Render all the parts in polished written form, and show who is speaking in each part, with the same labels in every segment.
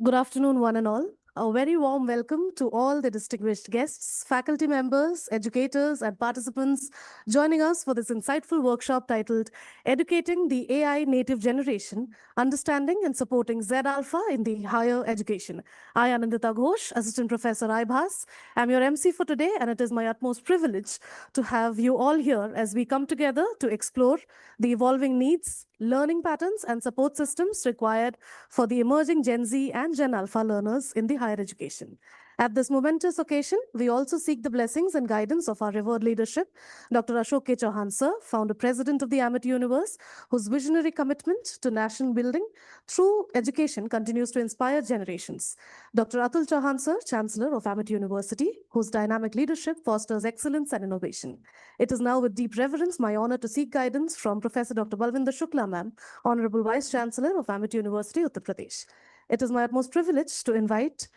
Speaker 1: Good afternoon, one and all. A very warm welcome to all the distinguished guests, faculty members, educators, and participants joining us for this insightful workshop titled Educating the AI Native Generation, Understanding and Supporting ZAlpha in the Higher Education. I, Anandita Ghosh, Assistant Professor IBHAS, am your MC for today, and it is my utmost privilege to have you all here as we come together to explore the evolving needs, learning patterns, and support systems required for the emerging Gen Z and Gen Alpha learners in the higher education. At this momentous occasion, we also seek the blessings and guidance of our revered leadership, Dr. Ashok K. Chauhan sir, founder president of the Amit Universe, whose visionary commitment to national building through education continues to inspire generations. Dr. Atul Chauhan sir, chancellor of Amit University, whose dynamic leadership fosters excellence and innovation. It is now with deep reverence my honor to seek guidance from Professor Dr. Balvinder Shukla ma'am, Honorable Vice Chancellor of Amit University, Uttar Pradesh. It is my utmost privilege to invite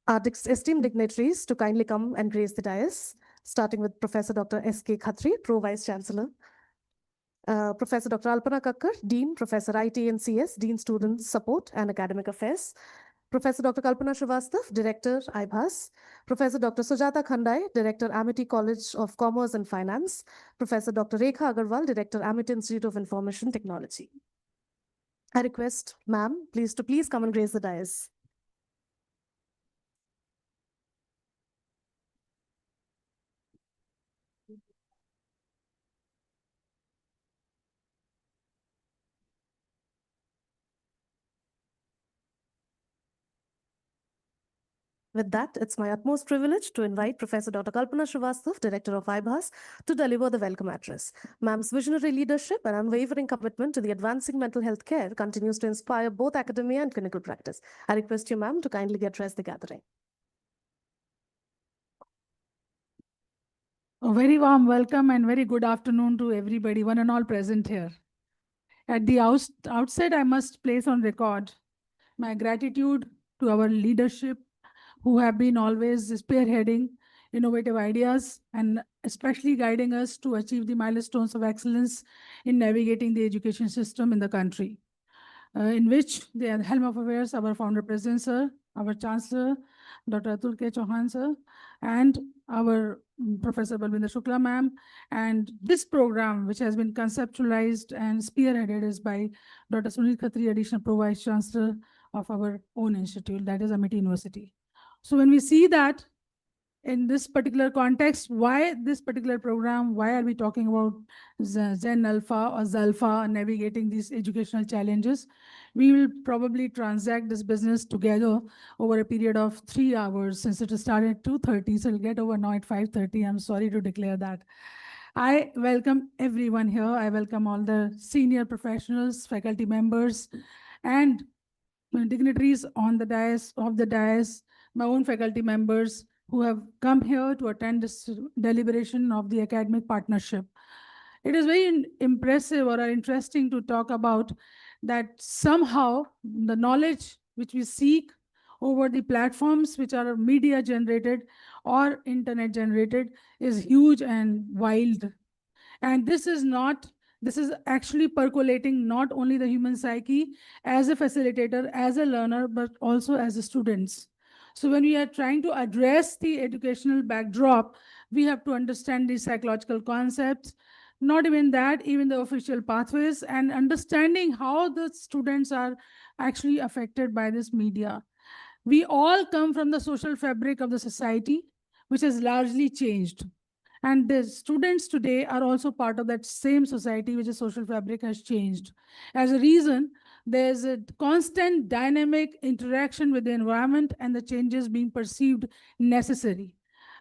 Speaker 1: our esteemed dignitaries to kindly come and grace the dais, starting with Professor Dr. S.K. Khatri, Pro Vice Chancellor, Professor Dr. Alpana Kakkar, Dean, Professor IT and CS, Dean Student Support and Academic Affairs, Professor Dr. Kalpana Srivastav, Director, IBHAS, Professor Dr. Sujata Khandai, Director, Amity College of Commerce and Finance, Professor Dr. Rekha Agarwal, Director, Amity Institute of Information Technology. I request, ma'am, please come and grace the dais. With that, it's my utmost privilege to invite Professor Dr. Kalpana Srivastav, Director of IBHAS, to deliver the welcome address. Ma'am's visionary leadership and unwavering commitment to the advancing mental health care continues to inspire both academia and clinical practice. I request you, ma'am, to kindly address the gathering.
Speaker 2: A very warm welcome and very good afternoon to everybody, one and all present here. At the outset, I must place on record my gratitude to our leadership who have been always spearheading innovative ideas and especially guiding us to achieve the milestones of excellence in navigating the education system in the country, in which the helm of affairs, our founder president, sir, our chancellor, Dr. Atul K. Chauhan, sir, and our Professor Balvinder Shukla, ma'am. And this program, which has been conceptualized and spearheaded, is by Dr. Sunil Khatri, Additional Pro Vice Chancellor of our own institute, that is Amity University. So when we see that in this particular context, why this particular program, why are we talking about Zen Alpha or ZAlpha navigating these educational challenges? We will probably transact this business together over a period of 3 hours since it started at 2:30, so it'll get over now at 5:30. I'm sorry to declare that. I welcome everyone here. I welcome all the senior professionals, faculty members, and dignitaries on the dais, my own faculty members, who have come here to attend this deliberation of the academic partnership. It is very impressive or interesting to talk about that somehow the knowledge which we seek over the platforms which are media generated or internet generated is huge and wild. And this is actually percolating not only the human psyche as a facilitator, as a learner, but also as a students. So when we are trying to address the educational backdrop, we have to understand the psychological concepts, not even that, even the official pathways, and understanding how the students are actually affected by this media. We all come from the social fabric of the society, which has largely changed. And the students today are also part of that same society, which the social fabric has changed. As a reason, there's a constant dynamic interaction with the environment and the changes being perceived necessary.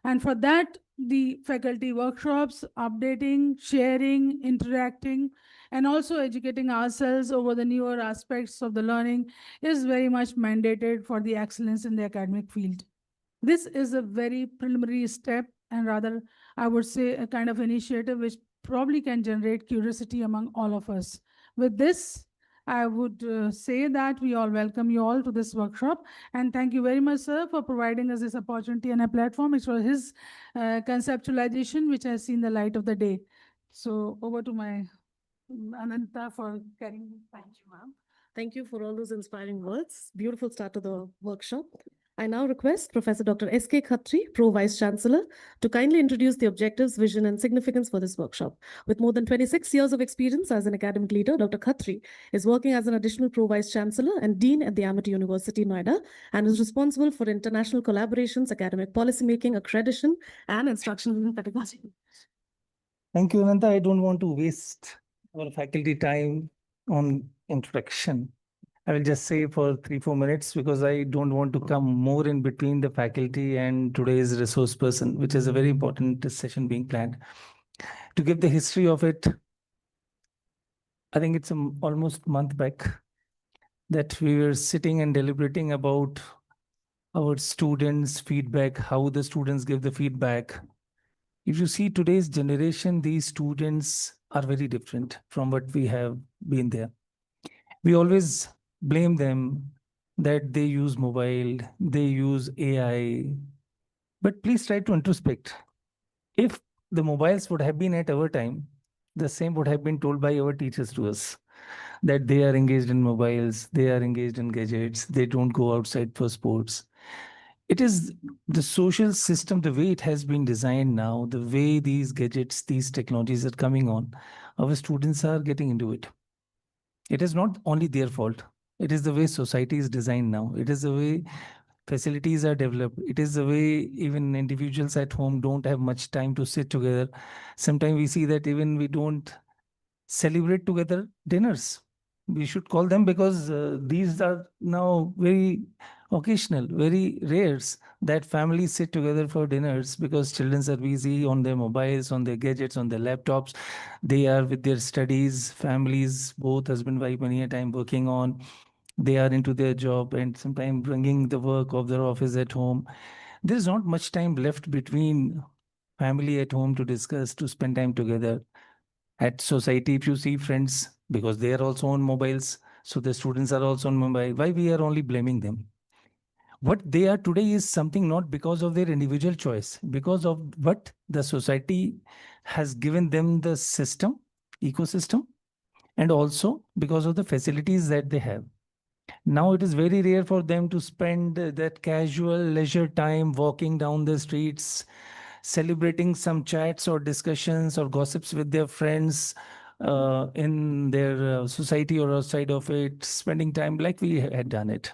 Speaker 2: And for that, the faculty workshops, updating, sharing, interacting, and also educating ourselves over the newer aspects of the learning is very much mandated for the excellence in the academic field. This is a very preliminary step, and rather, I would say, a kind of initiative which probably can generate curiosity among all of us. With this, I would say that we all welcome you all to this workshop, and thank you very much, sir, for providing us this opportunity and a platform. It was his conceptualization which has seen the light of the day. So over to my Ananta for carrying.
Speaker 3: Thank you, ma'am.
Speaker 1: Thank you for all those inspiring words. Beautiful start to the workshop. I now request Professor Dr. S.K. Khatri, Pro Vice Chancellor, to kindly introduce the objectives, vision, and significance for this workshop. With more than 26 years of experience as an academic leader, Dr. Khatri is working as an additional Pro Vice Chancellor and Dean at the Amity University, Noida, and is responsible for international collaborations, academic policymaking, accreditation, and instructional pedagogy.
Speaker 3: Thank you, Ananta. I don't want to waste our faculty time on introduction. I will just say for 3-4 minutes because I don't want to come more in between the faculty and today's resource person, which is a very important session being planned. To give the history of it, I think it's almost a month back that we were sitting and deliberating about our students' feedback, how the students give the feedback. If you see today's generation, these students are very different from what we have been there. We always blame them that they use mobile, they use AI. But please try to introspect. If the mobiles would have been at our time, the same would have been told by our teachers to us, that they are engaged in mobiles, they are engaged in gadgets, they don't go outside for sports. It is the social system, the way it has been designed now, the way these gadgets, these technologies are coming on, our students are getting into it. It is not only their fault. It is the way society is designed now. It is the way facilities are developed. It is the way even individuals at home don't have much time to sit together. Sometimes we see that even we don't celebrate together dinners. We should call them because these are now very occasional, very rares that families sit together for dinners because children are busy on their mobiles, on their gadgets, on their laptops. They are with their studies, families, both husband, wife, many a time working on. They are into their job and sometimes bringing the work of their office at home. There's not much time left between family at home to discuss, to spend time together. At society, if you see friends, because they are also on mobiles, so the students are also on mobile, why we are only blaming them? What they are today is something not because of their individual choice, because of what the society has given them, the system, ecosystem, and also because of the facilities that they have. Now it is very rare for them to spend that casual leisure time walking down the streets, celebrating some chats or discussions or gossips with their friends in their society or outside of it, spending time like we had done it.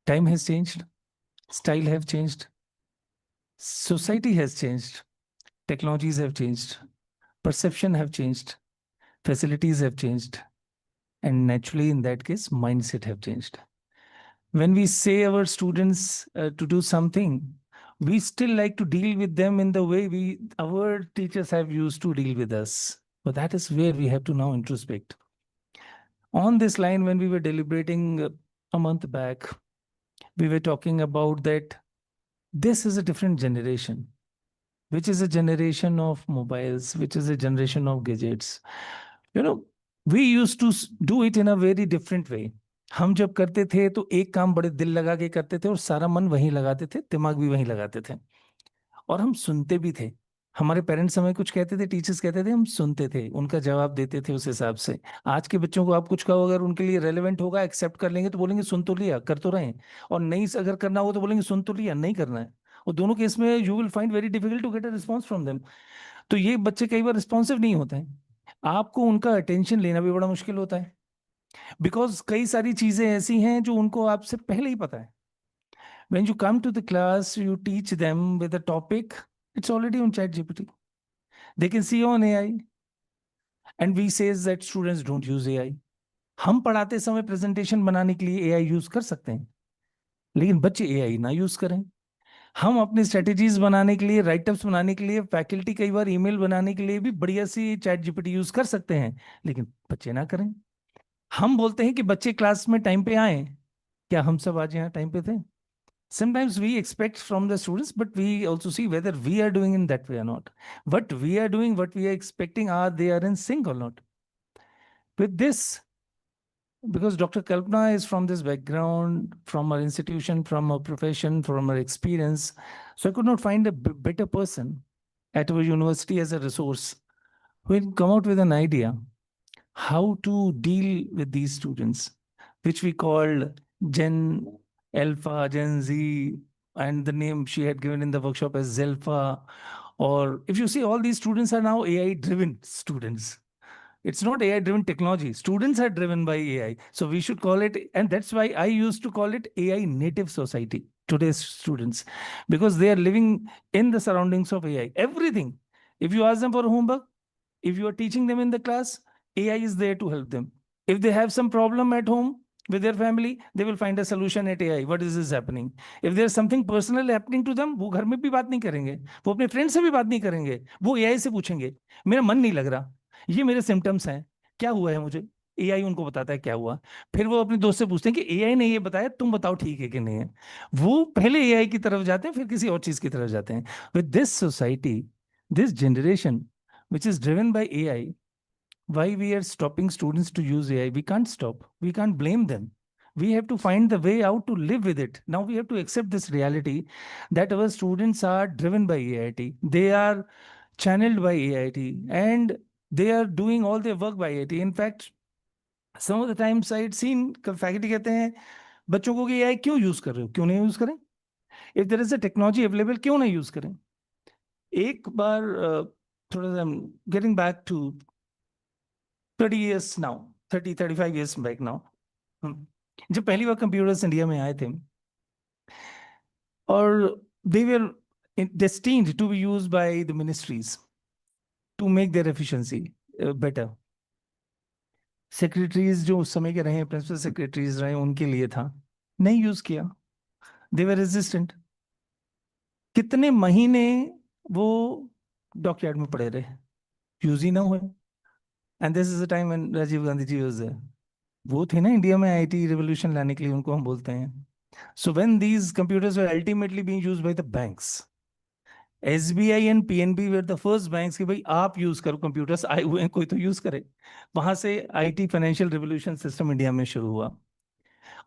Speaker 3: Time has changed, style have changed, society has changed, technologies have changed, perception have changed, facilities have changed, and naturally in that case, mindset have changed. When we say our students to do something, we still like to deal with them in the way our teachers have used to deal with us. But that is where we have to now introspect. On this line, when we were deliberating a month back, we were talking about that this is a different generation, which is a generation of mobiles, which is a generation of gadgets. You know, we used to do it in a very different way. हम जब करते थे तो एक काम बड़े दिल लगा के करते थे और सारा मन वहीं लगाते थे, दिमाग भी वहीं लगाते थे और हम सुनते भी थे. हमारे पेरेंट्स हमें कुछ कहते थे, टीचर्स कहते थे, हम सुनते थे, उनका जवाब देते थे उस हिसाब से. आज के बच्चों को आप कुछ कहो, अगर उनके लिए रेलेवेंट होगा, एक्सेप्ट कर लेंगे तो बोलेंगे सुन तो लिया, कर तो रहे हैं, और नहीं अगर करना हो तो बोलेंगे सुन तो लिया, नहीं करना है. और दोनों केस में you will find very difficult to get a response from them. तो ये बच्चे कई बार रिस्पॉन्सिव नहीं होते हैं. आपको उनका अटेंशन लेना भी बड़ा मुश्किल होता है, बिकॉज कई सारी चीजें ऐसी हैं जो उनको आपसे पहले ही पता है. When you come to the class, you teach them with a topic, it's already on ChatGPT. They can see on AI. And we says that students don't use AI. हम पढ़ाते समय प्रेजेंटेशन बनाने के लिए AI यूज कर सकते हैं, लेकिन बच्चे AI ना यूज करें. हम अपने स्ट्रेटेजीज बनाने के लिए, राइटअप्स बनाने के लिए, फैकल्टी कई बार ईमेल बनाने के लिए भी बढ़िया सी ChatGPT यूज कर सकते हैं, लेकिन बच्चे ना करें. हम बोलते हैं कि बच्चे क्लास में टाइम पे आए, क्या हम सब आज यहाँ टाइम पे थे? Sometimes we expect from the students, but we also see whether we are doing in that way or not. What we are doing, what we are expecting, are they are in sync or not? With this, because Dr. Kalpana is from this background, from our institution, from our profession, from our experience, so I could not find a better person at our university as a resource who will come out with an idea how to deal with these students, which we called Gen Alpha, Gen Z, and the name she had given in the workshop as ZAlpha. Or if you see, all these students are now AI-driven students. It's not AI-driven technology. Students are driven by AI. So we should call it, and that's why I used to call it AI native society, today's students, because they are living in the surroundings of AI. Everything. If you ask them for homework, if you are teaching them in the class, AI is there to help them. If they have some problem at home with their family, they will find a solution at AI. What is this happening? If there's something personal happening to them, वो घर में भी बात नहीं करेंगे, वो अपने friend से भी बात नहीं करेंगे, वो AI से पूछेंगे, मेरा मन नहीं लग रहा, ये मेरे सिम्टम्स हैं, क्या हुआ है मुझे, AI उनको बताता है क्या हुआ, फिर वो अपने दोस्त से पूछते हैं कि AI ने ये बताया, तुम बताओ ठीक है कि नहीं है, वो पहले AI की तरफ जाते हैं, फिर किसी और चीज की तरफ जाते हैं. With this society, this generation, which is driven by AI, why we are stopping students to use AI? We can't stop. We can't blame them. We have to find the way out to live with it. Now we have to accept this reality that our students are driven by AIT. They are channeled by AIT and they are doing all their work by AIT. In fact, some of the times I had seen faculty कहते हैं बच्चों को कि AI क्यों use कर रहे हो, क्यों नहीं यूज करें? If there is a technology available, क्यों नहीं यूज करें? एक बार थोड़ा सा getting back to 30 years now, 35 years back now. जब पहली बार कंप्यूटर्स इंडिया में आए थे और they were destined to be used by the ministries to make their efficiency better. Secretaries जो उस समय के रहे, प्रिंसिपल सेक्रेटरीज रहे, उनके लिए था, नहीं यूज किया, they were resistant. कितने महीने वो डॉकयार्ड में पड़े रहे, यूज ही ना हुए. And this is the time when Rajiv Gandhi ji was there. वो थे ना इंडिया में आईटी रिवोल्यूशन लाने के लिए, उनको हम बोलते हैं. So when these computers were ultimately being used by the banks, SBI and PNB were the first banks कि भाई आप यूज करो, कंप्यूटर्स आए हुए हैं, कोई तो यूज करे. वहां से IT financial revolution system India में शुरू हुआ.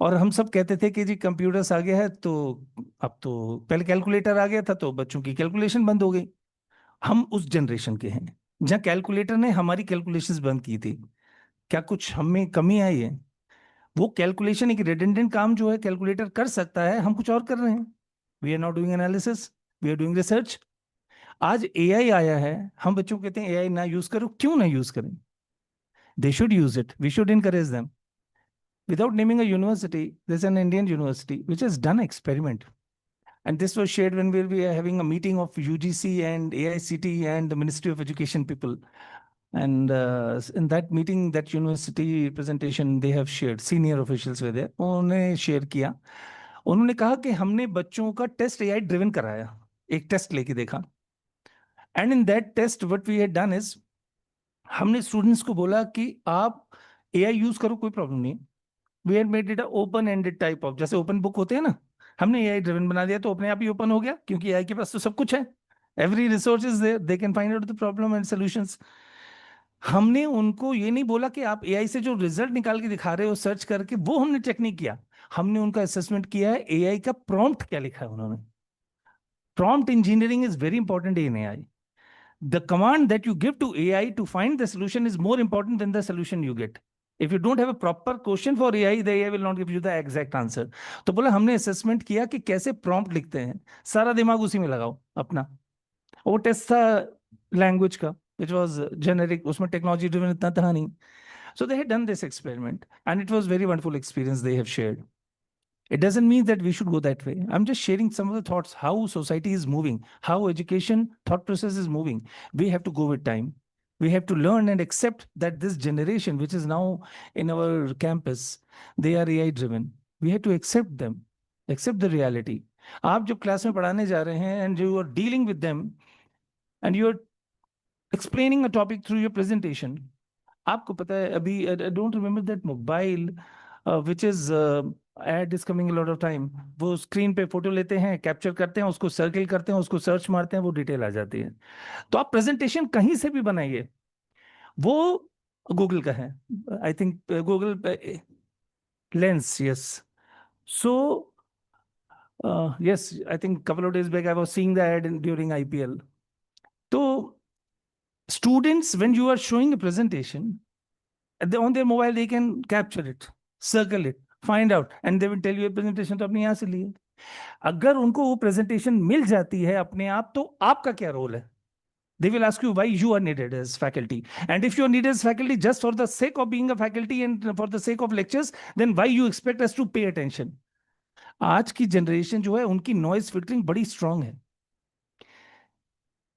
Speaker 3: और हम सब कहते थे कि जी कंप्यूटर्स आ गया है तो अब तो, पहले कैलकुलेटर आ गया था तो बच्चों की कैलकुलेशन बंद हो गई. हम उस जनरेशन के हैं जहां कैलकुलेटर ने हमारी कैलकुलेशंस बंद की थी. क्या कुछ हमें कमी आई है? वो कैलकुलेशन एक रिडंडेंट काम जो है कैलकुलेटर कर सकता है, हम कुछ और कर रहे हैं. We are not doing analysis, we are doing research. आज एआई आया है, हम बच्चों को कहते हैं एआई ना यूज करो, क्यों ना यूज करें? They should use it, we should encourage them. Without naming a university, there's an Indian university which has done experiment. And this was shared when we were having a meeting of UGC and AICT and the Ministry of Education people. And in that meeting, that university presentation they have shared, senior officials were there, उन्होंने share किया. उन्होंने कहा कि हमने बच्चों का test AI driven कराया, एक टेस्ट लेके देखा. And in that test what we had done is, हमने स्टूडेंट्स को बोला कि आप AI यूज करो, कोई प्रॉब्लम नहीं. We had made it a open ended type of, जैसे ओपन बुक होते हैं ना, हमने AI ड्रिवन बना दिया तो अपने आप ही ओपन हो गया, क्योंकि AI के पास तो सब कुछ है. Every resource is there, they can find out the problem and solutions. हमने उनको ये नहीं बोला कि आप AI से जो रिजल्ट निकाल के दिखा रहे हो सर्च करके, वो हमने चेक नहीं किया. हमने उनका असेसमेंट किया है AI का प्रॉम्प्ट क्या लिखा है उन्होंने. Prompt engineering is very important in AI. The command that you give to AI to find the solution is more important than the solution you get. If you don't have a proper question for AI, the AI will not give you the exact answer. तो बोला हमने assessment किया कि कैसे prompt लिखते हैं, सारा दिमाग उसी में लगाओ अपना. वो टेस्ट था लैंग्वेज का, which was generic, उसमें टेक्नोलॉजी ड्रिवन इतना था नहीं. So they had done this experiment and it was very wonderful experience they have shared. It doesn't mean that we should go that way. I'm just sharing some of the thoughts, how society is moving, how education thought process is moving. We have to go with time. We have to learn and accept that this generation, which is now in our campus, they are AI driven. We have to accept them, accept the reality. आप जब class में पढ़ाने जा रहे हैं and you are dealing with them and you are explaining a topic through your presentation, आपको पता है अभी I don't remember that mobile which is ad is coming a lot of time. वो स्क्रीन पे फोटो लेते हैं, capture करते हैं, उसको सर्किल करते हैं, उसको सर्च मारते हैं, वो डिटेल आ जाती है. तो आप प्रेजेंटेशन कहीं से भी बनाइए, वो गूगल का है, I think Google lens. Yes. So yes, I think couple of days back I was seeing the ad during IPL. तो students, when you are showing a presentation, on their mobile they can capture it, circle it, find out, and they will tell you presentation तो अपने यहाँ से लिए. अगर उनको वो presentation मिल जाती है अपने आप, तो आपका क्या रोल है? They will ask you why you are needed as faculty. And if you are needed as faculty just for the sake of being a faculty and for the sake of lectures, then why you expect us to pay attention? आज की generation जो है उनकी noise filtering बड़ी strong है.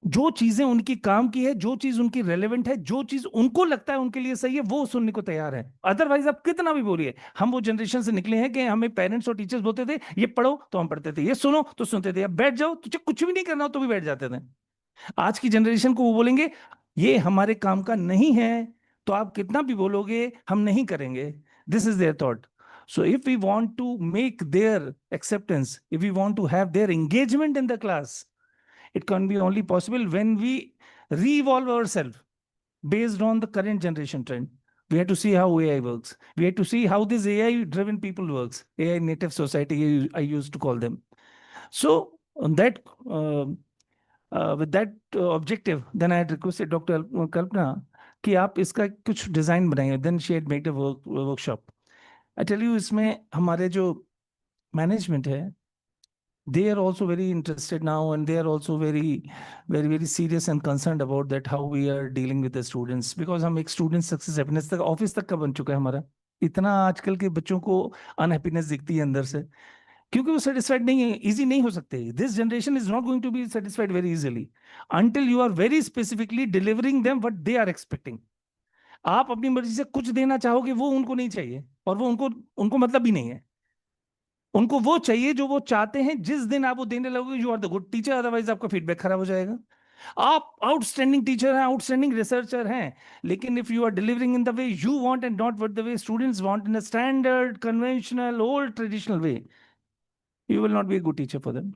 Speaker 3: जो चीजें उनकी काम की है, जो चीज उनकी रेलेवेंट है, जो चीज उनको लगता है उनके लिए सही है, वो सुनने को तैयार है. अदरवाइज आप कितना भी बोलिए. हम वो जनरेशन से निकले हैं कि हमें पेरेंट्स और टीचर्स बोलते थे ये पढ़ो तो हम पढ़ते थे, ये सुनो तो सुनते थे, अब बैठ जाओ तो कुछ भी नहीं करना हो तो भी बैठ जाते थे. आज की जनरेशन को वो बोलेंगे ये हमारे काम का नहीं है, तो आप कितना भी बोलोगे हम नहीं करेंगे. This is there thought. So if we want to make their acceptance, if we want to have their engagement in the class, it can be only possible when we re-evolve ourselves based on the current generation trend. We have to see how AI works. We have to see how this AI-driven people works. AI native society, I used to call them. So on that, with that objective, then I had requested Dr. Kalpana कि आप इसका कुछ design बनाइए. Then she had made a workshop. I tell you, इसमें हमारे जो management है, they are also very interested now, and they are also very serious and concerned about that how we are dealing with the students, because हम एक student success happiness तक office तक का बन चुका है हमारा. इतना आजकल के बच्चों को अनहैप्पीनेस दिखती है अंदर से, क्योंकि वो सेटिस्फाइड नहीं है, इजी नहीं हो सकते. This generation is not going to be satisfied very easily until you are very specifically delivering them what they are expecting. आप अपनी मर्जी से कुछ देना चाहोगे, वो उनको नहीं चाहिए, और वो उनको मतलब भी नहीं है. उनको वो चाहिए जो वो चाहते हैं. जिस दिन आप वो देने लगोगे, you are the good teacher, otherwise आपका फीडबैक खराब हो जाएगा. आप आउटस्टैंडिंग टीचर हैं, आउटस्टैंडिंग रिसर्चर हैं, लेकिन if you are delivering in the way you want and not what the way students want, in a standard conventional old traditional way, you will not be a good teacher for them.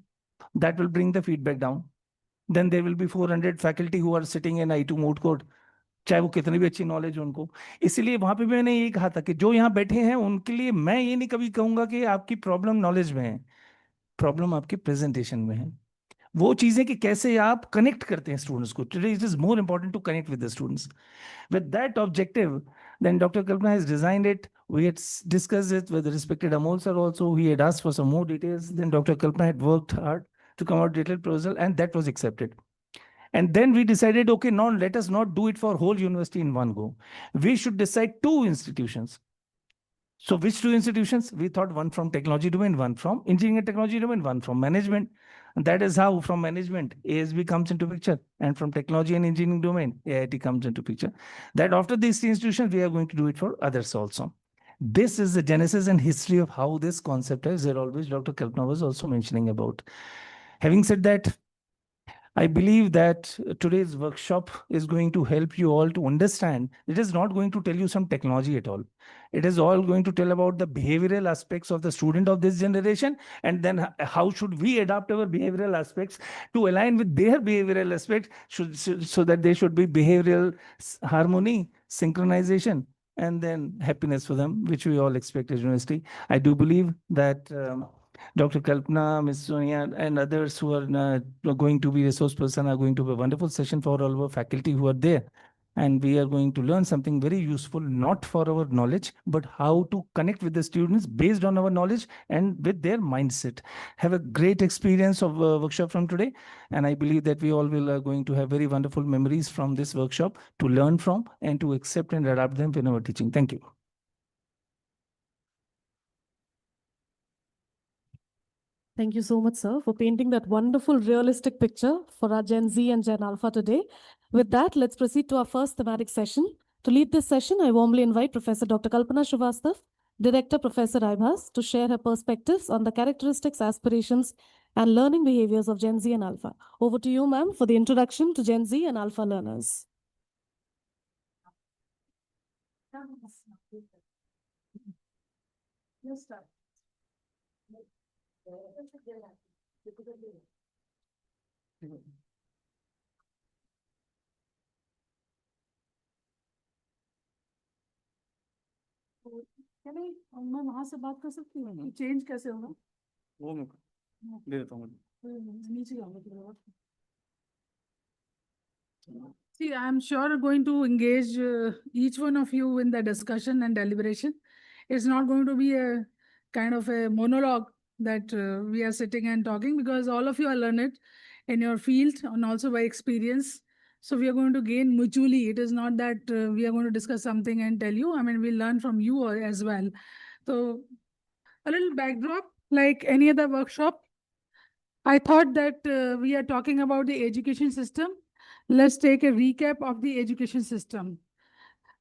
Speaker 3: That will bring the feedback down. Then there will be 400 faculty who are sitting in I2 moot court, चाहे वो कितनी भी अच्छी knowledge उनको. इसलिए वहां पे मैंने ये कहा था कि जो यहाँ बैठे हैं उनके लिए मैं ये नहीं कभी कहूंगा कि आपकी प्रॉब्लम नॉलेज में है, प्रॉब्लम आपके प्रेजेंटेशन में है. वो चीजें कि कैसे आप कनेक्ट करते हैं स्टूडेंट्स को. Today it is more important to connect with the students. With that objective, then Dr. Kalpana has designed it. We had discussed it with the respected Amol sir also. He had asked for some more details. Then Dr. Kalpana had worked hard to come out detailed proposal, and that was accepted. And then we decided, okay, now let us not do it for whole university in one go. We should decide 2 institutions. So which 2 institutions? We thought one from technology domain, one from engineering and technology domain, one from management. And that is how from management, ASB comes into picture. And from technology and engineering domain, AIT comes into picture. That after these institutions, we are going to do it for others also. This is the genesis and history of how this concept is there, always Dr. Kalpana was also mentioning about. Having said that, I believe that today's workshop is going to help you all to understand. It is not going to tell you some technology at all. It is all going to tell about the behavioral aspects of the student of this generation, and then how should we adapt our behavioral aspects to align with their behavioral aspects, so that they should be behavioral harmony, synchronization, and then happiness for them, which we all expect at university. I do believe that Dr. Kalpana, Ms. Sonia, and others who are going to be resource person are going to be a wonderful session for all our faculty who are there. And we are going to learn something very useful, not for our knowledge, but how to connect with the students based on our knowledge and with their mindset. Have a great experience of workshop from today. And I believe that we all will are going to have very wonderful memories from this workshop to learn from and to accept and adapt them in our teaching. Thank you.
Speaker 1: Thank you so much, sir, for painting that wonderful realistic picture for our Gen Z and Gen Alpha today. With that, let's proceed to our first thematic session. To lead this session, I warmly invite Professor Dr. Kalpana Srivastav, Director Professor Ibhas, to share her perspectives on the characteristics, aspirations, and learning behaviors of Gen Z and Alpha. Over to you, ma'am, for the introduction to Gen Z and Alpha learners. Yes, sir. क्या मैं वहां से बात कर सकती हूँ? Change कैसे होगा?
Speaker 3: वो मैं दे देता हूँ.
Speaker 1: नीचे जाऊंगा.
Speaker 2: See, I'm sure going to engage each one of you in the discussion and deliberation. It's not going to be a kind of a monologue that we are sitting and talking, because all of you are learned in your field and also by experience. So we are going to gain mutually. It is not that we are going to discuss something and tell you. I mean, we'll learn from you as well. So a little backdrop, like any other workshop, I thought that we are talking about the education system. Let's take a recap of the education system.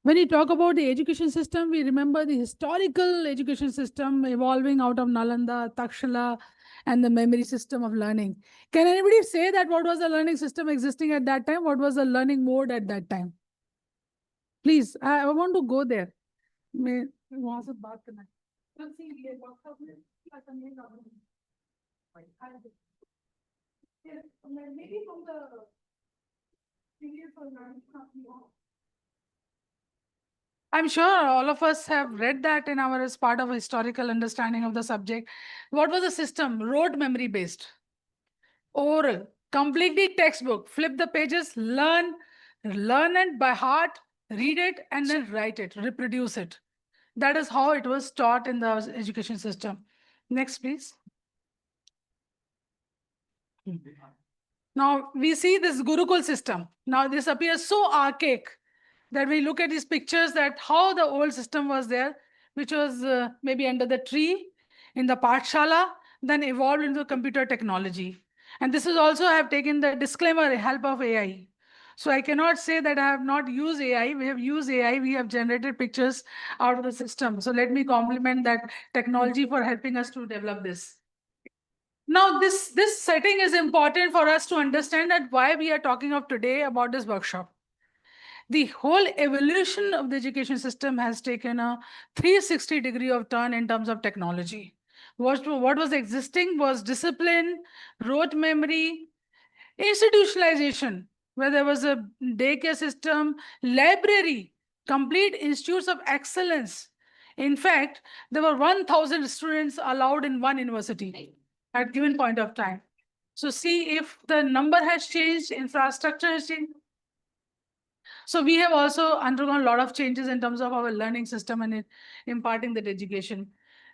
Speaker 2: When we talk about the education system, we remember the historical education system evolving out of Nalanda, Takshila, and the memory system of learning. Can anybody say that what was the learning system existing at that time? What was the learning mode at that time? Please, I want to go there. मैं वहाँ से बात करना है। कल से ये workshop में क्या करने का maybe from the previous learning. I'm sure all of us have read that in our as part of a historical understanding of the subject. What was the system? Rote memory based. Oral, completely textbook, flip the pages, learn it by heart, read it, and then write it, reproduce it. That is how it was taught in the education system. Next, please. Now we see this Gurukul system. Now this appears so archaic that we look at these pictures that how the old system was there, which was maybe under the tree in the Pathshala, then evolved into computer technology. And this is also, I have taken the disclaimer, help of AI. So I cannot say that I have not used AI. We have used AI. We have generated pictures out of the system. So let me compliment that technology for helping us to develop this. Now, this setting is important for us to understand that why we are talking of today about this workshop. The whole evolution of the education system has taken a 360-degree of turn in terms of technology. What was existing was discipline, rote memory, institutionalization, where there was a daycare system, library, complete institutes of excellence. In fact, there were 1,000 students allowed in one university at given point of time. So see if the number has changed, infrastructure has changed. So we have also undergone a lot of changes in terms of our learning system and imparting that education.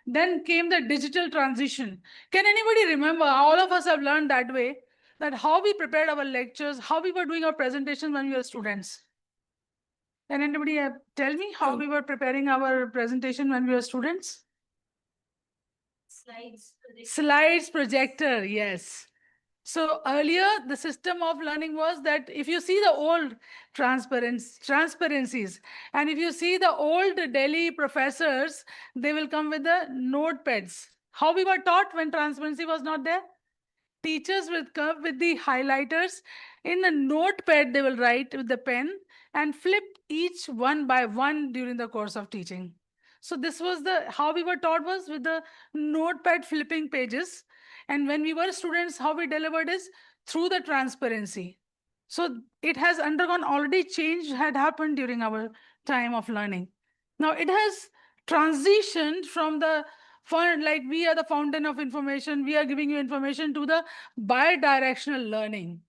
Speaker 2: Then came the digital transition. Can anybody remember? All of us have learned that way, that how we prepared our lectures, how we were doing our presentations when we were students. Can anybody tell me how we were preparing our presentation when we were students? Slides, projector, yes. So earlier, the system of learning was that if you see the old transparencies, and if you see the old Delhi professors, they will come with the notepads. How we were taught when transparency was not there? Teachers will come with the highlighters. In the notepad, they will write with the pen and flip each one by one during the course of teaching. So this was the how we were taught, was with the notepad flipping pages. And when we were students, how we delivered is through the transparency. So it has undergone already change had happened during our time of learning. Now it has transitioned from the like we are the fountain of information, we are giving you information, to the bi-directional learning.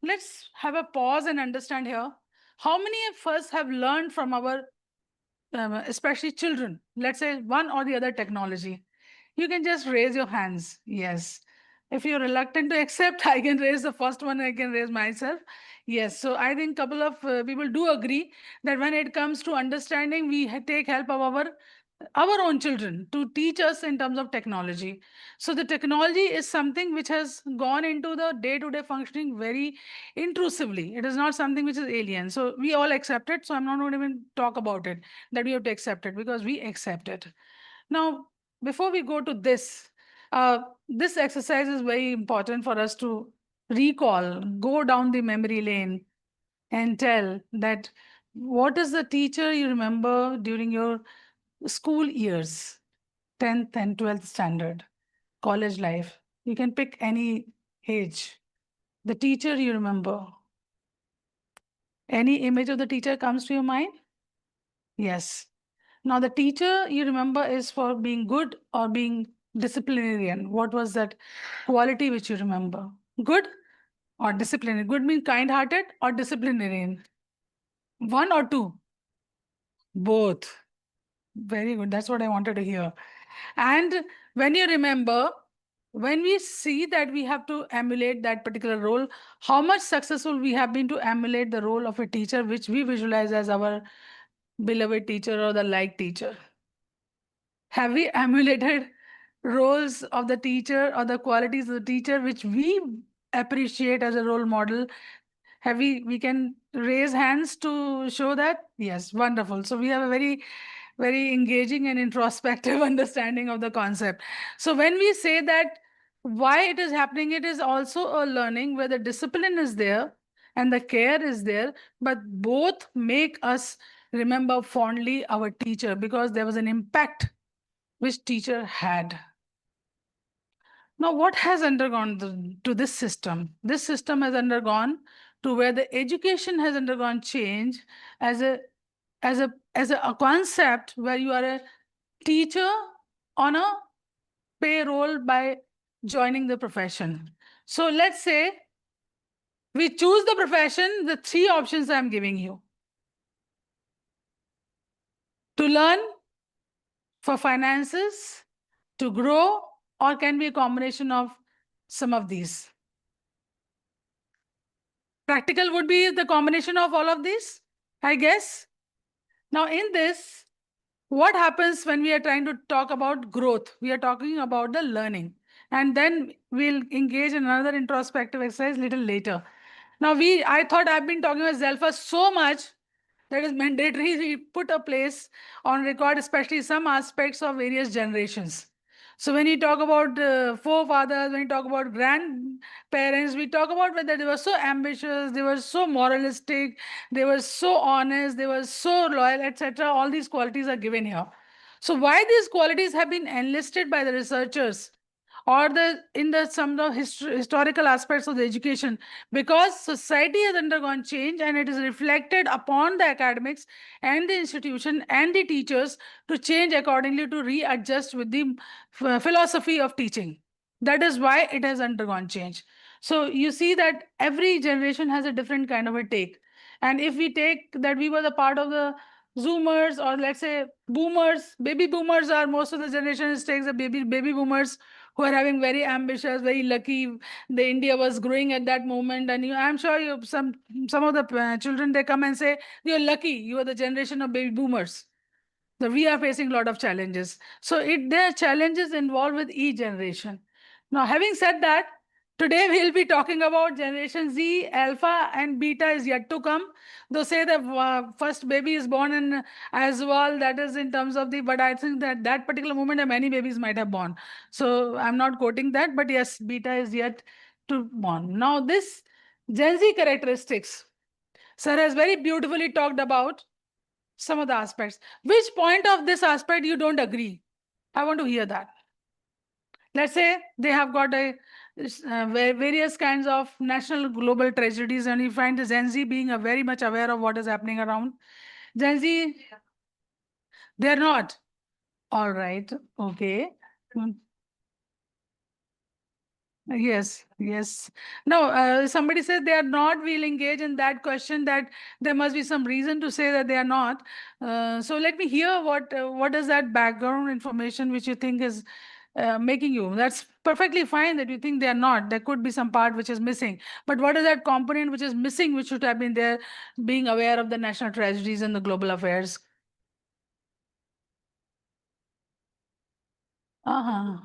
Speaker 2: Let's have a pause and understand here. How many of us have learned from our, especially children, let's say one or the other technology? You can just raise your hands. Yes. If you're reluctant to accept, I can raise the first one, I can raise myself. Yes. So I think a couple of people do agree that when it comes to understanding, we take help of our own children to teach us in terms of technology. So the technology is something which has gone into the day-to-day functioning very intrusively. It is not something which is alien. So we all accept it. So I'm not going to even talk about it, that we have to accept it, because we accept it. Now, before we go to this, this exercise is very important for us to recall, go down the memory lane and tell that what is the teacher you remember during your school years, 10th and 12th standard, college life. You can pick any age. The teacher you remember. Any image of the teacher comes to your mind? Yes. Now the teacher you remember is for being good or being disciplinarian. What was that quality which you remember? Good? or disciplinarian? Good means kind-hearted or disciplinarian? One or two? Both. Very good. That's what I wanted to hear. And when you remember, when we see that we have to emulate that particular role, how much successful we have been to emulate the role of a teacher, which we visualize as our beloved teacher or the like teacher? Have we emulated roles of the teacher or the qualities of the teacher which we appreciate as a role model? Have we can raise hands to show that? Yes, wonderful. So we have a very engaging and introspective understanding of the concept. So when we say that why it is happening, it is also a learning where the discipline is there and the care is there, but both make us remember fondly our teacher because there was an impact which teacher had. Now, what has undergone to this system? This system has undergone to where the education has undergone change as a concept where you are a teacher on a payroll by joining the profession. So let's say we choose the profession, the three options I'm giving you. To learn, for finances, to grow, or can be a combination of some of these. Practical would be the combination of all of these, I guess. Now in this, what happens when we are trying to talk about growth? We are talking about the learning. And then we'll engage in another introspective exercise little later. Now I thought I've been talking about ZAlpha so much that is mandatory. We put a place on record, especially some aspects of various generations. So when you talk about forefathers, when you talk about grandparents, we talk about whether they were so ambitious, they were so moralistic, they were so honest, they were so loyal, etc. All these qualities are given here. So why these qualities have been enlisted by the researchers or in the some of historical aspects of the education, because society has undergone change and it is reflected upon the academics and the institution and the teachers to change accordingly, to readjust with the philosophy of teaching. That is why it has undergone change. So you see that every generation has a different kind of a take. And if we take that we were the part of the Zoomers, or let's say boomers, baby boomers are most of the generation takes the baby boomers who are having very ambitious, very lucky. The India was growing at that moment, and I'm sure some of the children, they come and say, "You're lucky. You are the generation of baby boomers." So we are facing a lot of challenges. So there are challenges involved with each generation. Now, having said that, today we'll be talking about generation Z, alpha, and beta is yet to come. Though say the first baby is born in as well, that is in terms of the, but I think that particular moment many babies might have born. So I'm not quoting that, but yes, beta is yet to born. Now this Gen Z characteristics, sir has very beautifully talked about some of the aspects. Which point of this aspect you don't agree? I want to hear that. Let's say they have got various kinds of national global tragedies, and you find the Gen Z being very much aware of what is happening around. Gen Z, they're not. All right. Okay. Yes, yes. No, somebody said they are not. We'll engage in that question, that there must be some reason to say that they are not. So let me hear what is that background information which you think is making you. That's perfectly fine that you think they are not. There could be some part which is missing. But what is that component which is missing, which should have been there, being aware of the national tragedies and the global affairs? Uh-huh.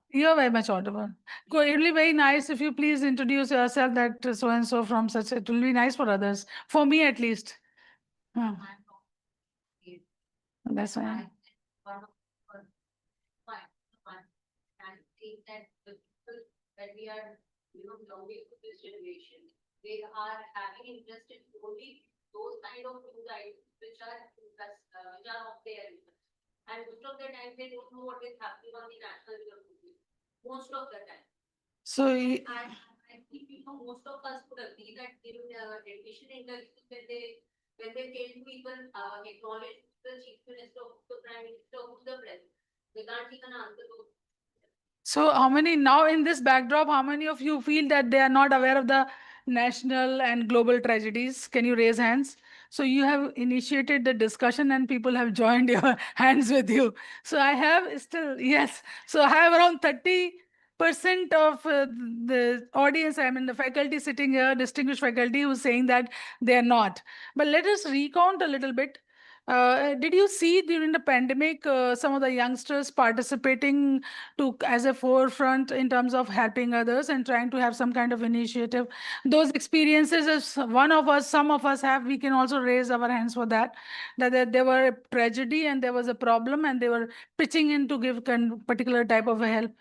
Speaker 2: You're very much audible. It will be very nice if you please introduce yourself, that so and so from such. It will be nice for others, for me at least. Hmm. That's why. So So how many now in this backdrop, how many of you feel that they are not aware of the national and global tragedies? Can you raise hands? So you have initiated the discussion and people have joined your hands with you. So I have still, yes. So I have around 30% of the audience, I mean the faculty sitting here, distinguished faculty who's saying that they are not. But let us recount a little bit. Did you see during the pandemic some of the youngsters participating to as a forefront in terms of helping others and trying to have some kind of initiative? Those experiences, as one of us, some of us have, we can also raise our hands for that. That there were a tragedy and there was a problem and they were pitching in to give particular type of a help.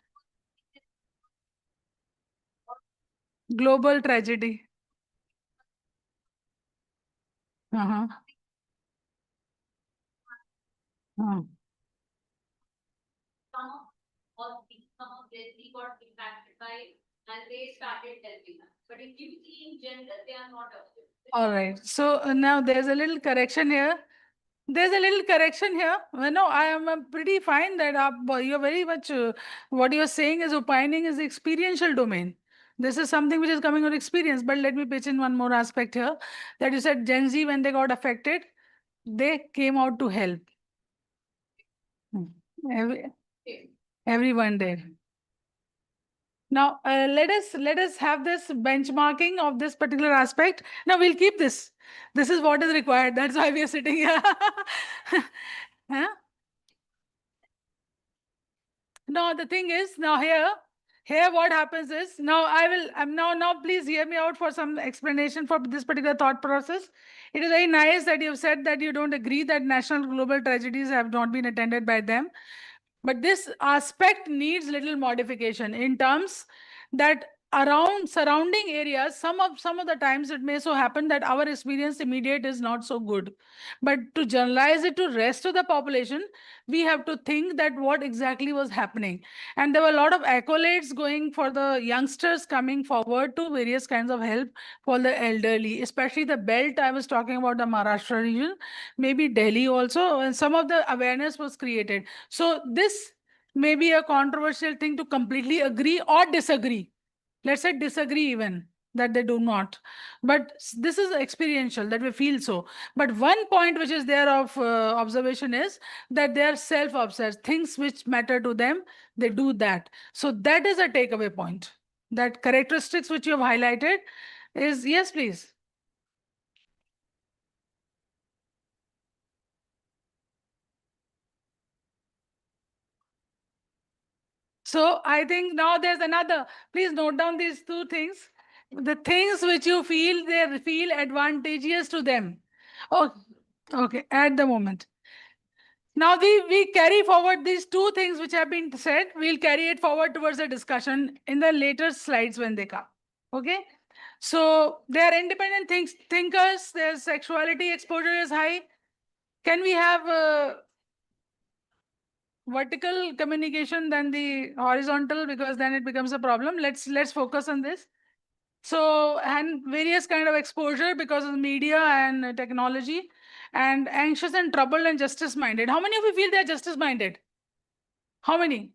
Speaker 2: Global tragedy. Uh-huh. Uh-huh.
Speaker 4: Some of this we got impacted by and they started helping us. But if you see in general, they are not affected.
Speaker 2: All right. So now there's a little correction here. There's a little correction here. No, I am pretty fine that you're very much, what you're saying is opining is the experiential domain. This is something which is coming on experience. But let me pitch in one more aspect here. That you said Gen Z, when they got affected, they came out to help. Everyone did. Now, let us have this benchmarking of this particular aspect. Now, we'll keep this. This is what is required. That's why we are sitting here. Huh? Now, the thing is, now here what happens is, now now please hear me out for some explanation for this particular thought process. It is very nice that you've said that you don't agree that national global tragedies have not been attended by them. But this aspect needs little modification in terms that around surrounding areas, some of the times it may so happen that our experience immediate is not so good. But to generalize it to rest of the population, we have to think that what exactly was happening. And there were a lot of accolades going for the youngsters coming forward to various kinds of help for the elderly, especially the belt I was talking about, the Maharashtra region, maybe Delhi also, and some of the awareness was created. So this may be a controversial thing to completely agree or disagree. Let's say disagree even that they do not. But this is experiential that we feel so. But one point which is there of observation is that they are self-obsessed. Things which matter to them, they do that. So that is a takeaway point. That characteristics which you have highlighted is, yes, please. So I think now there's another, please note down these two things. The things which you feel, they feel advantageous to them. Oh, okay, at the moment. Now we carry forward these two things which have been said. We'll carry it forward towards the discussion in the later slides when they come. Okay. So they are independent thinkers. Their sexuality exposure is high. Can we have vertical communication than the horizontal, because then it becomes a problem. Let's focus on this. So, and various kind of exposure because of media and technology, and anxious and troubled and justice minded. How many of you feel they are justice minded? How many?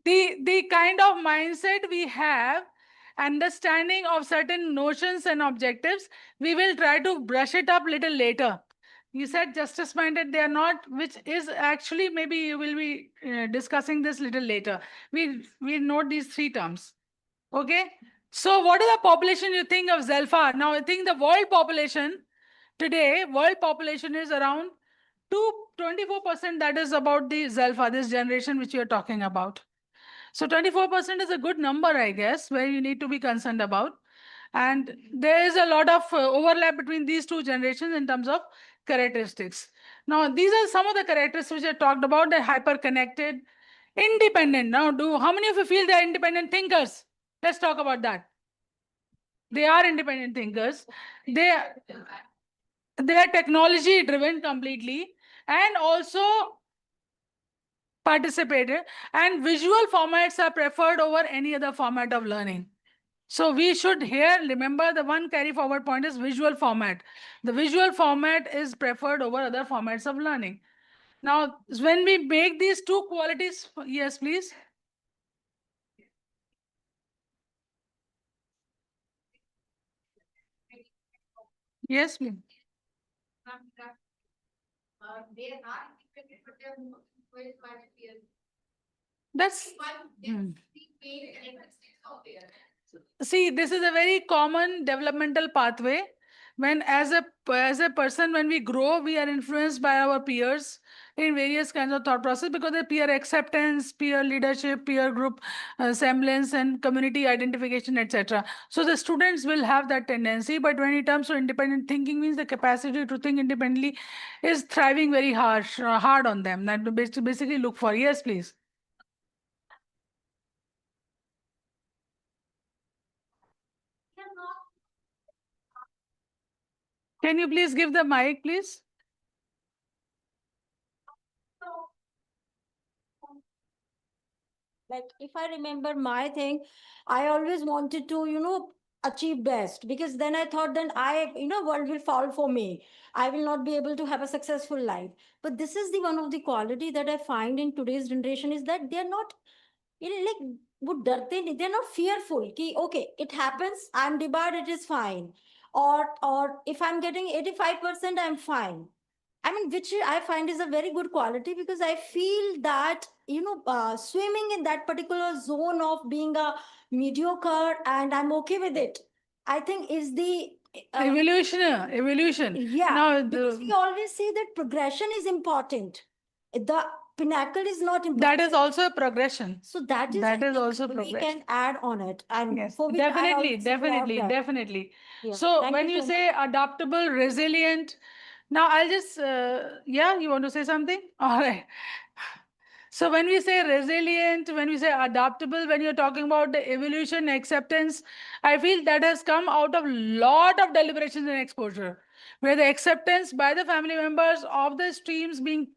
Speaker 2: The kind of mindset we have, understanding of certain notions and objectives, we will try to brush it up little later. You said justice minded, they are not, which is actually, maybe you will be discussing this little later. We note these three terms. Okay. So what is the population you think of ZAlpha? Now I think the world population today, world population is around 24%. That is about the ZAlpha, this generation which you're talking about. So 24% is a good number, I guess, where you need to be concerned about. And there is a lot of overlap between these two generations in terms of characteristics. Now, these are some of the characteristics which I talked about. They're hyper-connected, independent. Now, how many of you feel they're independent thinkers? Let's talk about that. They are independent thinkers. They are technology driven completely, and also participated, and visual formats are preferred over any other format of learning. So we should here remember the one carry forward point is visual format. The visual format is preferred over other formats of learning. Now, when we make these two qualities, yes, please. Yes, please.
Speaker 4: They are independent, but they are more influenced by the peers.
Speaker 2: That's
Speaker 4: One, they paid characteristics out there.
Speaker 2: see, this is a very common developmental pathway. When as a person, when we grow, we are influenced by our peers in various kinds of thought process because the peer acceptance, peer leadership, peer group semblance, and community identification, etc. So the students will have that tendency. But when it comes to independent thinking, means the capacity to think independently is thriving very hard on them. That to basically look for. Yes, please. Can you please give the mic, please?
Speaker 5: Like if I remember my thing, I always wanted to, achieve best, because then I thought then world will fall for me. I will not be able to have a successful life. But this is the one of the quality that I find in today's generation is that they're not, like वो डरते नहीं, they're not fearful कि okay, it happens, I'm debarred, it is fine. Or if I'm getting 85%, I'm fine. I mean, which I find is a very good quality, because I feel that, swimming in that particular zone of being a mediocre and I'm okay with it, I think is the
Speaker 2: Evolution.
Speaker 5: yeah.
Speaker 2: Now
Speaker 5: Because we always say that progression is important. The pinnacle is not important.
Speaker 2: that is also a progression.
Speaker 5: So that is,
Speaker 2: That
Speaker 5: I
Speaker 2: is
Speaker 5: think,
Speaker 2: also
Speaker 5: we
Speaker 2: progression.
Speaker 5: can add on it, and
Speaker 2: Yes,
Speaker 5: for which I
Speaker 2: definitely,
Speaker 5: always love that.
Speaker 2: definitely.
Speaker 5: Yeah.
Speaker 2: So
Speaker 5: Thank
Speaker 2: when
Speaker 5: you
Speaker 2: you
Speaker 5: so
Speaker 2: say adaptable, resilient, now I'll just yeah, you want to say something? All right. So when we say resilient, when we say adaptable, when you're talking about the evolution, acceptance, I feel that has come out of lot of deliberations and exposure, where the acceptance by the family members of the streams being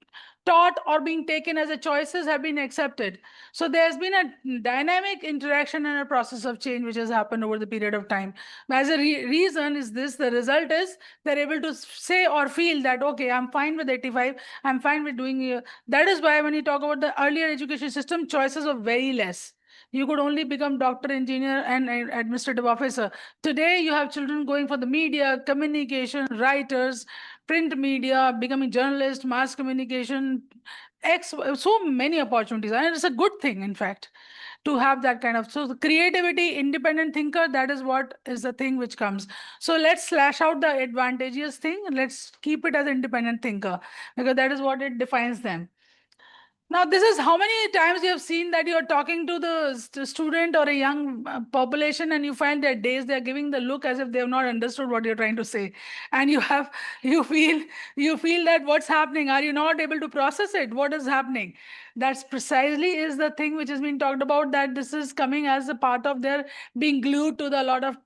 Speaker 2: taught or being taken as a choices have been accepted. So there's been a dynamic interaction and a process of change which has happened over the period of time. As a reason is this, the result is they're able to say or feel that, okay, I'm fine with 85, I'm fine with doing, that is why when you talk about the earlier education system, choices were very less. You could only become doctor, engineer, and administrative officer. Today, you have children going for the media, communication, writers, print media, becoming journalist, mass communication, so many opportunities. And it's a good thing, in fact, to have that kind of, so the creativity, independent thinker, that is what is the thing which comes. So let's slash out the advantageous thing and let's keep it as independent thinker, because that is what it defines them. Now, this is how many times you have seen that you're talking to the student or a young population and you find that days they're giving the look as if they have not understood what you're trying to say. And you feel that what's happening? Are you not able to process it? What is happening? That's precisely is the thing which has been talked about, that this is coming as a part of their being glued to the lot of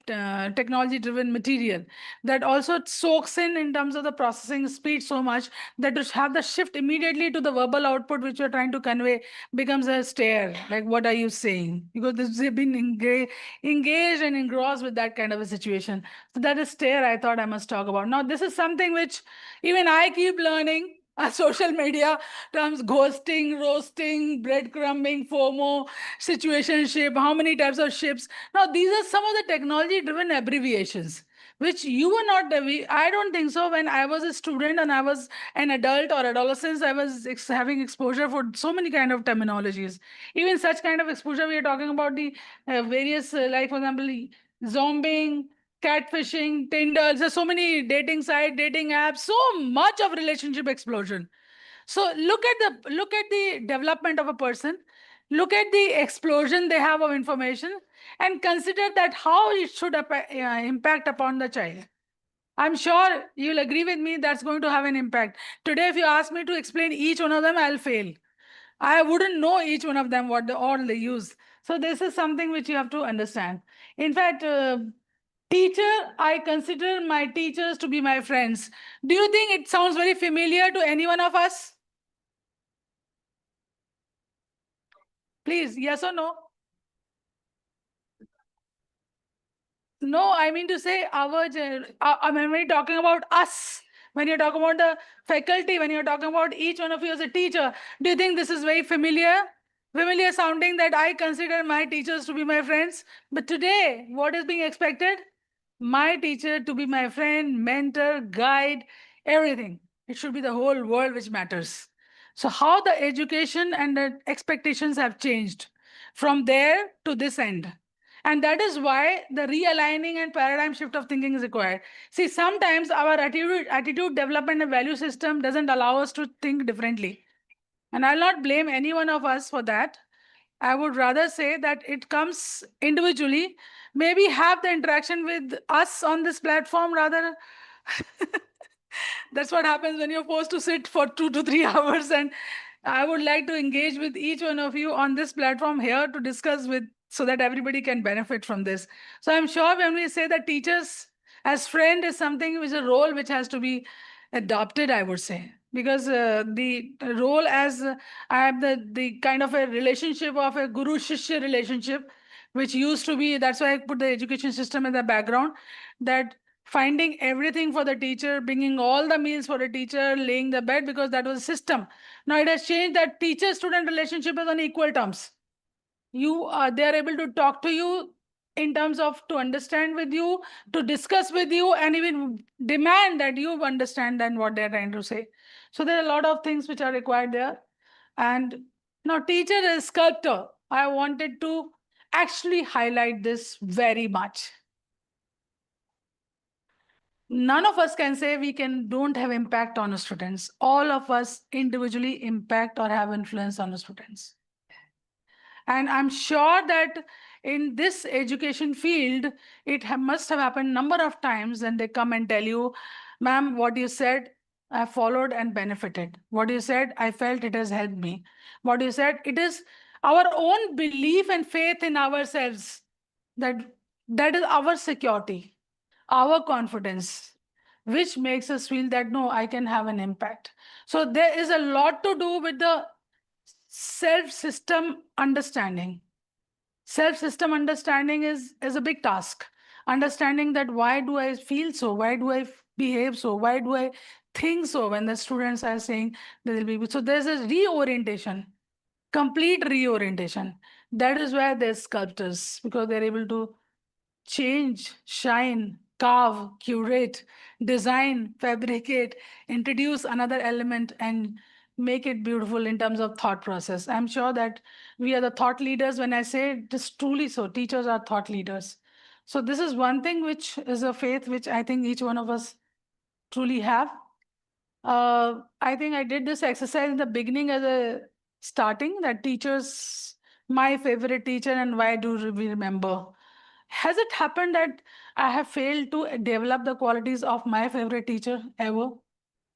Speaker 2: technology driven material that also soaks in terms of the processing speed so much that to have the shift immediately to the verbal output which you're trying to convey becomes a stare, like what are you saying, because they've been engaged and engrossed with that kind of a situation. So that is stare I thought I must talk about. Now this is something which even I keep learning. Social media terms, ghosting, roasting, breadcrumbing, FOMO, situationship, how many types of ships. Now these are some of the technology driven abbreviations which you were not, I don't think so. When I was a student and I was an adult or adolescent, I was having exposure for so many kind of terminologies. Even such kind of exposure, we are talking about the various, like for example, zombing, catfishing, Tinder, there's so many dating sites, dating apps, so much of relationship explosion. So look at the development of a person, look at the explosion they have of information, and consider that how it should impact upon the child. I'm sure you'll agree with me that's going to have an impact. Today, if you ask me to explain each one of them, I'll fail. I wouldn't know each one of them what all they use. So this is something which you have to understand. In fact, teacher, I consider my teachers to be my friends. Do you think it sounds very familiar to any one of us? Please, yes or no? No, I mean to say when we're talking about us, when you're talking about the faculty, when you're talking about each one of you as a teacher, do you think this is very familiar? Familiar sounding that I consider my teachers to be my friends. But today, what is being expected? My teacher to be my friend, mentor, guide, everything. It should be the whole world which matters. So how the education and the expectations have changed from there to this end. And that is why the realigning and paradigm shift of thinking is required. See, sometimes our attitude development and value system doesn't allow us to think differently. And I'll not blame any one of us for that. I would rather say that it comes individually. Maybe have the interaction with us on this platform rather. That's what happens when you're forced to sit for 2 to 3 hours. And I would like to engage with each one of you on this platform here to discuss with so that everybody can benefit from this. So I'm sure when we say that teachers as friend is something which is a role which has to be adopted, I would say, because the role as I have the kind of a relationship of a guru shishya relationship, which used to be, that's why I put the education system in the background, that finding everything for the teacher, bringing all the meals for the teacher, laying the bed, because that was a system. Now it has changed that teacher-student relationship is on equal terms. They are able to talk to you in terms of to understand with you, to discuss with you, and even demand that you understand then what they're trying to say. So there are a lot of things which are required there. And now teacher is sculptor. I wanted to actually highlight this very much. None of us can say we don't have impact on the students. All of us individually impact or have influence on the students. And I'm sure that in this education field, must have happened number of times and they come and tell you, ma'am, what you said, I followed and benefited. What you said, I felt it has helped me. What you said, it is our own belief and faith in ourselves that is our security, our confidence, which makes us feel that, no, I can have an impact. So there is a lot to do with the self-system understanding. Self-system understanding is a big task. Understanding that why do I feel so? Why do I behave so? Why do I think so when the students are saying they will be? So there's a reorientation, complete reorientation. That is where there's sculptors, because they're able to change, shine, carve, curate, design, fabricate, introduce another element and make it beautiful in terms of thought process. I'm sure that we are the thought leaders. When I say it is truly so, teachers are thought leaders. So this is one thing which is a faith which I think each one of us truly have. I think I did this exercise in the beginning as a starting that teachers, my favorite teacher and why do we remember? Has it happened that I have failed to develop the qualities of my favorite teacher ever?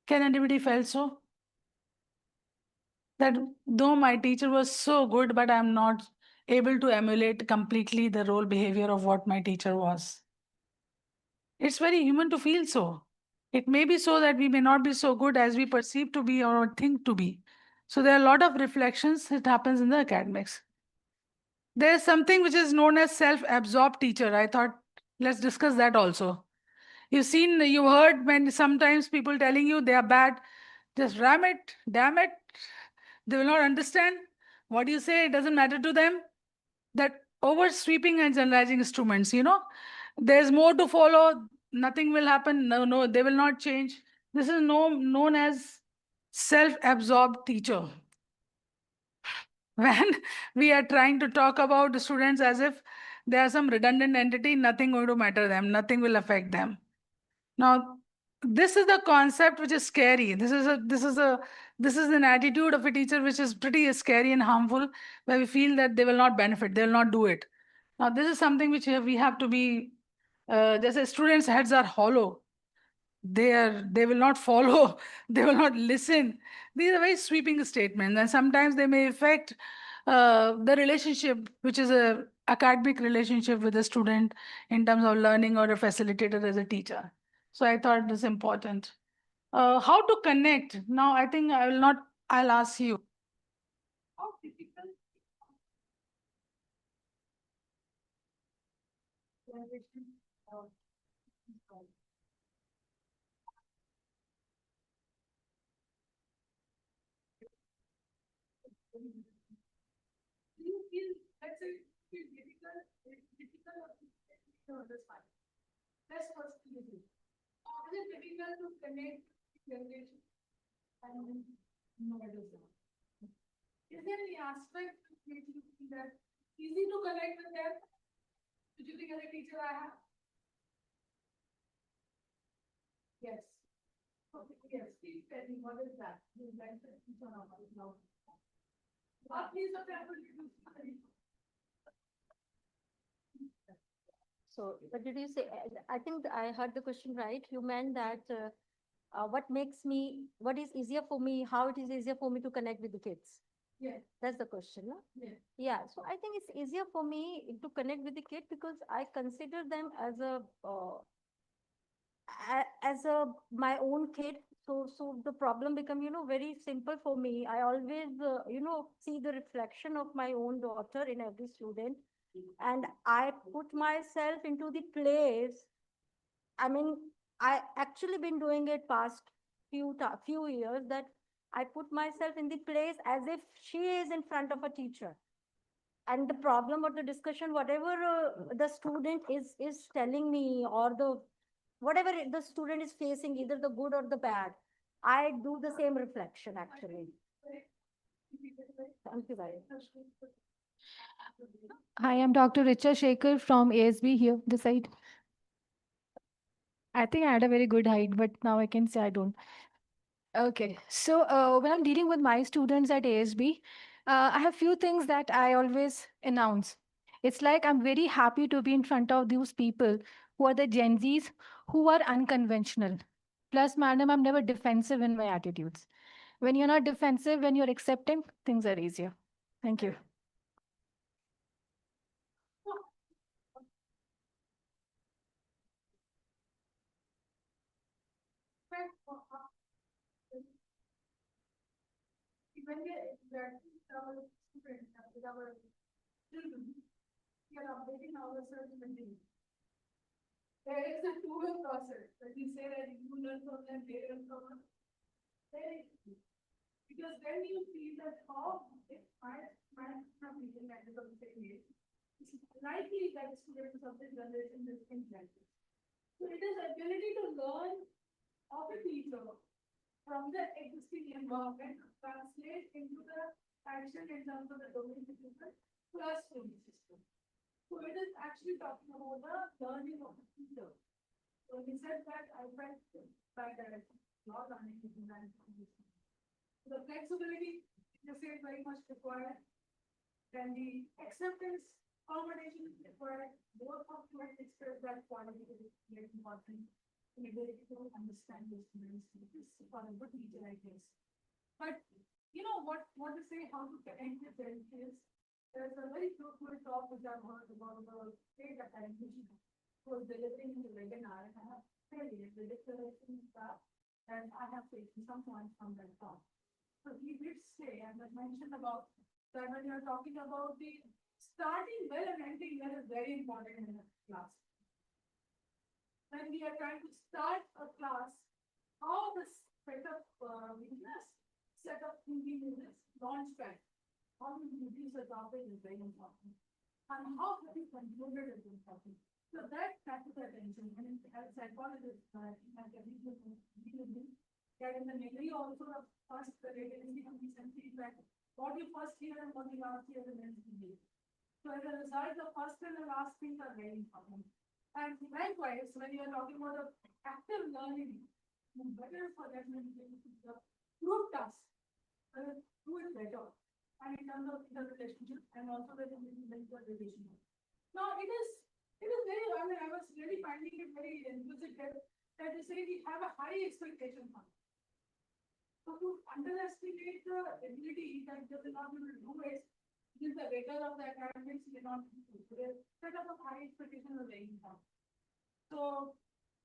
Speaker 2: Can anybody feel so? That though my teacher was so good, but I'm not able to emulate completely the role behavior of what my teacher was. It's very human to feel so. It may be so that we may not be so good as we perceive to be or think to be. So there are a lot of reflections that happens in the academics. There's something which is known as self-absorbed teacher. I thought let's discuss that also. You heard when sometimes people telling you they are bad, just ram it, damn it. They will not understand what you say. It doesn't matter to them. That oversweeping and generalizing instruments, there's more to follow. Nothing will happen. No, they will not change. This is known as self-absorbed teacher. When we are trying to talk about the students as if they are some redundant entity, nothing going to matter them, nothing will affect them. Now, this is the concept which is scary. This is an attitude of a teacher which is pretty scary and harmful, where we feel that they will not benefit, they will not do it. Now, this is something which we have to be, just as students' heads are hollow. They will not follow, they will not listen. These are very sweeping statements, and sometimes they may affect the relationship, which is a academic relationship with a student in terms of learning or a facilitator as a teacher. So I thought this important. How to connect? Now, I think I'll ask you. How difficult Do you feel, let's say, feel difficult, no, that's fine. That's what's easy. Is it difficult to connect generation? And no, it is not. Is there any aspect that makes you feel that easy to connect with them? Did you think as a teacher I have? Yes. Okay, yes, please tell me what is that? You like the teacher or not? Please,
Speaker 5: So, what did you say? I think I heard the question right. You meant that what is easier for me, how it is easier for me to connect with the kids?
Speaker 2: yeah,
Speaker 5: That's the question, no?
Speaker 2: yeah.
Speaker 5: Yeah, so I think it's easier for me to connect with the kid because I consider them as a my own kid. So the problem become, very simple for me. I always, see the reflection of my own daughter in every student, and I put myself into the place. I mean, I actually been doing it past few years that I put myself in the place as if she is in front of a teacher. And the problem or the discussion, whatever the student is telling me, or the whatever the student is facing, either the good or the bad, I do the same reflection actually. Thank you very much.
Speaker 6: Hi, I'm Dr. Richa Shekhar from ASB here, this side. I think I had a very good height, but now I can say I don't. Okay, so when I'm dealing with my students at ASB, I have few things that I always announce. It's like I'm very happy to be in front of those people who are the Gen Zs, who are unconventional. Plus, madam, I'm never defensive in my attitudes. When you're not defensive, when you're accepting, things are easier. Thank you.
Speaker 2: When we are interacting with our students, with our children, we are updating ourselves continuously. There is a two-way process. When we say that you learn from them, they learn from us. Because then you feel that how if my reading language of the same age, it's likely that students of this generation will think like this. So it is ability to learn of a teacher from the existing environment, translate into the action in terms of the domain system classroom system. So it is actually talking about the learning of the teacher. So he said that I felt that direction, not learning is the flexibility is very much required. Then the acceptance, accommodation is required. Both of them express that quality is very important. The ability to understand the students. This is for a good teacher, I guess. But you know what to say, how to connect with them is there's a very fruitful talk which I've heard about the state academy who was delivering in the webinar, and I have fairly the declaration stuff, and I have taken some points from that talk. So he did say, and I mentioned about that when you're talking about the starting well and ending well is very important in a class. When we are trying to start a class, how the setup thinking is launch pad, how we introduce a topic is very important, and how to be concluded is important. So that catches attention, and as psychologists, I can that in the memory also the first relativity to be feedback, what you first hear and what you last hear and then see. So as a result, the first and the last things are very important. And likewise, when you are talking about the active learning, better for that the group task, do it better. And in terms of the relationship and also the relationship. Now it is very, I was really finding it very inquisitive that they say we have a high expectation for. So to underestimate the ability that they will not be able to do it, is the rigor of the academics may not be good. So their set up of high expectations are very important. So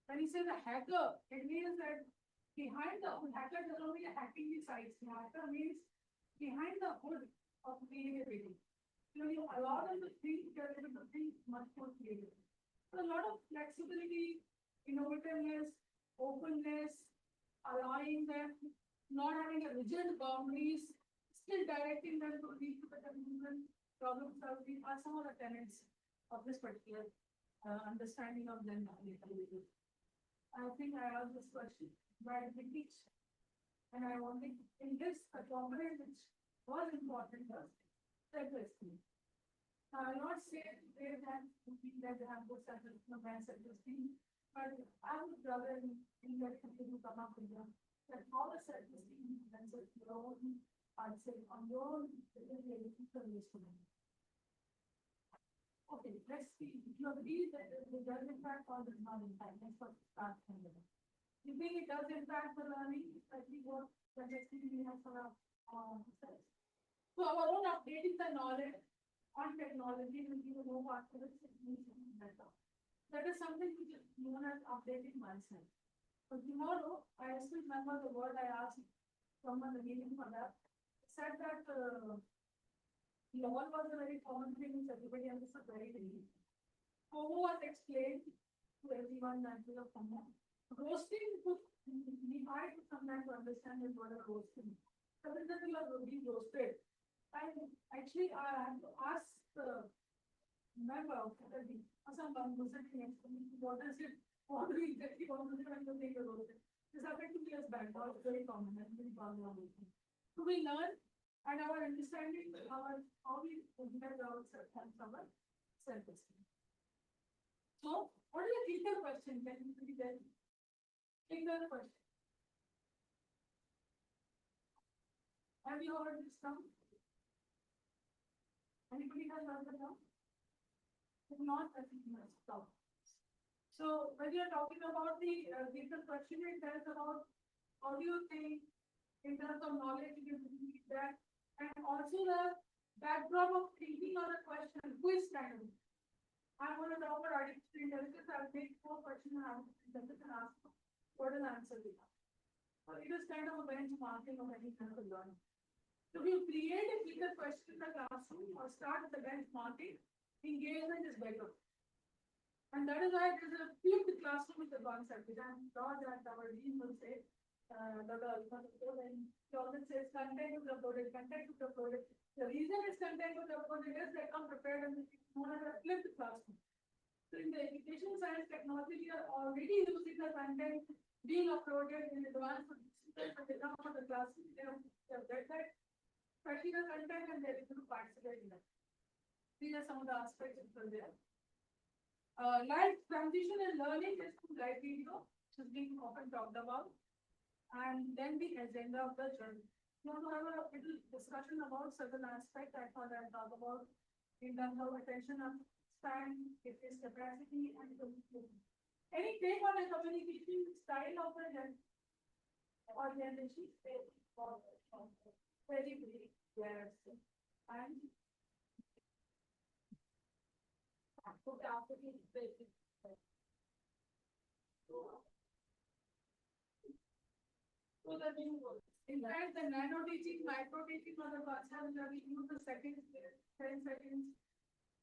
Speaker 2: when you say the hacker, it means that behind the hacker does not mean hacking the sites. The hacker means behind the hood of creativity. So you allow them to think, they're able to think much more creatively. So a lot of flexibility innovativeness, openness, allowing them, not having a rigid boundaries, still directing them to lead to better movement, problem solving are some of the tenets of this particular understanding of Zen methodology. I think I asked this question, why did we teach? And I wanted in this a component which was important was self-esteem. I will not say they have good self-esteem, but I would rather in that people who come up with them that all the self-esteem and your own, I'd say on your own, okay, let's see. You agree that it does impact or does not impact? Let's first start from there. You think it does impact the learning, especially what the destiny we have for our selves? So our own updating the knowledge on technology will give a more accurate better. That is something which is known as updating myself. So tomorrow, I still remember the word I asked someone the meaning for that. It said that law was a very common thing which everybody understood very deeply. Homo was explained to everyone that we are from that. Roasting took me hard to sometimes understand is what a roasting. So when you are being roasted, and actually I have to ask the member of faculty or someone who's sitting next to me, what is it? What do you exactly want to do when you think you're roasted? This happened 2 years back, that was very common and very common. So we learn and our understanding, how we measure ourselves and our self-esteem. So, what is the clear question? Can you read that? Clear question. Have you heard this term? Anybody has heard the term? If not, I think you must stop. So, when you are talking about the clear question, it tells about how do you think in terms of knowledge you can that, and also the backdrop of thinking on a question, who is standing? I'm going to talk about artificial intelligence. I'll take 4 questions and ask what is the answer we have. So it is kind of a benchmarking of any kind of learning. So if you create a clear question in the classroom or start with the benchmarking, engagement is better. And that is why there's a flipped classroom with the concept, which I'm sure that our dean will say, he always says content is uploaded, content is uploaded. The reason it's content is uploaded is they come prepared and it's known as a flipped classroom. So in the education science technology, we are already using the content being uploaded in advance for students when they come out of the classroom. They have read that particular content and they're able to participate in that. These are some of the aspects which are there. Life transition and learning is through live video, which is being often talked about. And then the agenda of the journey. You want to have a little discussion about certain aspects I thought I'd talk about in terms of attention span, its capacity, and communication. Any take on a communication style of the organization? Very brief, yes. And so the new words. In fact, the nano teaching, micro teaching for the concept that we use the seconds, 10 seconds,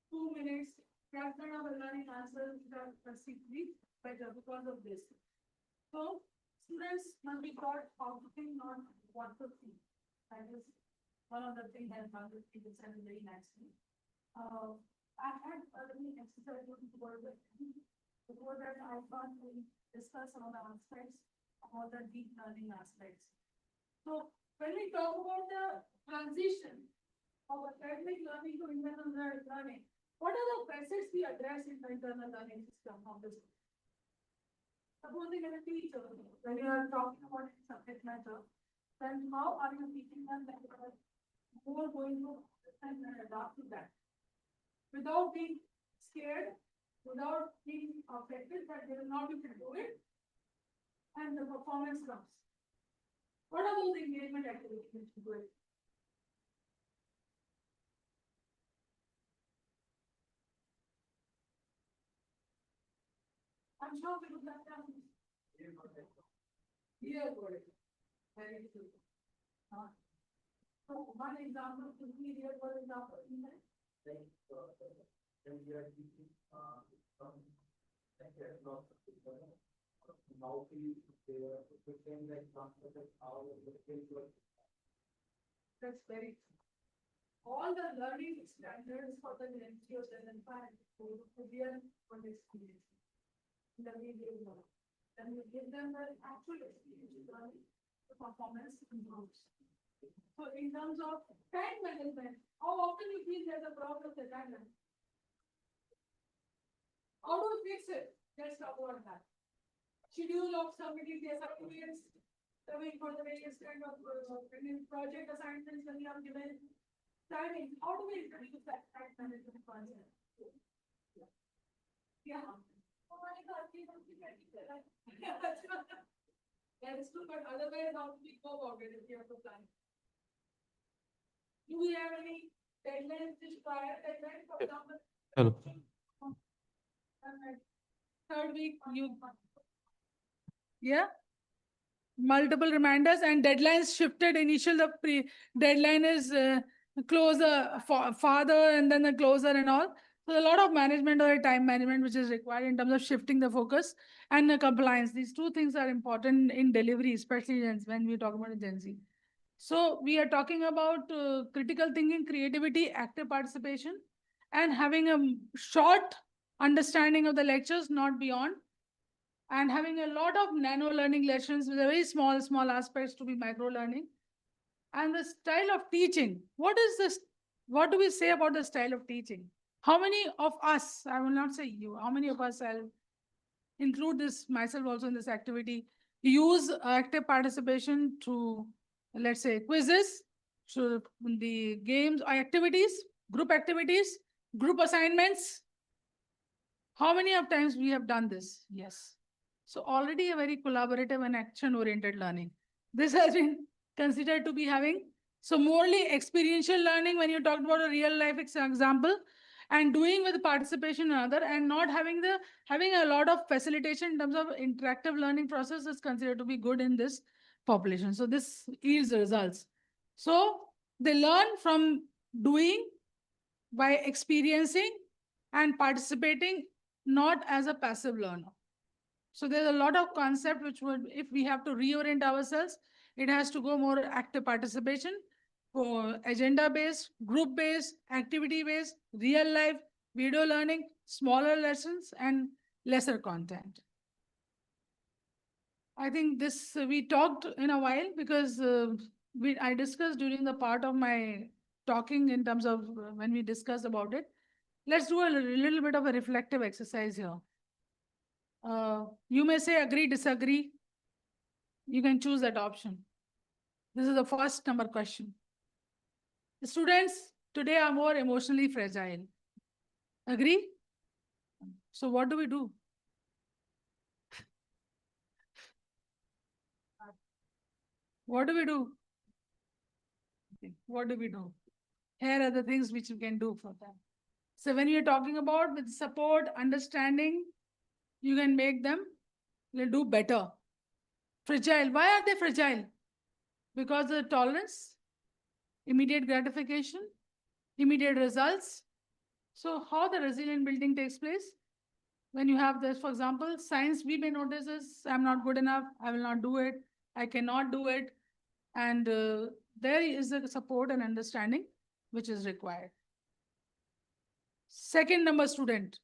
Speaker 2: 2 minutes, fraction of the learning answers that are simply better because of this. So students must be taught how to think, not what to think. That is one of the things that Margaret people said very nicely. I had a little exercise before that I thought we discuss some of the aspects about the deep learning aspects. So when we talk about the transition of academic learning to internal learning, what are the facets we address in the internal learning system of this? Supposing as a teacher, when you are talking about subject matter, then how are you teaching them that who are going to understand and adapt to that? Without being scared, without being affected that they will not be able to do it, and the performance comes. What are those engagement activities which you do? I'm sure we would have done this. Very good. So one example could be real world example in that. That's very. All the learning standards for the NGOs and real on experience. The way they work. Then we give them the actual experience learning, the performance improves. So in terms of time management, how often you feel there's a problem with the time management? How do we fix it? Let's talk about that. Schedule of submitting the assignments, for the various kind of project assignments when you are given timing. How do we introduce that time management concept? Yeah. Oh my God, we don't think I did that. That is true, but otherwise, how do we go about it if you have to plan? Do we have any deadlines, which prior deadline, for example?
Speaker 3: Hello.
Speaker 2: Third week, yeah. Multiple reminders and deadlines shifted. Initial the deadline is closer farther and then the closer and all. So a lot of management or time management which is required in terms of shifting the focus and the compliance. These two things are important in delivery, especially when we talk about Gen Z. So we are talking about critical thinking, creativity, active participation, and having a short understanding of the lectures, not beyond, and having a lot of nano learning lessons with a very small aspects to be micro learning. And the style of teaching. What is this? What do we say about the style of teaching? How many of us, I will not say you, how many of us, I'll include this myself also in this activity, use active participation to, let's say, quizzes, so the games or activities, group assignments. How many of times we have done this? Yes. So already a very collaborative and action-oriented learning. This has been considered to be having. So morely experiential learning when you talked about a real life example and doing with participation in other and not having a lot of facilitation in terms of interactive learning process is considered to be good in this population. So this yields results. So they learn from doing by experiencing and participating, not as a passive learner. So there's a lot of concept which would, if we have to reorient ourselves, it has to go more active participation, for agenda-based, group-based, activity-based, real-life, video learning, smaller lessons, and lesser content. I think this we talked in a while because I discussed during the part of my talking in terms of when we discussed about it. Let's do a little bit of a reflective exercise here. You may say agree, disagree. You can choose that option. This is the first number question. The students today are more emotionally fragile. Agree? So what do we do? What do we do? What do we do? Here are the things which you can do for them. So when you're talking about with support, understanding, you can make them do better. Fragile. Why are they fragile? Because of the tolerance, immediate gratification, immediate results. So how the resilient building takes place? When you have this, for example, science, we may notice is, I'm not good enough, I will not do it, I cannot do it. And there is the support and understanding which is required. Second number student.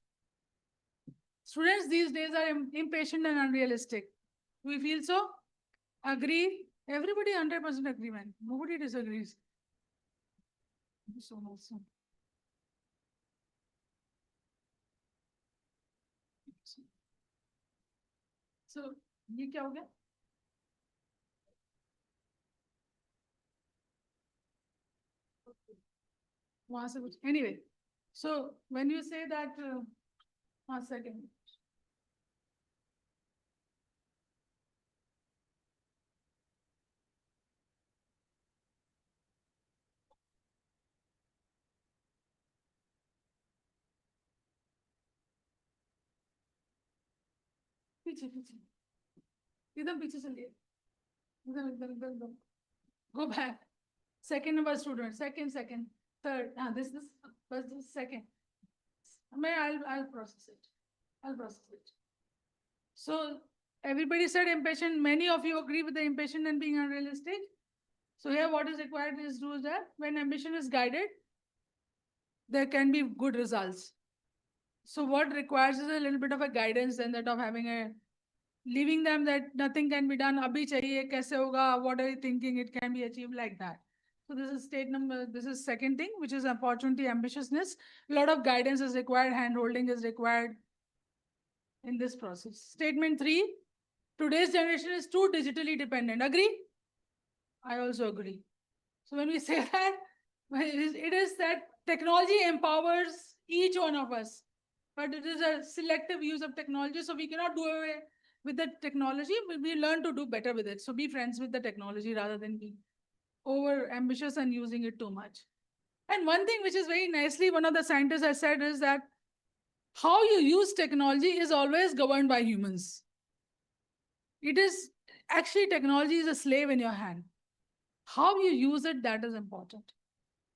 Speaker 2: Students these days are impatient and unrealistic. We feel so? Agree? Everybody 100% agreement. Nobody disagrees. So much. So, ये क्या हो गया? वहां से कुछ anyway. So when you say that, 1 second. पीछे पीछे एकदम पीछे चलिए एकदम एकदम एकदम एकदम go back. Second number student, second, third. This was the second. I'll process it. So Everybody said impatient. Many of you agree with the impatient and being unrealistic. So here what is required is do that when ambition is guided, there can be good results. So what requires is a little bit of a guidance than that of having a leaving them that nothing can be done. Abhi chahiye, kaise hoga, what are you thinking? It can be achieved like that. So this is second thing, which is opportunity, ambitiousness. A lot of guidance is required, hand-holding is required in this process. Statement 3, today's generation is too digitally dependent. Agree? I also agree. So when we say that, it is that technology empowers each one of us, but it is a selective use of technology. So we cannot do away with the technology, but we learn to do better with it. So be friends with the technology rather than be over ambitious and using it too much. And one thing which is very nicely, one of the scientists has said is that how you use technology is always governed by humans. It is actually technology is a slave in your hand. How you use it, that is important.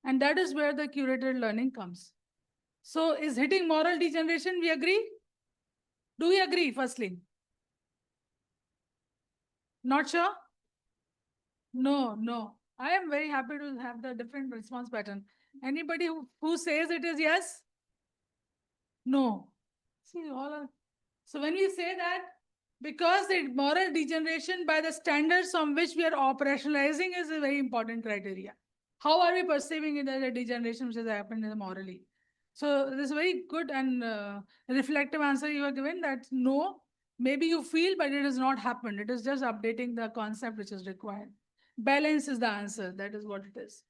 Speaker 2: And that is where the curated learning comes. So is hitting moral degeneration, we agree? Do we agree, firstly? Not sure? No. I am very happy to have the different response pattern. Anybody who says it is yes? No. See, all are. So when we say that, because the moral degeneration by the standards on which we are operationalizing is a very important criteria. How are we perceiving it as a degeneration which has happened morally? So this is a very good and reflective answer you have given that no, maybe you feel, but it has not happened. It is just updating the concept which is required. Balance is the answer. That is what it is.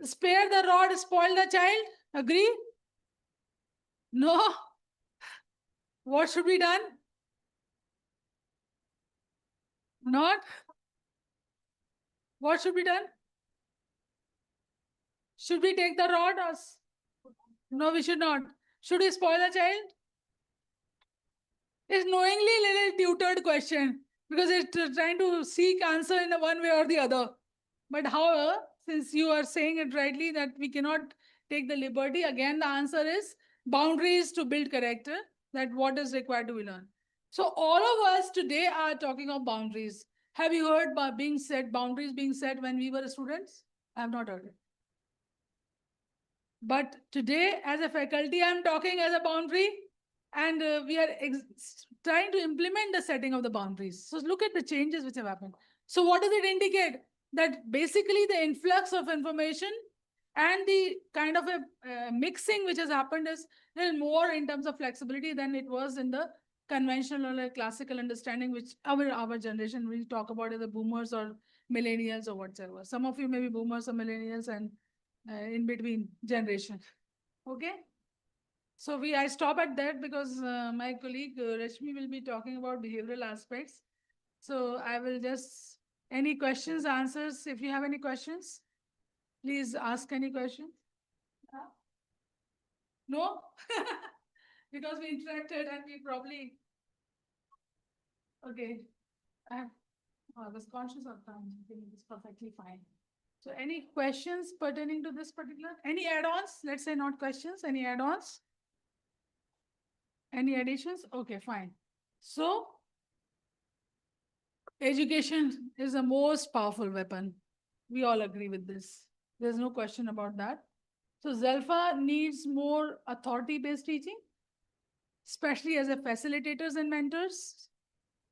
Speaker 2: Spare the rod, spoil the child. Agree? No. What should be done? Not. What should be done? Should we take the rod or? No, we should not. Should we spoil the child? It's knowingly little tutored question because it's trying to seek answer in one way or the other. But however, since you are saying it rightly that we cannot take the liberty, again the answer is boundaries to build character, that what is required to be learned. So all of us today are talking of boundaries. Have you heard boundaries being set when we were students? I have not heard it. But today, as a faculty, I'm talking as a boundary, and we are trying to implement the setting of the boundaries. So look at the changes which have happened. So what does it indicate? That basically the influx of information and the kind of a mixing which has happened is a little more in terms of flexibility than it was in the conventional or classical understanding, which our generation we talk about as the boomers or millennials or whatever. Some of you may be boomers or millennials and in between generation. Okay. So I stop at that because my colleague Rashmi will be talking about behavioral aspects. So I will just, any questions, answers, if you have any questions, please ask any questions. No? Because we interacted and we probably, okay. I was conscious of time. I think it's perfectly fine. So any questions pertaining to this particular, any add-ons? Let's say not questions, any add-ons? Any additions? Okay, fine. So education is the most powerful weapon. We all agree with this. There's no question about that. So ZAlpha needs more authority-based teaching, especially as a facilitators and mentors,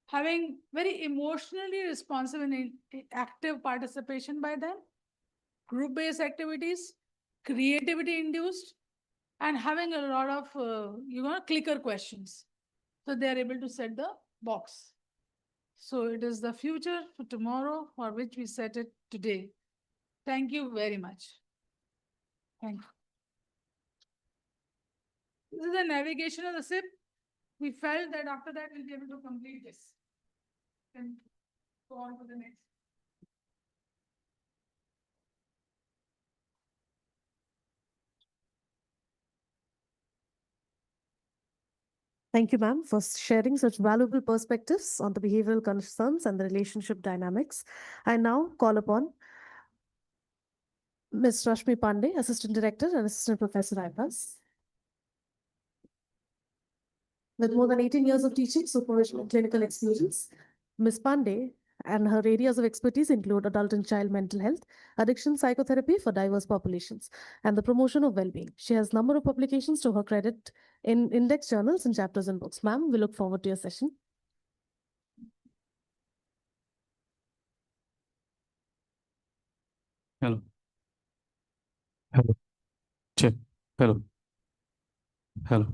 Speaker 2: having very emotionally responsive and active participation by them, group-based activities, creativity induced, and having a lot of, clicker questions. So they are able to set the box. So it is the future for tomorrow for which we set it today. Thank you very much. Thank you. This is the navigation of the ship. We felt that after that we'll be able to complete this. And go on to the next.
Speaker 1: Thank you, ma'am, for sharing such valuable perspectives on the behavioral concerns and the relationship dynamics. I now call upon Ms. Rashmi Pandey, Assistant Director and Assistant Professor IPAS. With more than 18 years of teaching, supervision, and clinical experience, Ms. Pandey and her areas of expertise include adult and child mental health, addiction psychotherapy for diverse populations, and the promotion of well-being. She has a number of publications to her credit in index journals and chapters in books. Ma'am, we look forward to your session.
Speaker 7: Hello. Hello. Check. Hello. Hello.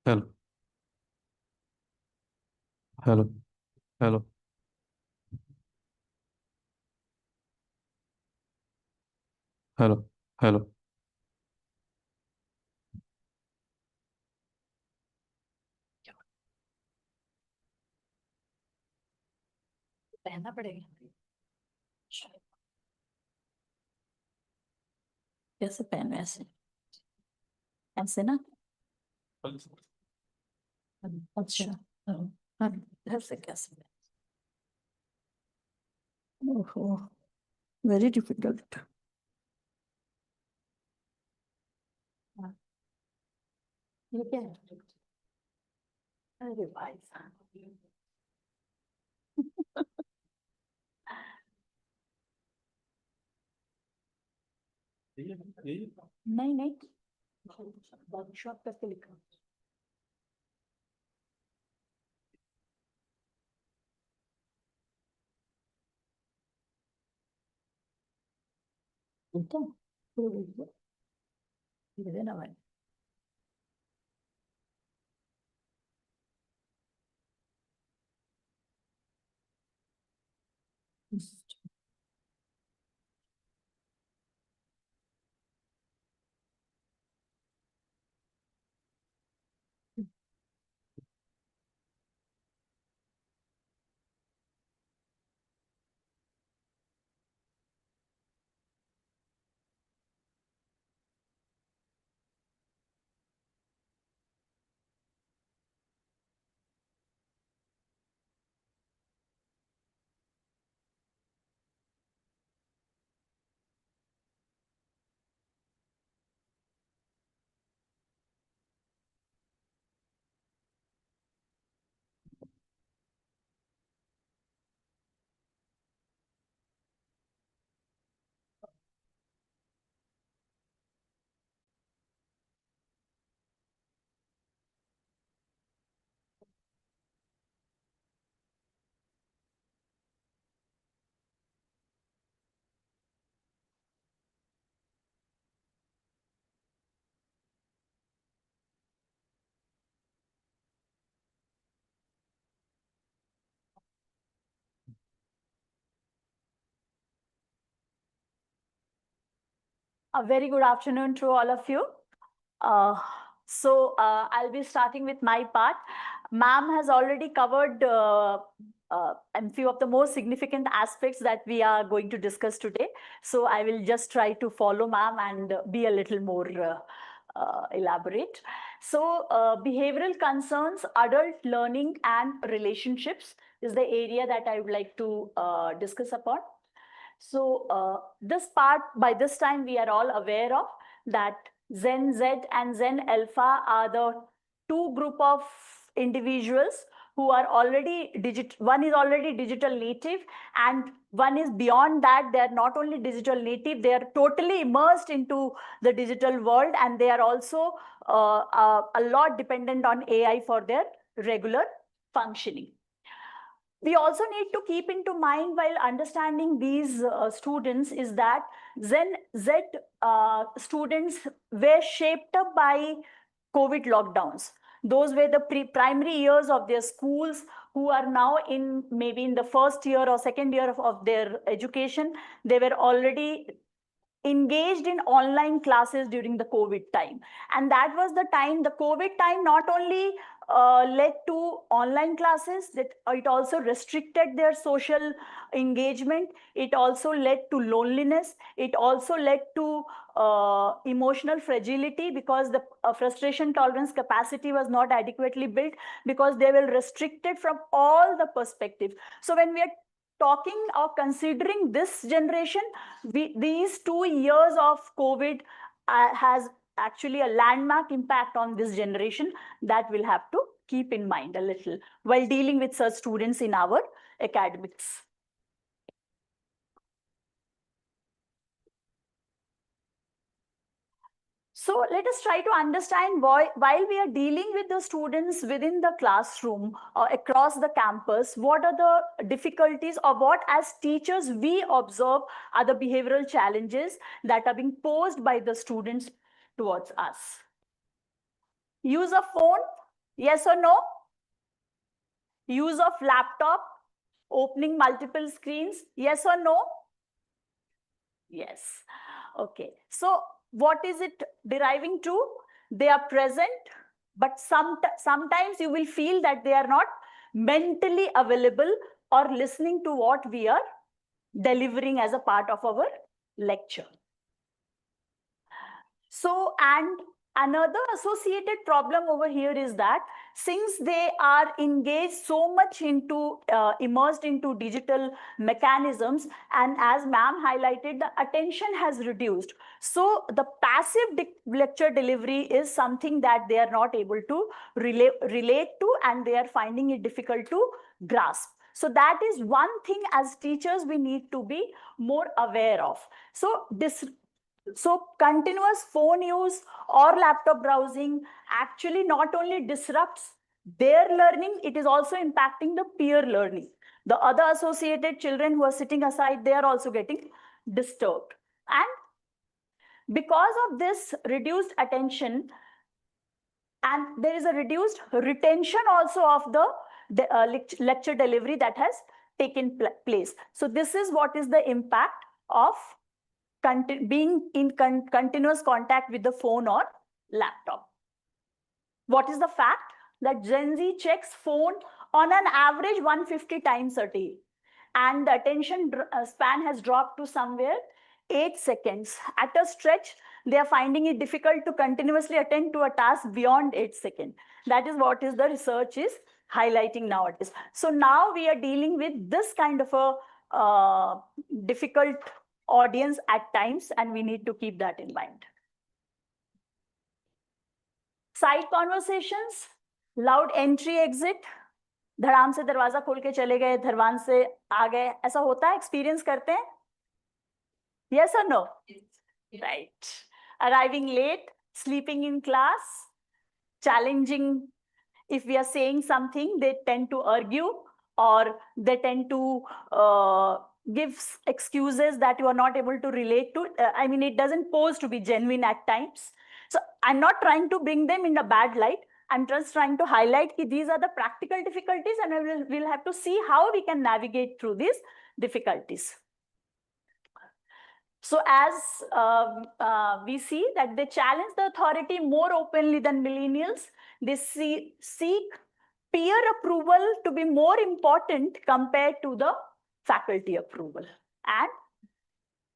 Speaker 7: Hello. Hello. Hello. Hello. Hello.
Speaker 5: पहनना पड़ेगा कैसे पहनूं ऐसे ऐसे ना अच्छा हाँ इधर से कैसे ओहो वेरी डिफिकल्ट ये क्या है अरे भाई साहब नहीं नहीं वर्कशॉप करके लिखा देना भाई
Speaker 8: A very good afternoon to all of you. I'll be starting with my part. Ma'am has already covered a few of the most significant aspects that we are going to discuss today. So I will just try to follow ma'am and be a little more elaborate. So behavioral concerns, adult learning and relationships is the area that I would like to discuss upon. So this part, by this time, we are all aware of that Gen Z and Gen Alpha are the two group of individuals who are already one is already digital native and one is beyond that. They are not only digital native, they are totally immersed into the digital world, and they are also a lot dependent on AI for their regular functioning. We also need to keep into mind while understanding these students is that Gen Z students were shaped up by COVID lockdowns. Those were the primary years of their schools, who are now in maybe in the first year or second year of their education. They were already engaged in online classes during the COVID time. And that was the time, the COVID time not only led to online classes, that it also restricted their social engagement. It also led to loneliness. It also led to emotional fragility, because the frustration tolerance capacity was not adequately built, because they were restricted from all the perspectives. So when we are talking or considering this generation, these 2 years of COVID has actually a landmark impact on this generation that we'll have to keep in mind a little while dealing with such students in our academics. So let us try to understand why, while we are dealing with the students within the classroom or across the campus, what are the difficulties or what as teachers we observe are the behavioral challenges that are being posed by the students towards us. Use of phone, yes or no? Use of laptop, opening multiple screens, yes or no? Yes. Okay. So what is it deriving to? They are present, but sometimes you will feel that they are not mentally available or listening to what we are delivering as a part of our lecture. So, and another associated problem over here is that since they are engaged so much into, immersed into digital mechanisms, and as ma'am highlighted, the attention has reduced. So the passive lecture delivery is something that they are not able to relate to, and they are finding it difficult to grasp. So that is one thing as teachers we need to be more aware of. So continuous phone use or laptop browsing actually not only disrupts their learning, it is also impacting the peer learning. The other associated children who are sitting aside, they are also getting disturbed. And because of this reduced attention, and there is a reduced retention also of the lecture delivery that has taken place. So this is what is the impact of being in continuous contact with the phone or laptop. What is the fact? That Gen Z checks phone on an average 150 times a day, and the attention span has dropped to somewhere 8 seconds. At a stretch, they are finding it difficult to continuously attend to a task beyond 8 seconds. That is what is the research is highlighting nowadays. So now we are dealing with this kind of a difficult audience at times, and we need to keep that in mind. Side conversations, loud entry exit, धड़ाम से दरवाजा खोल के चले गए, धरवान से आ गए, ऐसा होता है, एक्सपीरियंस करते हैं? Yes or no? Right. Arriving late, sleeping in class, challenging. If we are saying something, they tend to argue, or they tend to give excuses that you are not able to relate to. I mean, it doesn't pose to be genuine at times. So I'm not trying to bring them in a bad light. I'm just trying to highlight that these are the practical difficulties, and we'll have to see how we can navigate through these difficulties. So as we see that they challenge the authority more openly than millennials, they seek peer approval to be more important compared to the faculty approval. And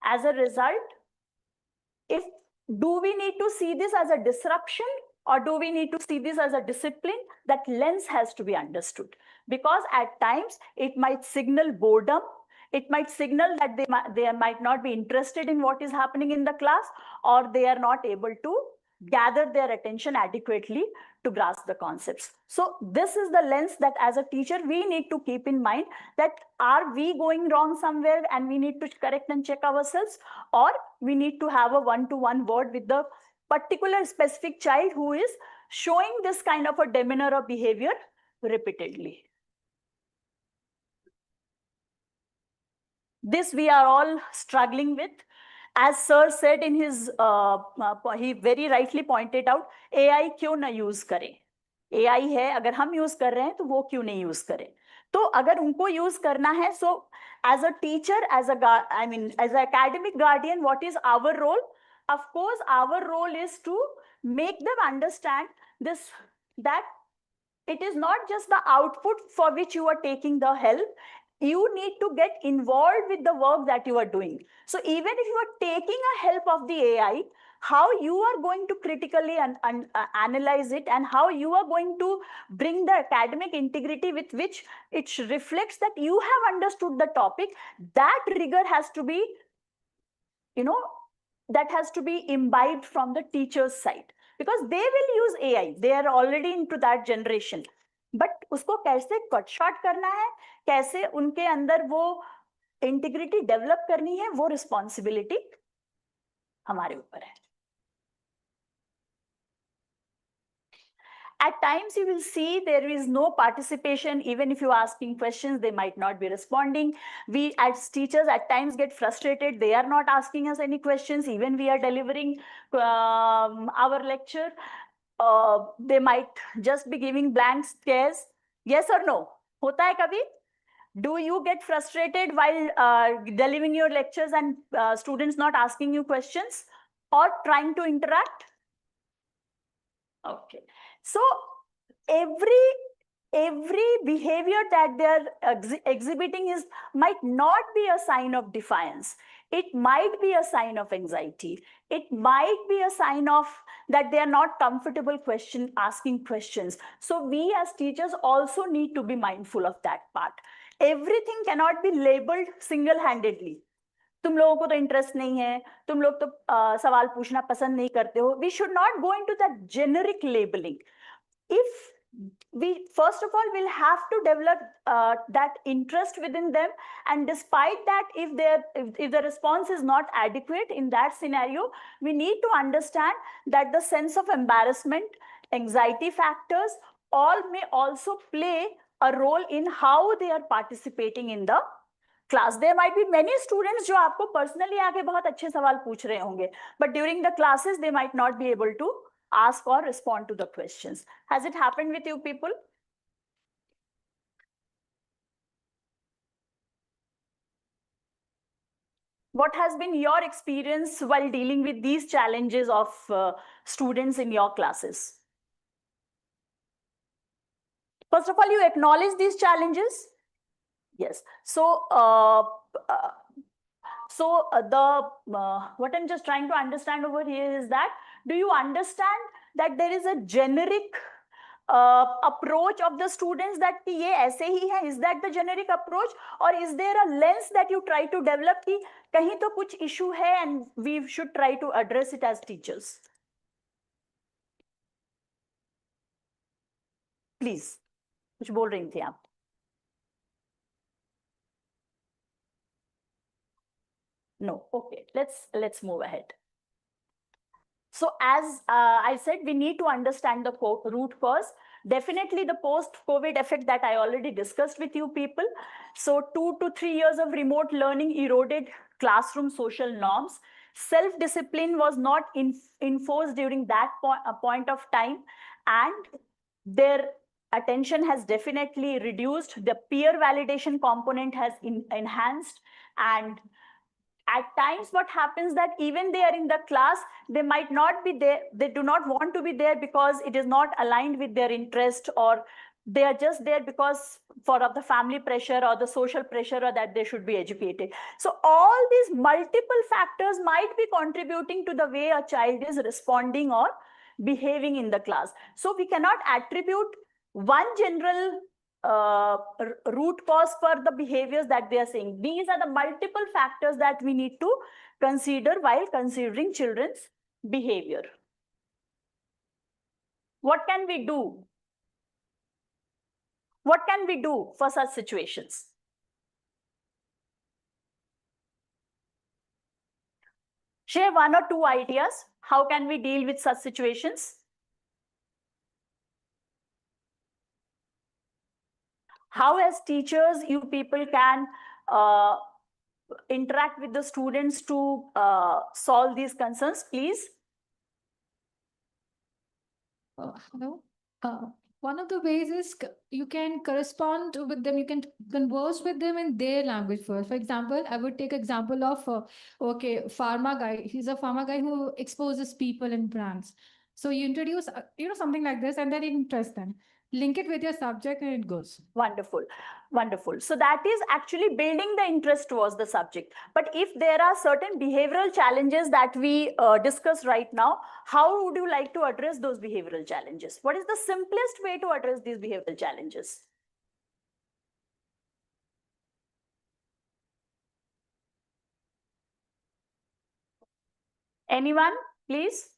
Speaker 8: as a result, do we need to see this as a disruption, or do we need to see this as a discipline? That lens has to be understood, because at times it might signal boredom. It might signal that they might not be interested in what is happening in the class, or they are not able to gather their attention adequately to grasp the concepts. So this is the lens that as a teacher we need to keep in mind, that are we going wrong somewhere and we need to correct and check ourselves, or we need to have a one-to-one word with the particular specific child who is showing this kind of a demeanor or behavior repeatedly. This we are all struggling with. As sir said in his, he very rightly pointed out, AI क्यों ना use करें? AI है, अगर हम use कर रहे हैं तो वो क्यों नहीं use करें? तो अगर उनको use करना है, so as a teacher, as an academic guardian, what is our role? Of course, our role is to make them understand this, that it is not just the output for which you are taking the help. You need to get involved with the work that you are doing. So even if you are taking a help of the AI, how you are going to critically analyze it, and how you are going to bring the academic integrity with which it reflects that you have understood the topic, that rigor has to be, that has to be imbibed from the teacher's side, because they will use AI. They are already into that generation. But उसको कैसे cut short करना है, कैसे उनके अंदर वो integrity develop करनी है, वो रिस्पॉन्सिबिलिटी हमारे ऊपर है. At times you will see there is no participation. Even if you are asking questions, they might not be responding. We as teachers at times get frustrated. They are not asking us any questions. Even we are delivering our lecture. They might just be giving blank stares. Yes or no? Hota hai kabhi? Do you get frustrated while delivering your lectures and students not asking you questions or trying to interact? Okay. So every behavior that they are exhibiting might not be a sign of defiance. It might be a sign of anxiety. It might be a sign of that they are not comfortable asking questions. So we as teachers also need to be mindful of that part. Everything cannot be labeled single-handedly. तुम लोगों को तो interest नहीं है, तुम लोग तो सवाल पूछना पसंद नहीं करते हो. We should not go into that generic labeling. If we first of all will have to develop that interest within them, and despite that, if the response is not adequate in that scenario, we need to understand that the sense of embarrassment, anxiety factors all may also play a role in how they are participating in the class. There might be many students जो आपको personally आके बहुत अच्छे सवाल पूछ रहे होंगे, but during the classes they might not be able to ask or respond to the questions. Has it happened with you people? What has been your experience while dealing with these challenges of students in your classes? First of all, you acknowledge these challenges. Yes. So, what I'm just trying to understand over here is that, do you understand that there is a generic approach of the students that कि ये ऐसे ही है? Is that the generic approach, or is there a lens that you try to develop कि कहीं तो कुछ issue है and we should try to address it as teachers? Please, कुछ बोल रही थी आप? No. Okay, let's move ahead. So as I said, we need to understand the root cause. Definitely the post-COVID effect that I already discussed with you people. So 2 to 3 years of remote learning eroded classroom social norms. Self-discipline was not enforced during that point of time, and their attention has definitely reduced. The peer validation component has enhanced, and at times what happens that even they are in the class, they might not be there. They do not want to be there because it is not aligned with their interest, or they are just there because of the family pressure or the social pressure, or that they should be educated. So all these multiple factors might be contributing to the way a child is responding or behaving in the class. So we cannot attribute one general root cause for the behaviors that they are saying. These are the multiple factors that we need to consider while considering children's behavior. What can we do? What can we do for such situations? Share 1 or 2 ideas. How can we deal with such situations? How as teachers you people can interact with the students to solve these concerns, please?
Speaker 6: Hello. One of the ways is you can correspond with them, you can converse with them in their language first. For example, I would take example of, pharma guy. He's a pharma guy who exposes people in brands. So you introduce, something like this, and then it interests them. Link it with your subject and it goes.
Speaker 8: Wonderful. Wonderful. So that is actually building the interest towards the subject. But if there are certain behavioral challenges that we discuss right now, how would you like to address those behavioral challenges? What is the simplest way to address these behavioral challenges? Anyone, please?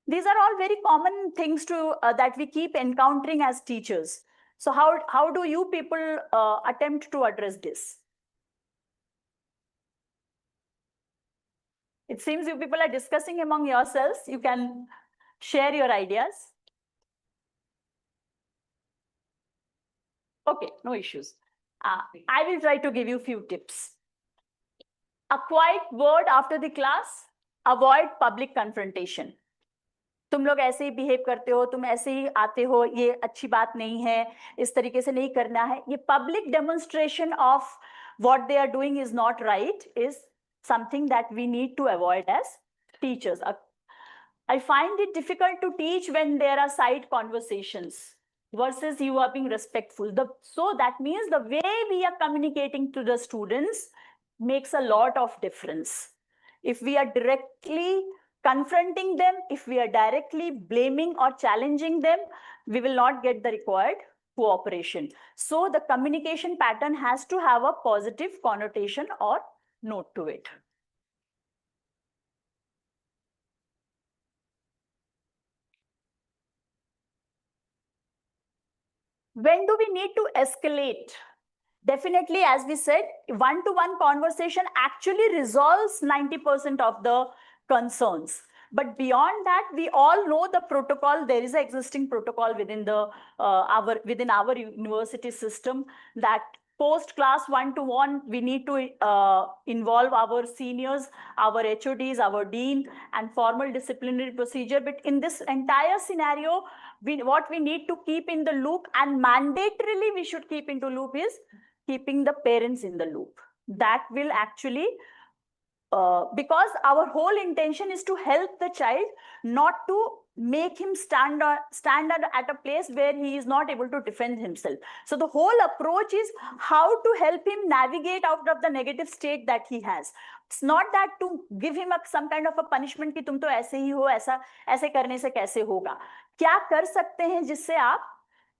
Speaker 8: These are all very common things to that we keep encountering as teachers. So how do you people attempt to address this? It seems you people are discussing among yourselves. You can share your ideas. Okay, no issues. I will try to give you a few tips. A quiet word after the class. Avoid public confrontation. तुम लोग ऐसे ही behave करते हो, तुम ऐसे ही आते हो, ये अच्छी बात नहीं है, इस तरीके से नहीं करना है. ये public demonstration of what they are doing is not right is something that we need to avoid as teachers. I find it difficult to teach when there are side conversations versus you are being respectful. So that means the way we are communicating to the students makes a lot of difference. If we are directly confronting them, if we are directly blaming or challenging them, we will not get the required cooperation. So the communication pattern has to have a positive connotation or note to it. When do we need to escalate? Definitely, as we said, one-to-one conversation actually resolves 90% of the concerns. But beyond that, we all know the protocol. There is an existing protocol within the within our university system that post-class one-to-one, we need to involve our seniors, our HODs, our dean, and formal disciplinary procedure. But in this entire scenario, what we need to keep in the loop, and mandatorily we should keep into loop, is keeping the parents in the loop. That will actually, because our whole intention is to help the child, not to make him stand at a place where he is not able to defend himself. So the whole approach is how to help him navigate out of the negative state that he has. It's not that to give him some kind of a punishment कि तुम तो ऐसे ही हो, ऐसे करने से कैसे होगा. क्या कर सकते हैं जिससे आप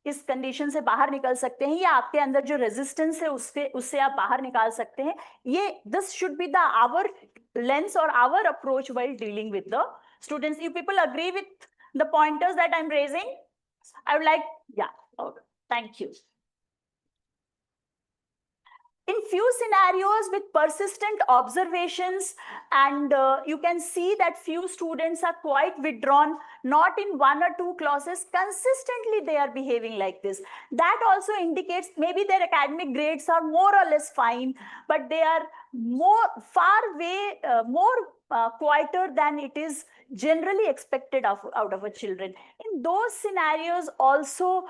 Speaker 8: इस कंडीशन से बाहर निकल सकते हैं, या आपके अंदर जो रेजिस्टेंस है उससे आप बाहर निकाल सकते हैं. ये this should be the our lens और our approach while dealing with the students. You people agree with the pointers that I'm raising? I would like, yeah, okay, thank you. In few scenarios with persistent observations, and you can see that few students are quite withdrawn, not in one or two classes, consistently they are behaving like this. That also indicates maybe their academic grades are more or less fine, but they are quieter than it is generally expected out of a children. In those scenarios also,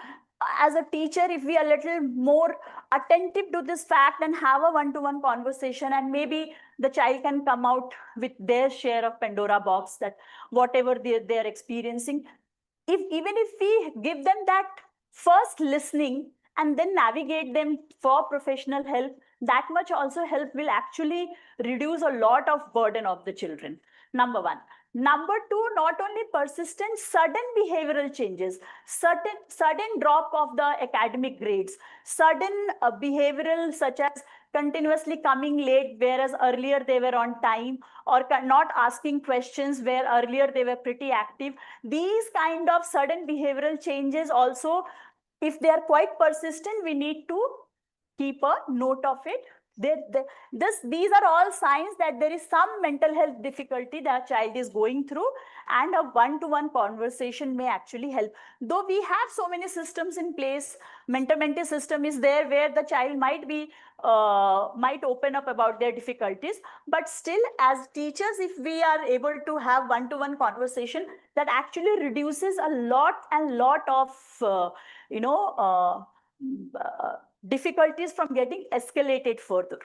Speaker 8: as a teacher, if we are a little more attentive to this fact and have a one-to-one conversation, and maybe the child can come out with their share of Pandora box, that whatever they're experiencing, even if we give them that first listening and then navigate them for professional help, that much also help will actually reduce a lot of burden of the children. Number one. Number two, not only persistent, sudden behavioral changes, sudden drop of the academic grades, sudden behavioral such as continuously coming late, whereas earlier they were on time, or not asking questions where earlier they were pretty active. These kind of sudden behavioral changes also, if they are quite persistent, we need to keep a note of it. These are all signs that there is some mental health difficulty that child is going through, and a one-to-one conversation may actually help. Though we have so many systems in place, mentor-mentee system is there where the child might open up about their difficulties, but still as teachers, if we are able to have one-to-one conversation, that actually reduces a lot of difficulties from getting escalated further.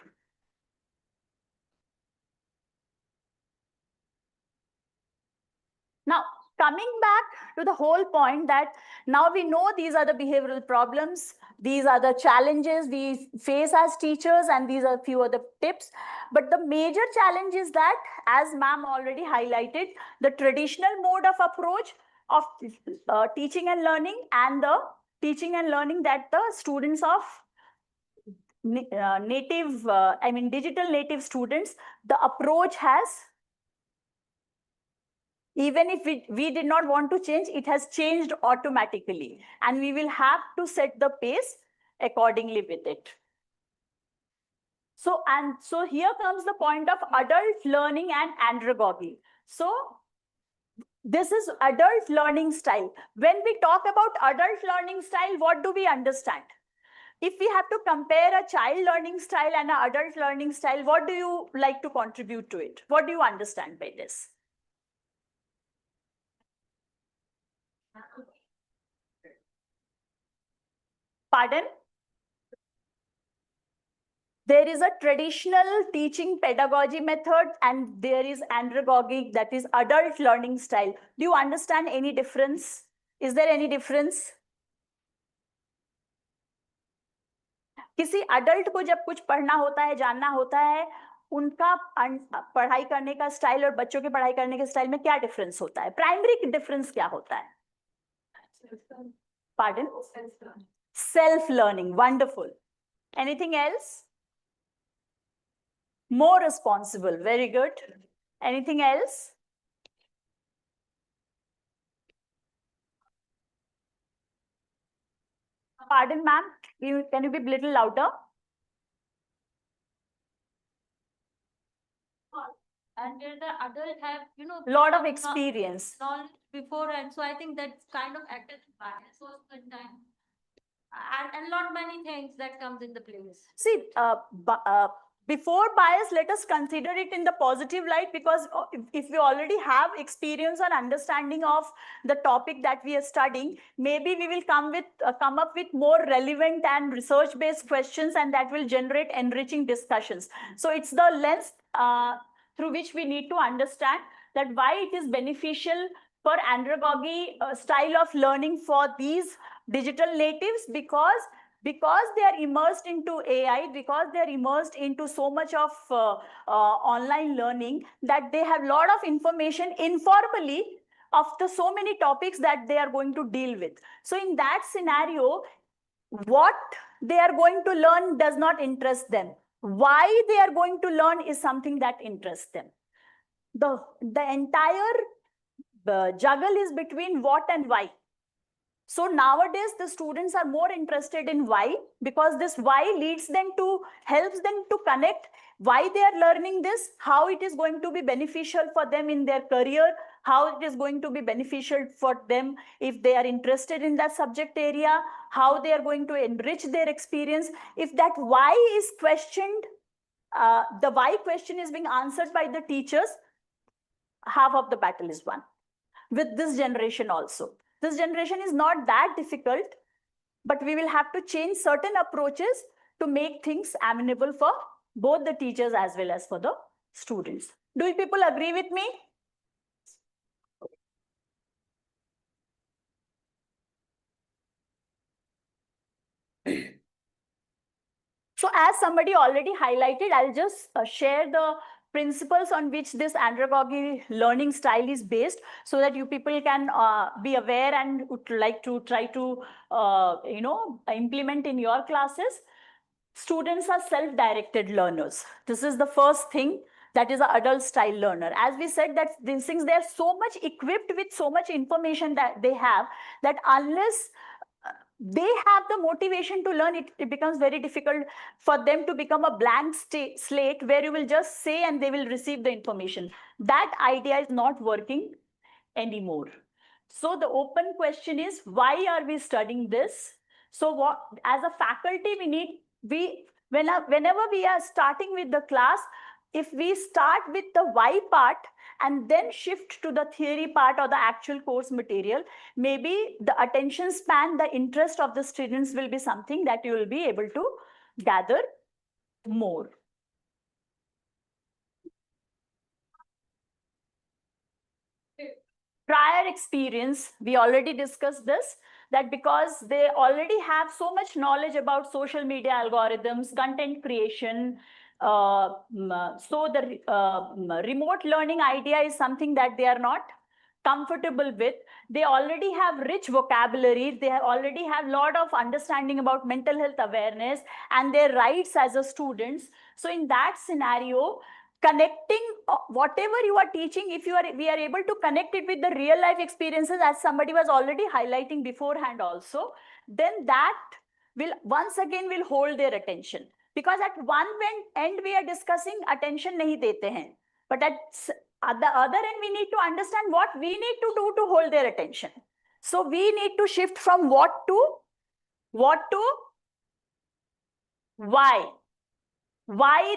Speaker 8: Now, coming back to the whole point that now we know these are the behavioral problems, these are the challenges we face as teachers, and these are a few other tips. But the major challenge is that, as ma'am already highlighted, the traditional mode of approach of teaching and learning, and the teaching and learning that the students of digital native students, the approach has Even if we did not want to change, it has changed automatically. And we will have to set the pace accordingly with it. So here comes the point of adult learning and andragogy. So this is adult learning style. When we talk about adult learning style, what do we understand? If we have to compare a child learning style and an adult learning style, what do you like to contribute to it? What do you understand by this? Pardon? There is a traditional teaching pedagogy method and there is andragogic, that is adult learning style. Do you understand any difference? Is there any difference? किसी adult को जब कुछ पढ़ना होता है, जानना होता है, उनका पढ़ाई करने का स्टाइल और बच्चों के पढ़ाई करने के स्टाइल में क्या डिफरेंस होता है? प्राइमरी डिफरेंस क्या होता है? Pardon? Self-learning. Wonderful. Anything else? More responsible. Very good. Anything else? Pardon, ma'am. Can you be a little louder?
Speaker 5: And the adult have,
Speaker 8: Lot of experience.
Speaker 5: knowledge before, and so I think that's kind of acted bias most of the time. And not many things that comes in the place.
Speaker 8: See, before bias, let us consider it in the positive light, because if we already have experience or understanding of the topic that we are studying, maybe we will come up with more relevant and research-based questions, and that will generate enriching discussions. So it's the lens through which we need to understand that why it is beneficial for andragogy style of learning for these digital natives, because they are immersed into AI, because they are immersed into so much of online learning, that they have a lot of information informally of the so many topics that they are going to deal with. So in that scenario, what they are going to learn does not interest them. Why they are going to learn is something that interests them. The entire juggle is between what and why. So nowadays, the students are more interested in why, because this why helps them to connect why they are learning this, how it is going to be beneficial for them in their career, how it is going to be beneficial for them if they are interested in that subject area, how they are going to enrich their experience. If that why is questioned, the why question is being answered by the teachers, half of the battle is won. With this generation also. This generation is not that difficult, but we will have to change certain approaches to make things amenable for both the teachers as well as for the students. Do you people agree with me? So as somebody already highlighted, I'll just share the principles on which this andragogy learning style is based, so that you people can be aware and would like to try to implement in your classes. Students are self-directed learners. This is the first thing, that is an adult style learner. As we said, that these things, they're so much equipped with so much information that they have, that unless they have the motivation to learn, it becomes very difficult for them to become a blank slate where you will just say and they will receive the information. That idea is not working anymore. So the open question is, why are we studying this? So what, as a faculty, whenever we are starting with the class, if we start with the why part and then shift to the theory part or the actual course material, maybe the attention span, the interest of the students will be something that you will be able to gather more. Prior experience, we already discussed this, that because they already have so much knowledge about social media algorithms, content creation, so the remote learning idea is something that they are not comfortable with. They already have rich vocabulary. They already have a lot of understanding about mental health awareness and their rights as a students. So in that scenario, connecting whatever you are teaching, if we are able to connect it with the real life experiences, as somebody was already highlighting beforehand also, then that will once again will hold their attention. Because at one end we are discussing attention nahi dete hain, but at the other end we need to understand what we need to do to hold their attention. So we need to shift from what to why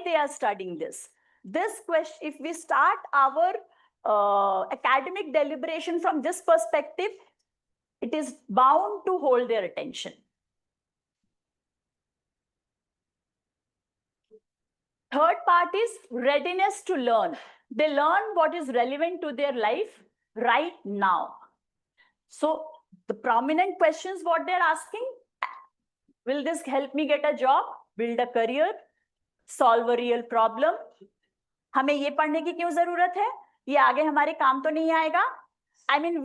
Speaker 8: they are studying this. This question, if we start our academic deliberation from this perspective, it is bound to hold their attention. Third part is readiness to learn. They learn what is relevant to their life right now. So the prominent questions what they're asking: will this help me get a job, build a career, solve a real problem? हमें ये पढ़ने की क्यों जरूरत है? ये आगे हमारे काम तो नहीं आएगा? I mean,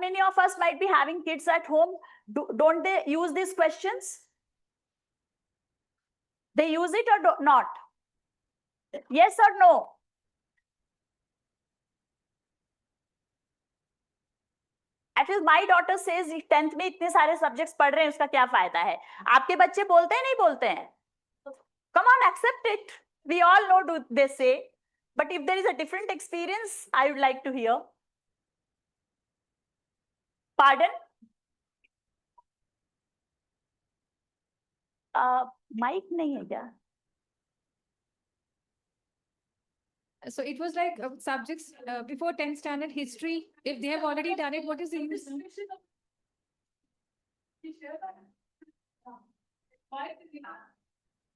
Speaker 8: many of us might be having kids at home. Don't they use these questions? They use it or not? Yes or no? At least my daughter says 10th में इतने सारे subjects पढ़ रहे हैं, उसका क्या फायदा है? आपके बच्चे बोलते हैं नहीं बोलते हैं? Come on, accept it. We all know they say. But if there is a different experience, I would like to hear. Pardon? Mic नहीं है क्या?
Speaker 6: So it was like subjects before 10th standard history. If they have already done it, what is the use?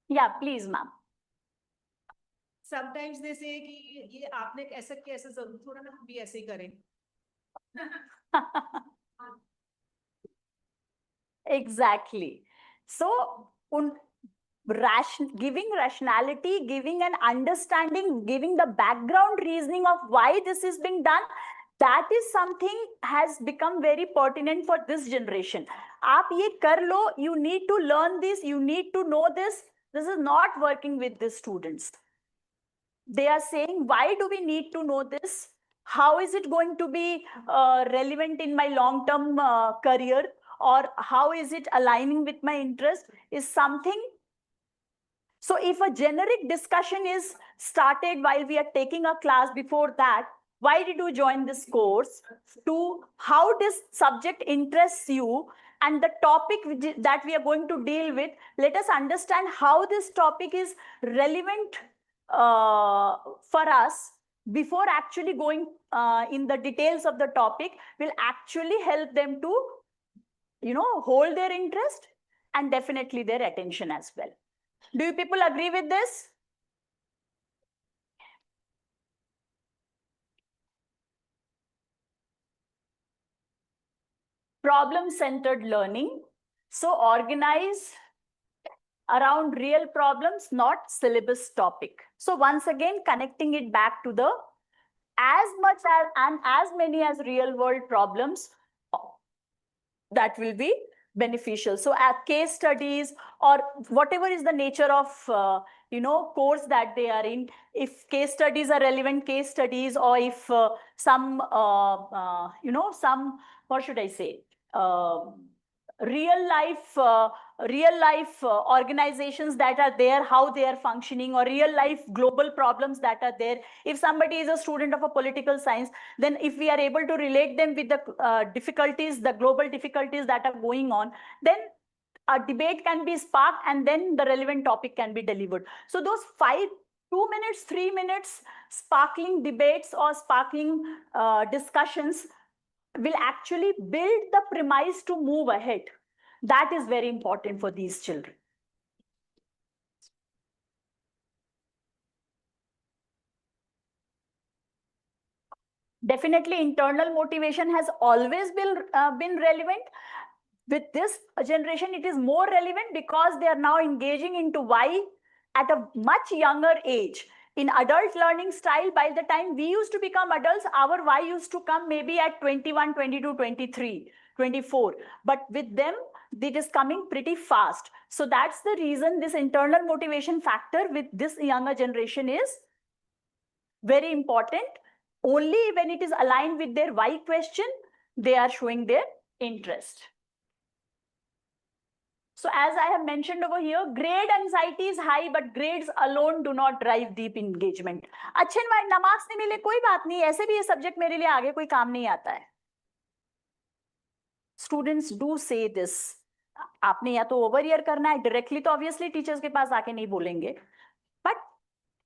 Speaker 8: Yeah, please, ma'am.
Speaker 9: Sometimes they say कि ये आपने ऐसा कैसे जरूर थोड़ा ना हम भी ऐसे ही करें.
Speaker 8: Exactly. So, giving rationality, giving an understanding, giving the background reasoning of why this is being done, that is something has become very pertinent for this generation. आप ये कर लो, you need to learn this, you need to know this. This is not working with the students. They are saying, why do we need to know this? How is it going to be relevant in my long-term career? Or how is it aligning with my interest? Is something. So if a generic discussion is started while we are taking a class, before that, why did you join this course? To how this subject interests you, and the topic that we are going to deal with, let us understand how this topic is relevant for us before actually going in the details of the topic, will actually help them to, hold their interest and definitely their attention as well. Do you people agree with this? Problem-centered learning. So organize around real problems, not syllabus topic. So once again, connecting it back to the as much as and as many as real world problems, that will be beneficial. So at case studies or whatever is the nature of course that they are in, if case studies are relevant case studies, or if some what should I say, real life organizations that are there, how they are functioning, or real life global problems that are there. If somebody is a student of a political science, then if we are able to relate them with the difficulties, the global difficulties that are going on, then a debate can be sparked and then the relevant topic can be delivered. So those 2 minutes, 3 minutes sparkling debates or sparkling discussions will actually build the premise to move ahead. That is very important for these children. Definitely, internal motivation has always been relevant. With this generation, it is more relevant because they are now engaging into why at a much younger age. In adult learning style, by the time we used to become adults, our why used to come maybe at 21, 22, 23, 24. But with them, it is coming pretty fast. So that's the reason this internal motivation factor with this younger generation is Very important. Only when it is aligned with their why question, they are showing their interest. So as I have mentioned over here, grade anxiety is high, but grades alone do not drive deep engagement. अच्छे ना marks नहीं मिले कोई बात नहीं, ऐसे भी ये सब्जेक्ट मेरे लिए आगे कोई काम नहीं आता है. Students do say this. आपने या तो ओवर ईयर करना है, डायरेक्टली तो ऑब्वियसली टीचर्स के पास आके नहीं बोलेंगे. But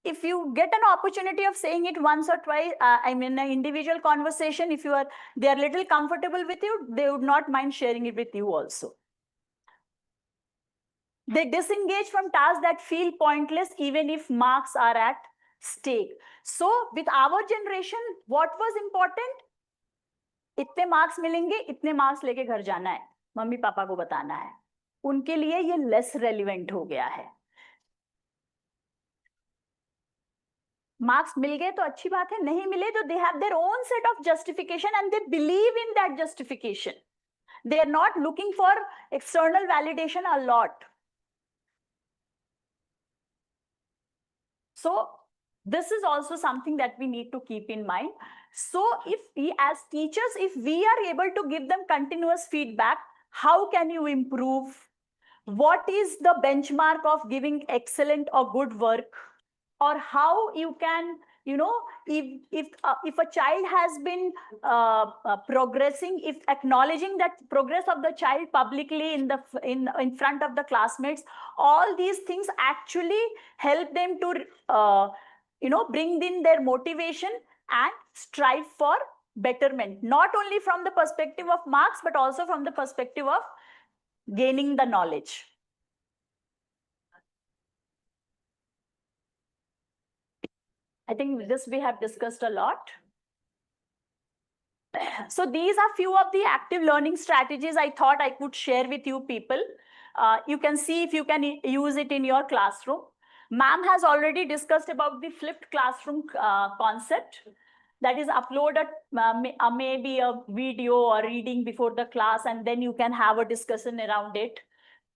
Speaker 8: if you get an opportunity of saying it once or twice, I mean an individual conversation, if they are little comfortable with you, they would not mind sharing it with you also. They disengage from tasks that feel pointless even if marks are at stake. So with our generation, what was important? इतने marks मिलेंगे, इतने marks लेके घर जाना है, mummy papa को बताना है. उनके लिए ये लेस रेलिवेंट हो गया है. मार्क्स मिल गए तो अच्छी बात है, नहीं मिले तो they have their own set of justification and they believe in that justification. They are not looking for external validation a lot. So this is also something that we need to keep in mind. So if we as teachers, if we are able to give them continuous feedback, how can you improve? What is the benchmark of giving excellent or good work? Or how you can, you know, if a child has been progressing, if acknowledging that progress of the child publicly in front of the classmates, all these things actually help them to bring in their motivation and strive for betterment, not only from the perspective of marks but also from the perspective of gaining the knowledge. I think this we have discussed a lot. So these are few of the active learning strategies I thought I could share with you people. You can see if you can use it in your classroom. Ma'am has already discussed about the flipped classroom concept. That is uploaded maybe a video or reading before the class, and then you can have a discussion around it.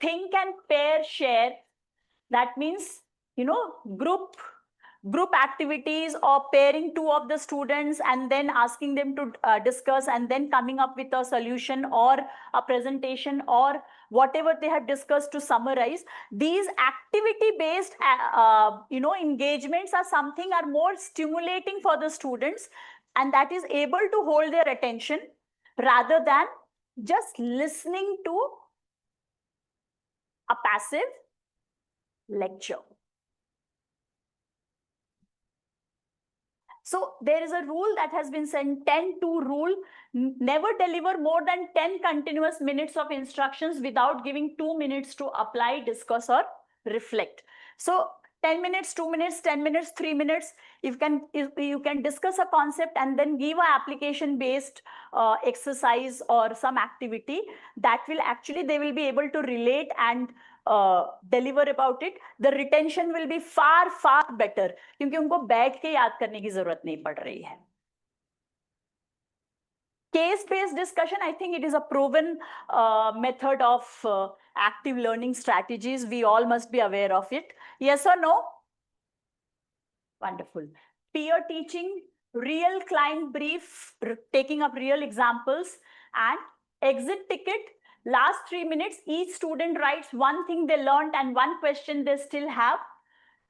Speaker 8: Think and pair share. That means, group activities or pairing two of the students and then asking them to discuss and then coming up with a solution or a presentation or whatever they have discussed to summarize. These activity based engagements are more stimulating for the students, and that is able to hold their attention rather than just listening to a passive lecture. So there is a rule that has been sent, 10-2 rule. Never deliver more than 10 continuous minutes of instructions without giving 2 minutes to apply, discuss, or reflect. So 10 minutes, 2 minutes, 10 minutes, 3 minutes, you can discuss a concept and then give an application-based exercise or some activity that will actually, they will be able to relate and deliver about it. The retention will be far, far better क्योंकि उनको बैठ के याद करने की जरूरत नहीं पड़ रही है. Case-based discussion, I think it is a proven method of active learning strategies. We all must be aware of it. Yes or no? Wonderful. Peer teaching, real client brief, taking up real examples, and exit ticket. Last 3 minutes, each student writes one thing they learned and one question they still have,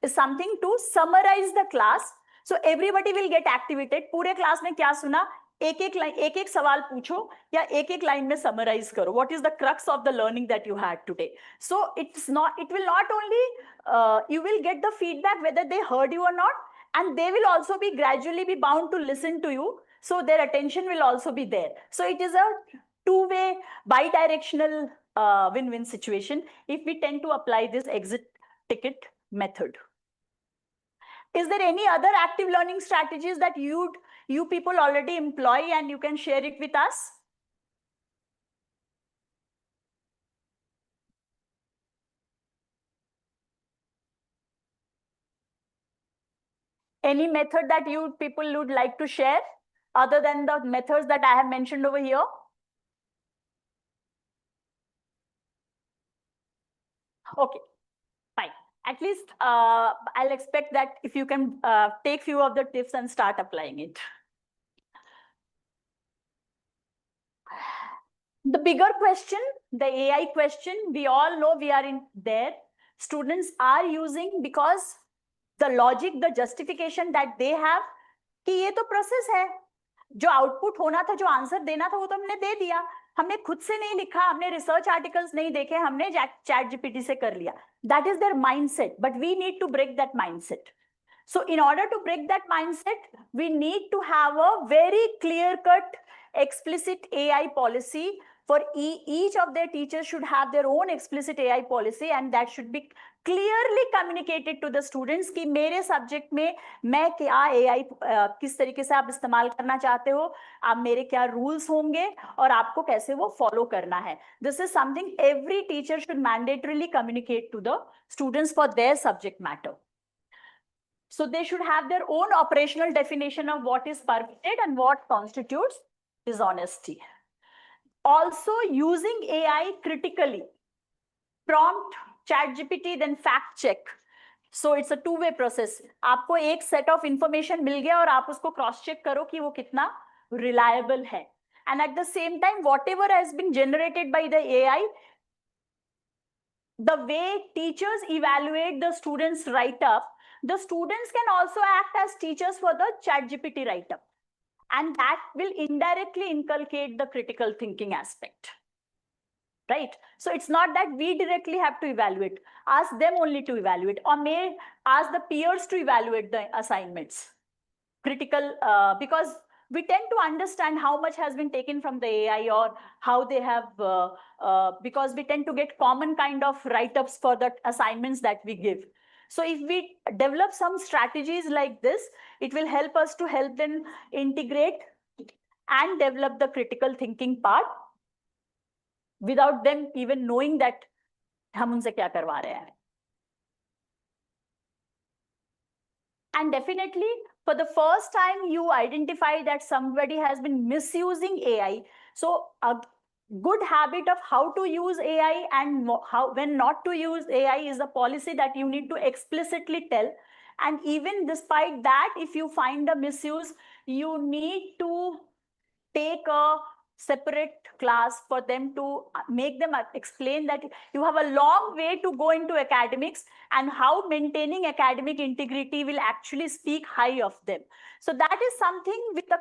Speaker 8: is something to summarize the class. So everybody will get activated. पूरे class में क्या सुना? एक सवाल पूछो या एक line में summarize करो. What is the crux of the learning that you had today? So it will not only, you will get the feedback whether they heard you or not, and they will also be gradually be bound to listen to you. So their attention will also be there. So it is a two-way, bi-directional win-win situation if we tend to apply this exit ticket method. Is there any other active learning strategies that you people already employ and you can share it with us? Any method that you people would like to share other than the methods that I have mentioned over here? Okay, fine. at least I'll expect that if you can take few of the tips and start applying it. The bigger question, the AI question, we all know we are in there. Students are using because the logic, the justification that they have, कि ये तो process है, जो output होना था, जो answer देना था, वो तो हमने दे दिया. हमने खुद से नहीं लिखा, हमने research articles नहीं देखे, हमने chat GPT से कर लिया. That is their mindset, but we need to break that mindset. So in order to break that mindset, we need to have a very clear-cut, explicit AI policy. For each of their teachers should have their own explicit AI policy, and that should be clearly communicated to the students कि मेरे subject में मैं क्या AI किस तरीके से आप इस्तेमाल करना चाहते हो, आप मेरे क्या rules होंगे और आपको कैसे वो follow करना है. This is something every teacher should mandatorily communicate to the students for their subject matter. So they should have their own operational definition of what is permitted and what constitutes dishonesty. Also using AI critically. Prompt, chat GPT, then fact check. So it's a two-way process. आपको एक set of information मिल गया और आप उसको cross check करो कि वो कितना reliable है. And at the same time, whatever has been generated by the AI, the way teachers evaluate the students' write-up, the students can also act as teachers for the ChatGPT write-up. And that will indirectly inculcate the critical thinking aspect. Right? So it's not that we directly have to evaluate. Ask them only to evaluate, or may ask the peers to evaluate the assignments. Critical, because we tend to understand how much has been taken from the AI or how they have, because we tend to get common kind of write-ups for the assignments that we give. So if we develop some strategies like this, it will help us to help them integrate and develop the critical thinking part without them even knowing that हम उनसे क्या करवा रहे हैं. And definitely, for the first time, you identify that somebody has been misusing AI. So a good habit of how to use AI and how when not to use AI is a policy that you need to explicitly tell. And even despite that, if you find a misuse, you need to take a separate class for them to make them explain that you have a long way to go into academics and how maintaining academic integrity will actually speak high of them. So that is something with a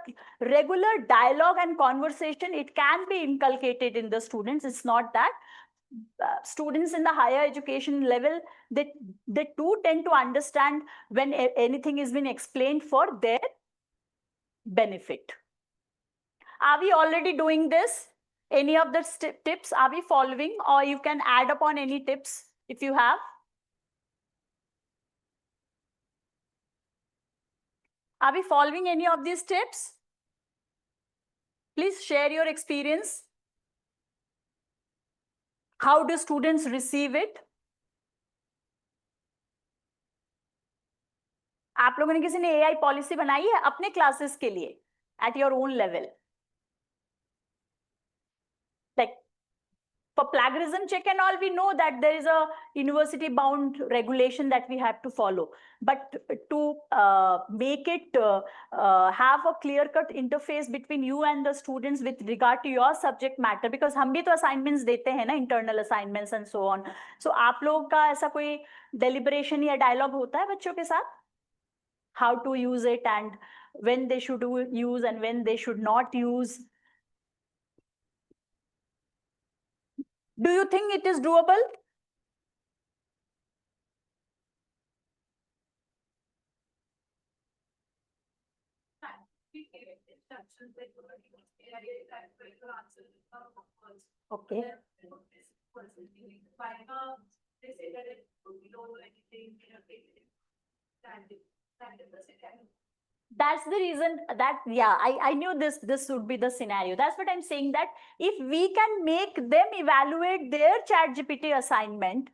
Speaker 8: regular dialogue and conversation, it can be inculcated in the students. It's not that students in the higher education level, they too tend to understand when anything is being explained for their benefit. Are we already doing this? Any of the tips are we following, or you can add upon any tips if you have? Are we following any of these tips? Please share your experience. How do students receive it? आप लोगों ने किसी ने AI policy बनाई है अपने classes के लिए at your own level? Like for plagiarism check and all, we know that there is a university bound regulation that we have to follow. But to make it have a clear cut interface between you and the students with regard to your subject matter, because हम भी तो assignments देते हैं ना, internal assignments and so on. So आप लोग का ऐसा कोई deliberation या dialogue होता है बच्चों के साथ? How to use it and when they should use and when they should not use. Do you think it is doable? Okay. That's the reason that, yeah, I knew this would be the scenario. That's what I'm saying, that if we can make them evaluate their ChatGPT assignment.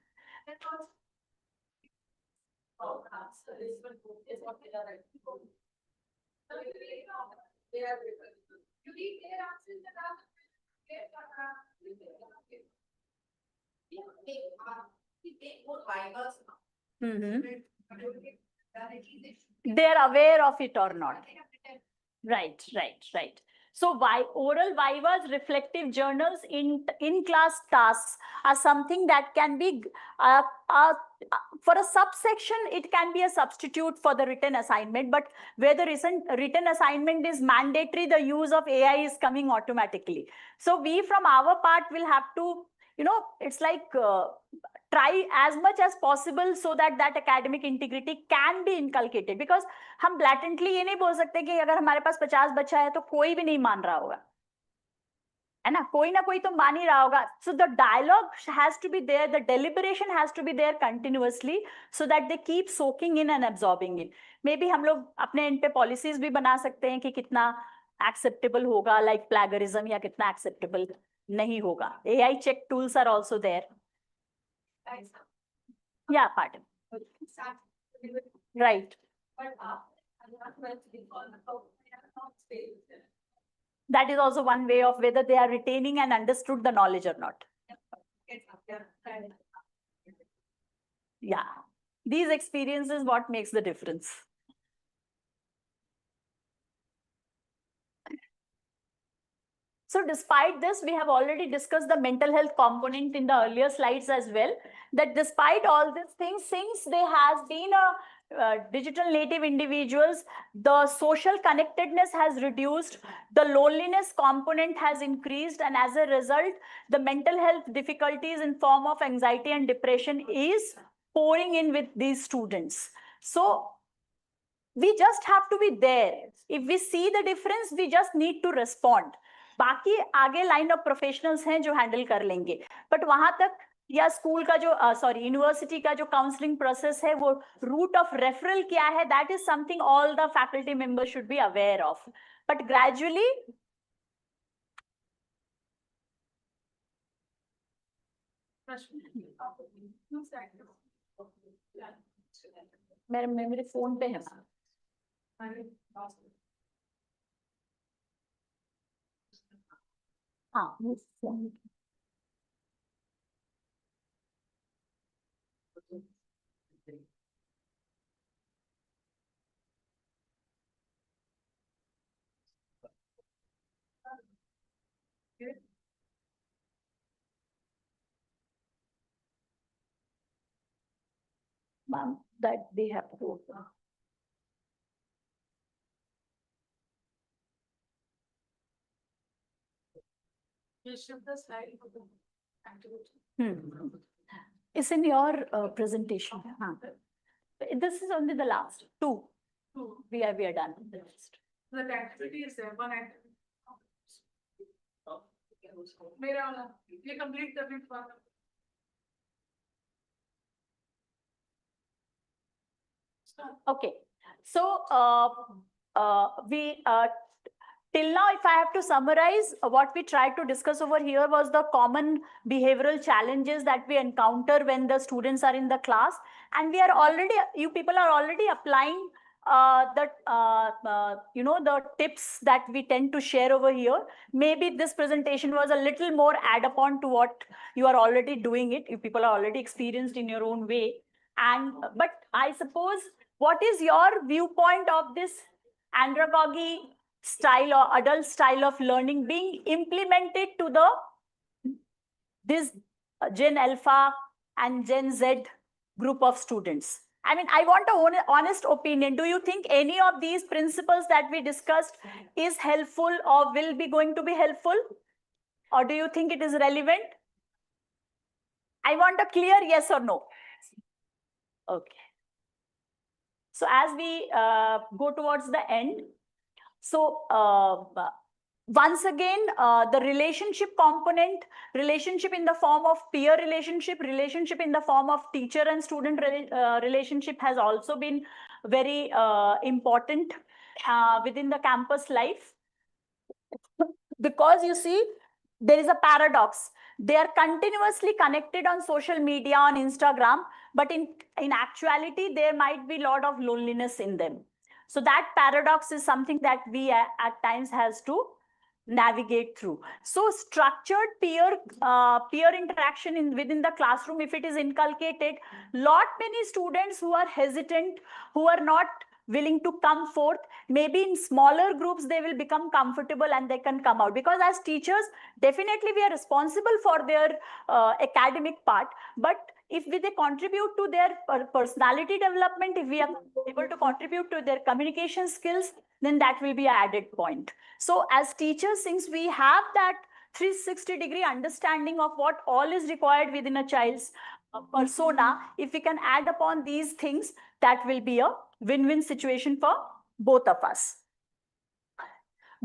Speaker 8: They're aware of it or not. Right. So oral vivas, reflective journals, in-class tasks are something that can be, for a subsection, it can be a substitute for the written assignment, but where the written assignment is mandatory, the use of AI is coming automatically. So we from our part will have to, it's like try as much as possible so that academic integrity can be inculcated, because हम blatantly ये नहीं बोल सकते कि अगर हमारे पास 50 बच्चा है तो कोई भी नहीं मान रहा होगा, है ना कोई तो मान ही रहा होगा. So the dialogue has to be there, the deliberation has to be there continuously so that they keep soaking in and absorbing it. Maybe हम लोग अपने end पे policies भी बना सकते हैं कि कितना acceptable होगा, like plagiarism, या कितना acceptable नहीं होगा. AI check tools are also there. Yeah, pardon. Right. That is also one way of whether they are retaining and understood the knowledge or not. Yeah, these experiences what makes the difference. So despite this, we have already discussed the mental health component in the earlier slides as well, that despite all these things, since there has been a digital native individuals, the social connectedness has reduced, the loneliness component has increased, and as a result, the mental health difficulties in form of anxiety and depression is pouring in with these students. So we just have to be there. If we see the difference, we just need to respond. बाकी आगे line of professionals हैं जो handle कर लेंगे, but वहां तक या school का जो यूनिवर्सिटी का जो काउंसलिंग प्रोसेस है, वो रूट ऑफ रेफरल क्या है, that is something all the faculty members should be aware of. But gradually मेरे फोन पे है. हाँ, ma'am, that they have to. It's in your presentation. This is only the last two. We are done with the list.
Speaker 9: The activity is there, one activity. You complete the bit one.
Speaker 8: Okay, so we till now, if I have to summarize, what we tried to discuss over here was the common behavioral challenges that we encounter when the students are in the class, and we are already, you people are already applying the tips that we tend to share over here. Maybe this presentation was a little more add upon to what you are already doing it. You people are already experienced in your own way, but I suppose, what is your viewpoint of this andragogy style or adult style of learning being implemented to this Gen Alpha and Gen Z group of students? I mean, I want an honest opinion. Do you think any of these principles that we discussed is helpful or will be going to be helpful? Or do you think it is relevant? I want a clear yes or no. Okay. So as we go towards the end, so once again, the relationship component, relationship in the form of peer relationship, relationship in the form of teacher and student relationship has also been very important within the campus life. Because you see, there is a paradox. They are continuously connected on social media, on Instagram, but in actuality, there might be a lot of loneliness in them. So that paradox is something that we at times has to navigate through. So structured peer interaction within the classroom, if it is inculcated, lot many students who are hesitant, who are not willing to come forth, maybe in smaller groups they will become comfortable and they can come out, because as teachers definitely we are responsible for their academic part, but if they contribute to their personality development, if we are able to contribute to their communication skills, then that will be an added point. So as teachers, since we have that 360-degree understanding of what all is required within a child's persona, if we can add upon these things, that will be a win-win situation for both of us.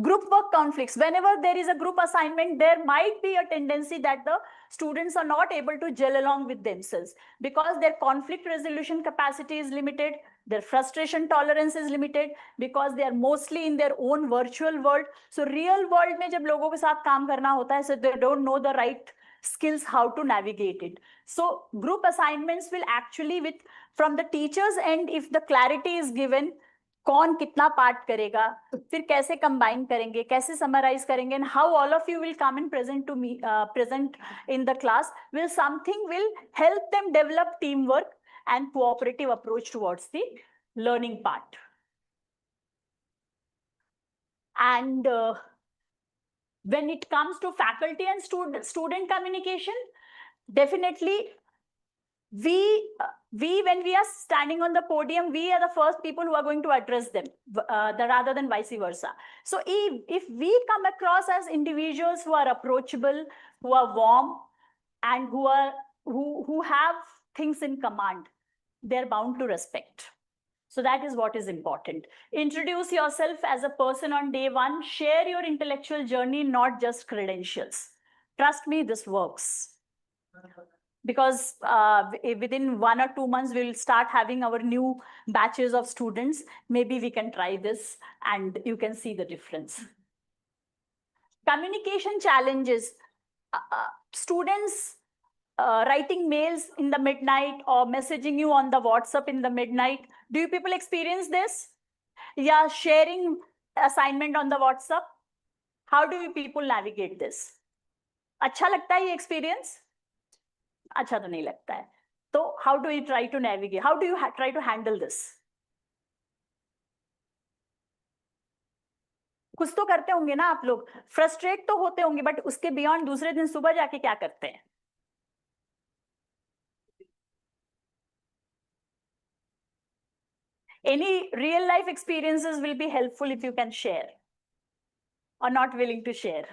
Speaker 8: Group work conflicts. Whenever there is a group assignment, there might be a tendency that the students are not able to gel along with themselves because their conflict resolution capacity is limited, their frustration tolerance is limited, because they are mostly in their own virtual world. So real world में जब लोगों के साथ काम करना होता है, so they don't know the right skills how to navigate it. So group assignments will actually, with from the teacher's end, if the clarity is given, कौन कितना पार्ट करेगा, फिर कैसे कंबाइन करेंगे, कैसे समराइज करेंगे, and how all of you will come and present to me present in the class, will something will help them develop team work and cooperative approach towards the learning part. And when it comes to faculty and student communication, definitely we when we are standing on the podium, we are the first people who are going to address them, rather than vice versa. So if we come across as individuals who are approachable, who are warm, and who have things in command, they're bound to respect. So that is what is important. Introduce yourself as a person on day one. Share your intellectual journey, not just credentials. Trust me, this works. Because within 1 or 2 months, we'll start having our new batches of students. Maybe we can try this and you can see the difference. Communication challenges. Students writing mails in the midnight or messaging you on the WhatsApp in the midnight. Do you people experience this? Yeah, sharing assignment on the WhatsApp. How do you people navigate this? अच्छा लगता है ये experience? अच्छा तो नहीं लगता है. So how do you try to navigate? How do you try to handle this? कुछ तो करते होंगे ना आप लोग. Frustrate तो होते होंगे, but उसके beyond दूसरे दिन सुबह जाके क्या करते हैं? Any real life experiences will be helpful if you can share, or not willing to share.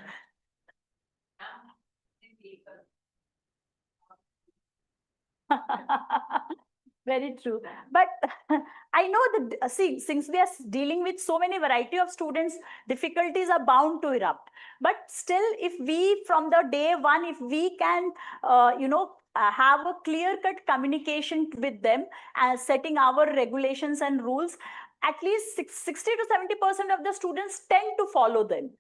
Speaker 8: Very true. But I know that, see, since we are dealing with so many variety of students, difficulties are bound to erupt. But still, if we, from the day one, if we can, have a clear-cut communication with them, setting our regulations and rules, at least 60 to 70% of the students tend to follow them.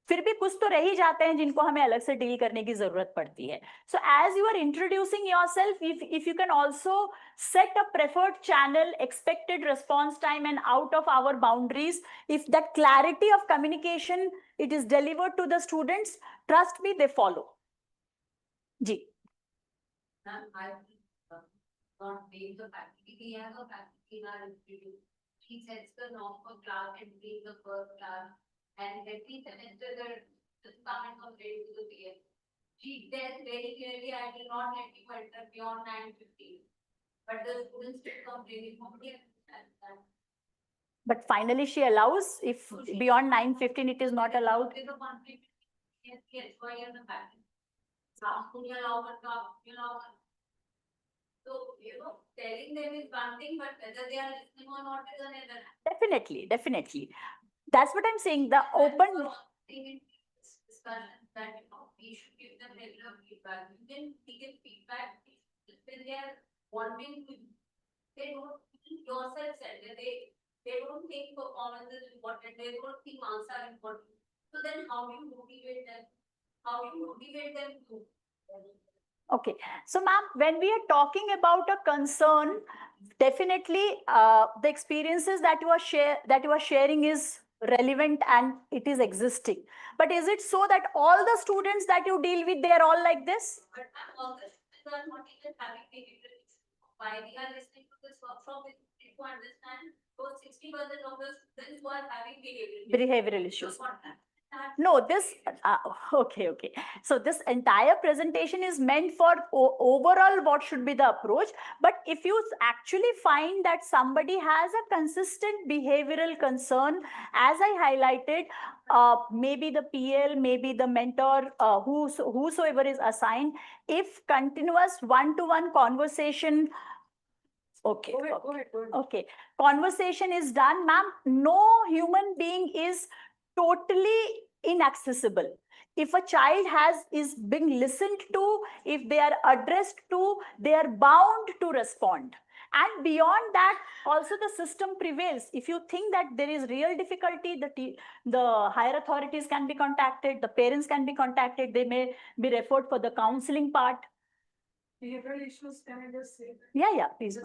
Speaker 8: फिर भी कुछ तो रह ही जाते हैं जिनको हमें अलग से डील करने की जरूरत पड़ती है. So as you are introducing yourself, if you can also set a preferred channel, expected response time, and out of our boundaries, if that clarity of communication it is delivered to the students, trust me, they follow. Ji.
Speaker 4: Ma'am, I not being the faculty, we have a faculty in our institute. She sets the norm for class and being the first class. And every semester the come and complain to the PS. She says very clearly, I will not let you enter beyond 9:15. But the students still complaining. Nobody understands that.
Speaker 8: But finally she allows, if beyond 9:15 it is not allowed.
Speaker 4: There's a conflict. Yes, why are the faculty? You allow. So, telling them is one thing, but whether they are listening or not is another.
Speaker 8: Definitely. That's what I'm saying. The open
Speaker 4: discussion that we should give them regular feedback. You can give feedback when they are wanting to. They don't think yourself said that they don't think performance is important. They don't think marks are important. So then, how do you motivate them? How do you motivate them to?
Speaker 8: Okay, so ma'am, when we are talking about a concern, definitely the experiences that you are sharing is relevant and it is existing. But is it so that all the students that you deal with, they are all like this?
Speaker 4: But all the students are not even having behavioral issues. Why we are listening to this workshop is to understand those 60% of the students who are having
Speaker 8: Behavioral issues.
Speaker 4: So what happened?
Speaker 8: No, this, okay. So this entire presentation is meant for overall what should be the approach. But if you actually find that somebody has a consistent behavioral concern, as I highlighted, maybe the PL, maybe the mentor, whosoever is assigned, if continuous one-to-one conversation, okay. Okay. Conversation is done, ma'am. No human being is totally inaccessible. If a child is being listened to, if they are addressed to, they are bound to respond. And beyond that, also the system prevails. If you think that there is real difficulty, the higher authorities can be contacted, the parents can be contacted, they may be referred for the counseling part.
Speaker 2: Behavioral issues, can I just say?
Speaker 8: Yeah, please.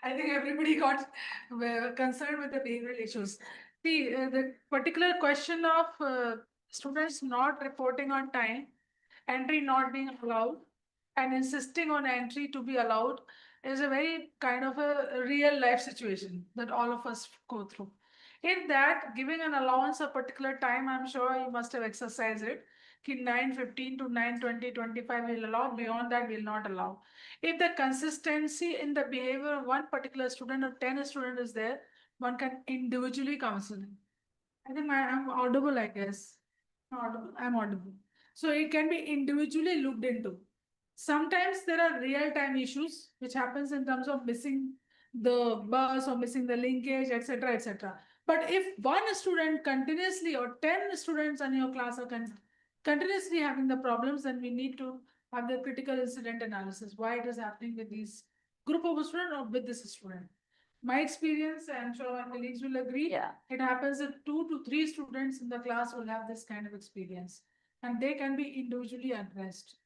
Speaker 2: I think everybody got concerned with the behavioral issues. See, the particular question of students not reporting on time, entry not being allowed, and insisting on entry to be allowed is a very kind of a real life situation that all of us go through. In that, giving an allowance of particular time, I'm sure you must have exercised it. 9:15 to 9:20, 25 will allow, beyond that will not allow. If the consistency in the behavior of one particular student or 10 students is there, one can individually counsel him. I think I'm audible, I guess. I'm audible. So it can be individually looked into. Sometimes there are real-time issues which happens in terms of missing the bus or missing the linkage, etc., etc. But if one student continuously or 10 students in your class are continuously having the problems, then we need to have the critical incident analysis. Why it is happening with these group of students or with this student? My experience, I'm sure my colleagues will agree.
Speaker 8: Yeah.
Speaker 2: It happens that 2 to 3 students in the class will have this kind of experience, and they can be individually addressed.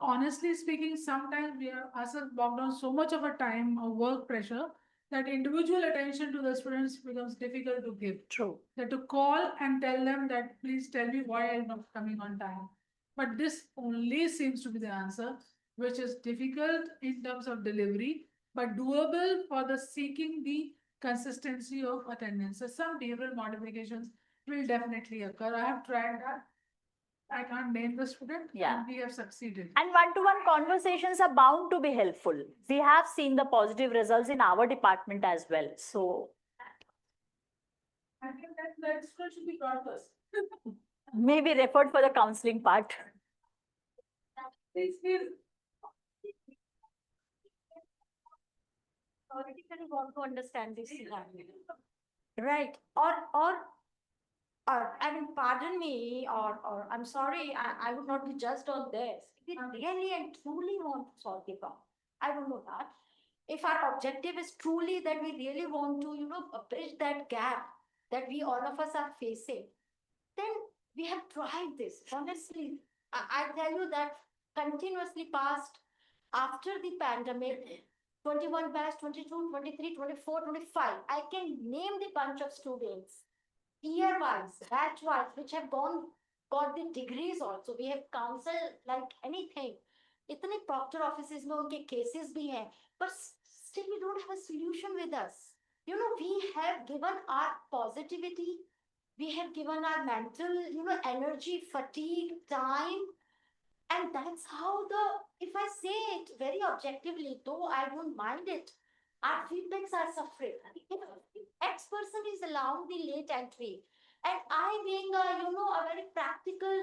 Speaker 2: Honestly speaking, sometimes we are ourselves bogged down so much of a time or work pressure that individual attention to the students becomes difficult to give.
Speaker 8: True.
Speaker 2: That to call and tell them that please tell me why I'm not coming on time. But this only seems to be the answer, which is difficult in terms of delivery, but doable for the seeking the consistency of attendance. So some behavioral modifications will definitely occur. I have tried that. I can't name the student,
Speaker 8: Yeah.
Speaker 2: and we have succeeded.
Speaker 8: And one-to-one conversations are bound to be helpful. We have seen the positive results in our department as well. So
Speaker 2: I think that school should be brought first.
Speaker 8: maybe referred for the counseling part.
Speaker 2: Please feel.
Speaker 5: Theoretically want to understand this scenario. Right. Or I mean, pardon me, or I'm sorry, I would not be judged on this. If we really and truly want to solve the problem, I don't know that. If our objective is truly that we really want to, bridge that gap that we all of us are facing, then we have tried this. Honestly, I tell you that continuously past after the pandemic, 21 batch, 22, 23, 24, 25, I can name the bunch of students year-wise, batch-wise, which have got the degrees also. We have counseled like anything. इतने proctor offices में उनके cases भी हैं, but still we don't have a solution with us. We have given our positivity, we have given our mental, energy, fatigue, time, and that's how if I say it very objectively, though I don't mind it, our feedbacks are suffering. If X person is allowing the late entry, and I being a very practical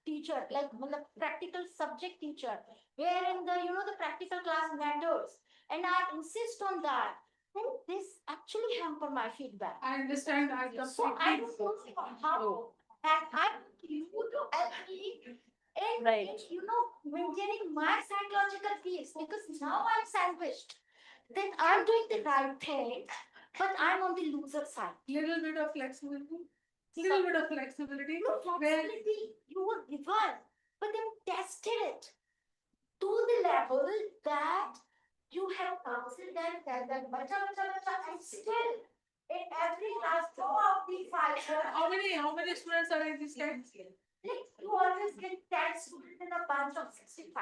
Speaker 5: teacher, like the practical subject teacher, wherein the practical class matters, and I insist on that, then this actually hamper my feedback.
Speaker 2: I understand. I
Speaker 5: So I don't
Speaker 2: completely.
Speaker 5: know how, and I want you to help me in,
Speaker 8: Right.
Speaker 5: maintaining my psychological peace, because now I'm sandwiched. Then I'm doing the right thing, but I'm on the loser side.
Speaker 2: Little bit of flexibility. Little bit of flexibility.
Speaker 5: No flexibility you were given, but then tested it to the level that You have counseled them, tell them, bacha, and still in every class, throw out the five.
Speaker 2: How many students are in this class?
Speaker 5: Like, you always get 10 students in a bunch of 65. I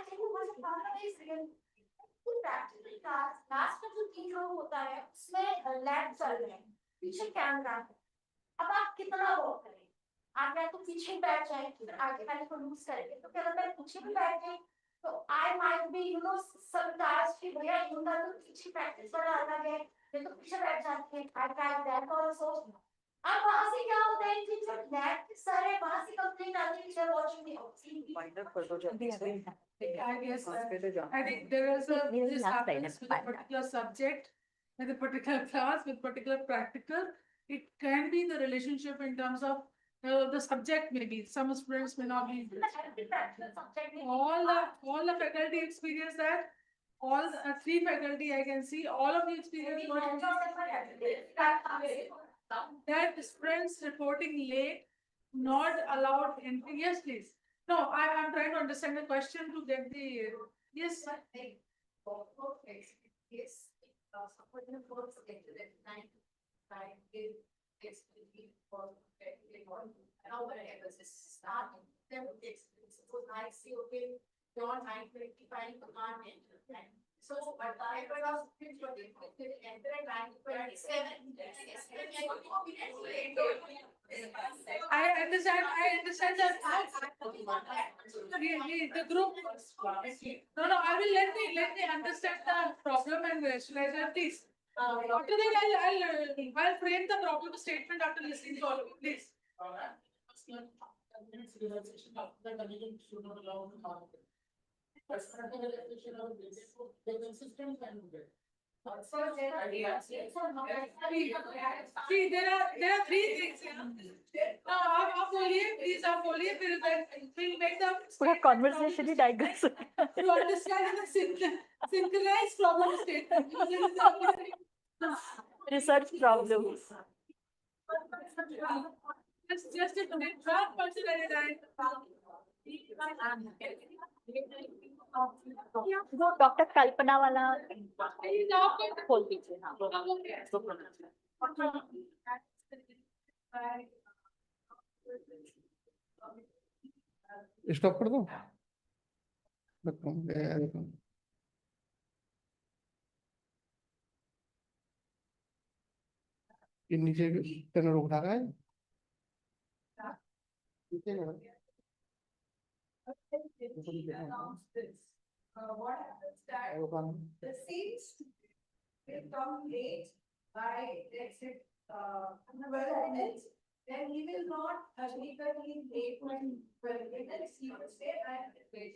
Speaker 5: tell you what the problem is real. Practical class last में जो 3 होता है उसमें lab चल रहे हैं पीछे camera है अब आप कितना वर्क करें आप या तो पीछे बैठ जाए फिर आगे वाले को लूज करेंगे तो क्या मैं पीछे भी बैठ गई तो I might be some task कि भैया इनका तो पीछे प्रैक्टिस बड़ा अलग है ये तो पीछे बैठ जाती है आई ट्राई दैट ऑल्सो अब वहां से क्या होता है कि जब लैब सर है वहां से कंप्लेंट आती है टीचर वाचिंग दी
Speaker 9: फाइंड आउट कर दो जल्दी से
Speaker 2: I guess, I think there is this happens with a particular subject, with a particular class, with particular practical. It can be the relationship in terms of the subject maybe. Some students may not be interested. All the faculty experience that. All the, 3 faculty I can see, all of you experience that students reporting late, not allowed entry. Yes, please. No, I'm trying to understand the question to get the, yes.
Speaker 4: Yes. Supporting the board subject that 9 is however, this start, then suppose I see, okay, beyond 9:25, you can't enter. So, but I was enter at 9:27.
Speaker 2: I understand that. The group. No, I will let me understand the problem and rationalize it, please. After that, I'll frame the problem statement after listening to all of you, please. See, there are 3 things. Now, आप बोलिए, please आप बोलिए, फिर we'll make the
Speaker 8: पूरा conversation ही digress हो गया।
Speaker 2: to understand the synchronized problem statement.
Speaker 8: Research problems.
Speaker 2: Just a minute, one person at a time.
Speaker 8: वो doctor कल्पना वाला खोल दीजिए। हाँ,
Speaker 10: स्टॉप कर दो ये नीचे टर्नर उठा रहा है
Speaker 9: What happens that the seats will come late by let's say 12 minutes, then he will not legally late when 12 minutes. He will say I'm late.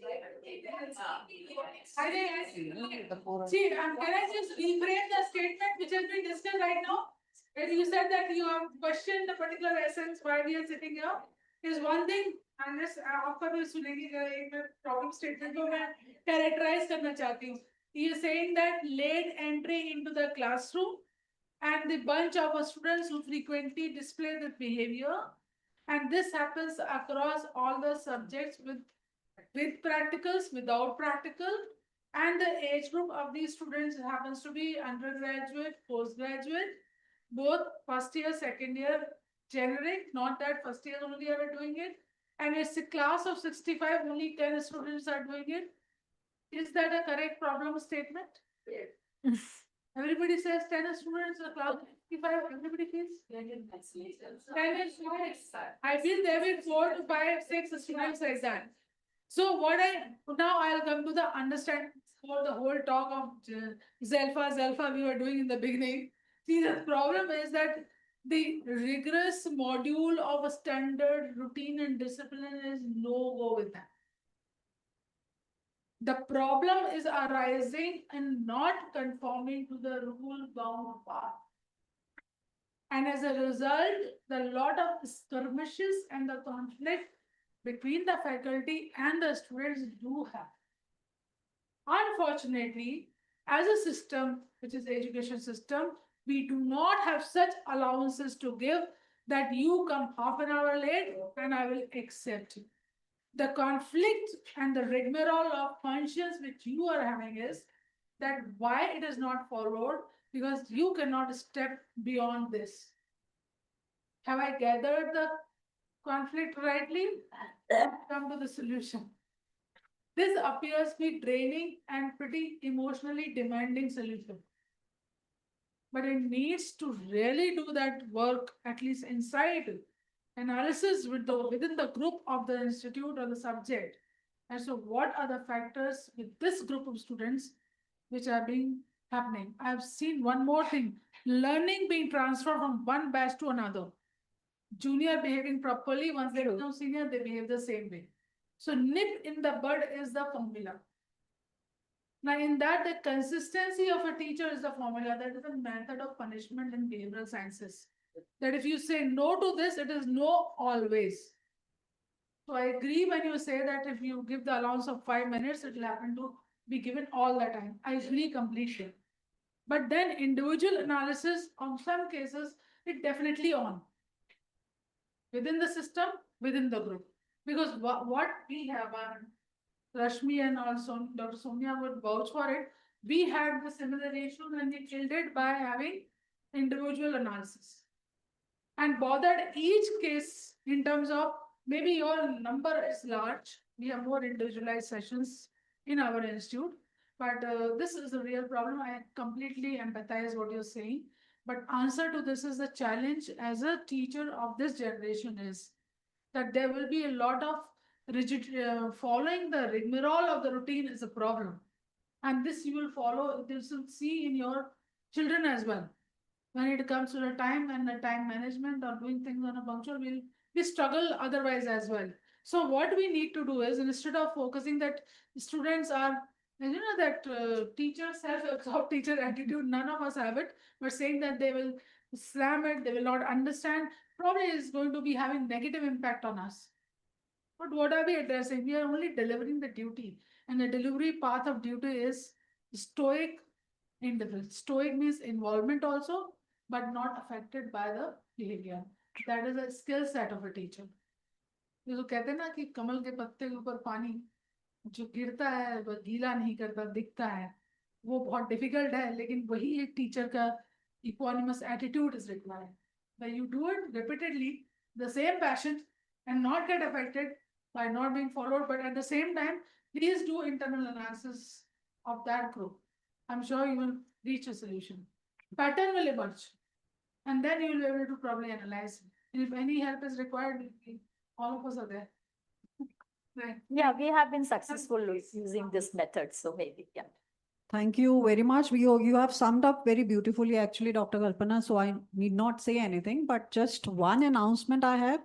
Speaker 2: See, can I just reframe the statement which has been discussed right now? When you said that you have questioned the particular essence why we are sitting here, is one thing. And this आपका भी सुनेगी एक problem statement को मैं characterize करना चाहती हूँ. He is saying that late entry into the classroom and the bunch of students who frequently display the behavior, and this happens across all the subjects with practicals, without practical, and the age group of these students happens to be undergraduate, postgraduate, both first year, second year, generic, not that first year only are doing it, and it's a class of 65, only 10 students are doing it. Is that a correct problem statement?
Speaker 9: Yes.
Speaker 2: Everybody says 10 students, a class of 65, everybody feels? 10 is I feel there will be 4 to 5, 6 students like that. So now I'll come to the understand for the whole talk of ZAlpha we were doing in the beginning. See, the problem is that the rigorous module of a standard routine and discipline is no go with that. The problem is arising and not conforming to the rule-bound path. And as a result, the lot of skirmishes and the conflict between the faculty and the students do happen. Unfortunately, as a system, which is the education system, we do not have such allowances to give that you come half an hour late and I will accept you. The conflict and the rigmarole of conscience which you are having is that why it is not followed, because you cannot step beyond this. Have I gathered the conflict rightly? Come to the solution. This appears to be draining and pretty emotionally demanding solution. But it needs to really do that work, at least inside analysis within the group of the institute or the subject. And so what are the factors with this group of students which are being happening? I've seen one more thing, learning being transferred from one batch to another. Junior behaving properly, once they become senior, they behave the same way. So nip in the bud is the formula. Now, in that, the consistency of a teacher is the formula. That is a method of punishment in behavioral sciences. That if you say no to this, it is no always. So I agree when you say that if you give the allowance of 5 minutes, it will happen to be given all the time. I agree completely. But then individual analysis on some cases, it definitely on. Within the system, within the group. Because what we have, Rashmi and also Dr. Sonia would vouch for it. We had the similar issue when we killed it by having individual analysis and bothered each case in terms of maybe your number is large. We have more individualized sessions in our institute, but this is a real problem. I completely empathize what you're saying. But answer to this is the challenge as a teacher of this generation is that there will be a lot of rigid following the rigmarole of the routine is a problem, and this you will follow, this will see in your children as well. When it comes to the time and the time management or doing things on a punctual, we struggle otherwise as well. So what we need to do is, instead of focusing that students are, that teacher self-absorbed teacher attitude, none of us have it, but saying that they will slam it, they will not understand, probably is going to be having negative impact on us. But what are we addressing? We are only delivering the duty, and the delivery path of duty is stoic individual. Stoic means involvement also, but not affected by the behavior. That is a skill set of a teacher. जो कहते हैं ना कि कमल के पत्ते के ऊपर पानी जो गिरता है वह गीला नहीं करता, दिखता है, वो बहुत डिफिकल्ट है, लेकिन वही एक टीचर का equanimous attitude is required. When you do it repeatedly, the same passion, and not get affected by not being followed, but at the same time, please do internal analysis of that group. I'm sure you will reach a solution. Pattern will emerge, and then you will be able to probably analyze. And if any help is required, all of us are there. Right.
Speaker 8: Yeah, we have been successful using this method, so maybe, yeah.
Speaker 11: Thank you very much. You have summed up very beautifully, actually, Dr. Kalpana. So I need not say anything, but just one announcement I have.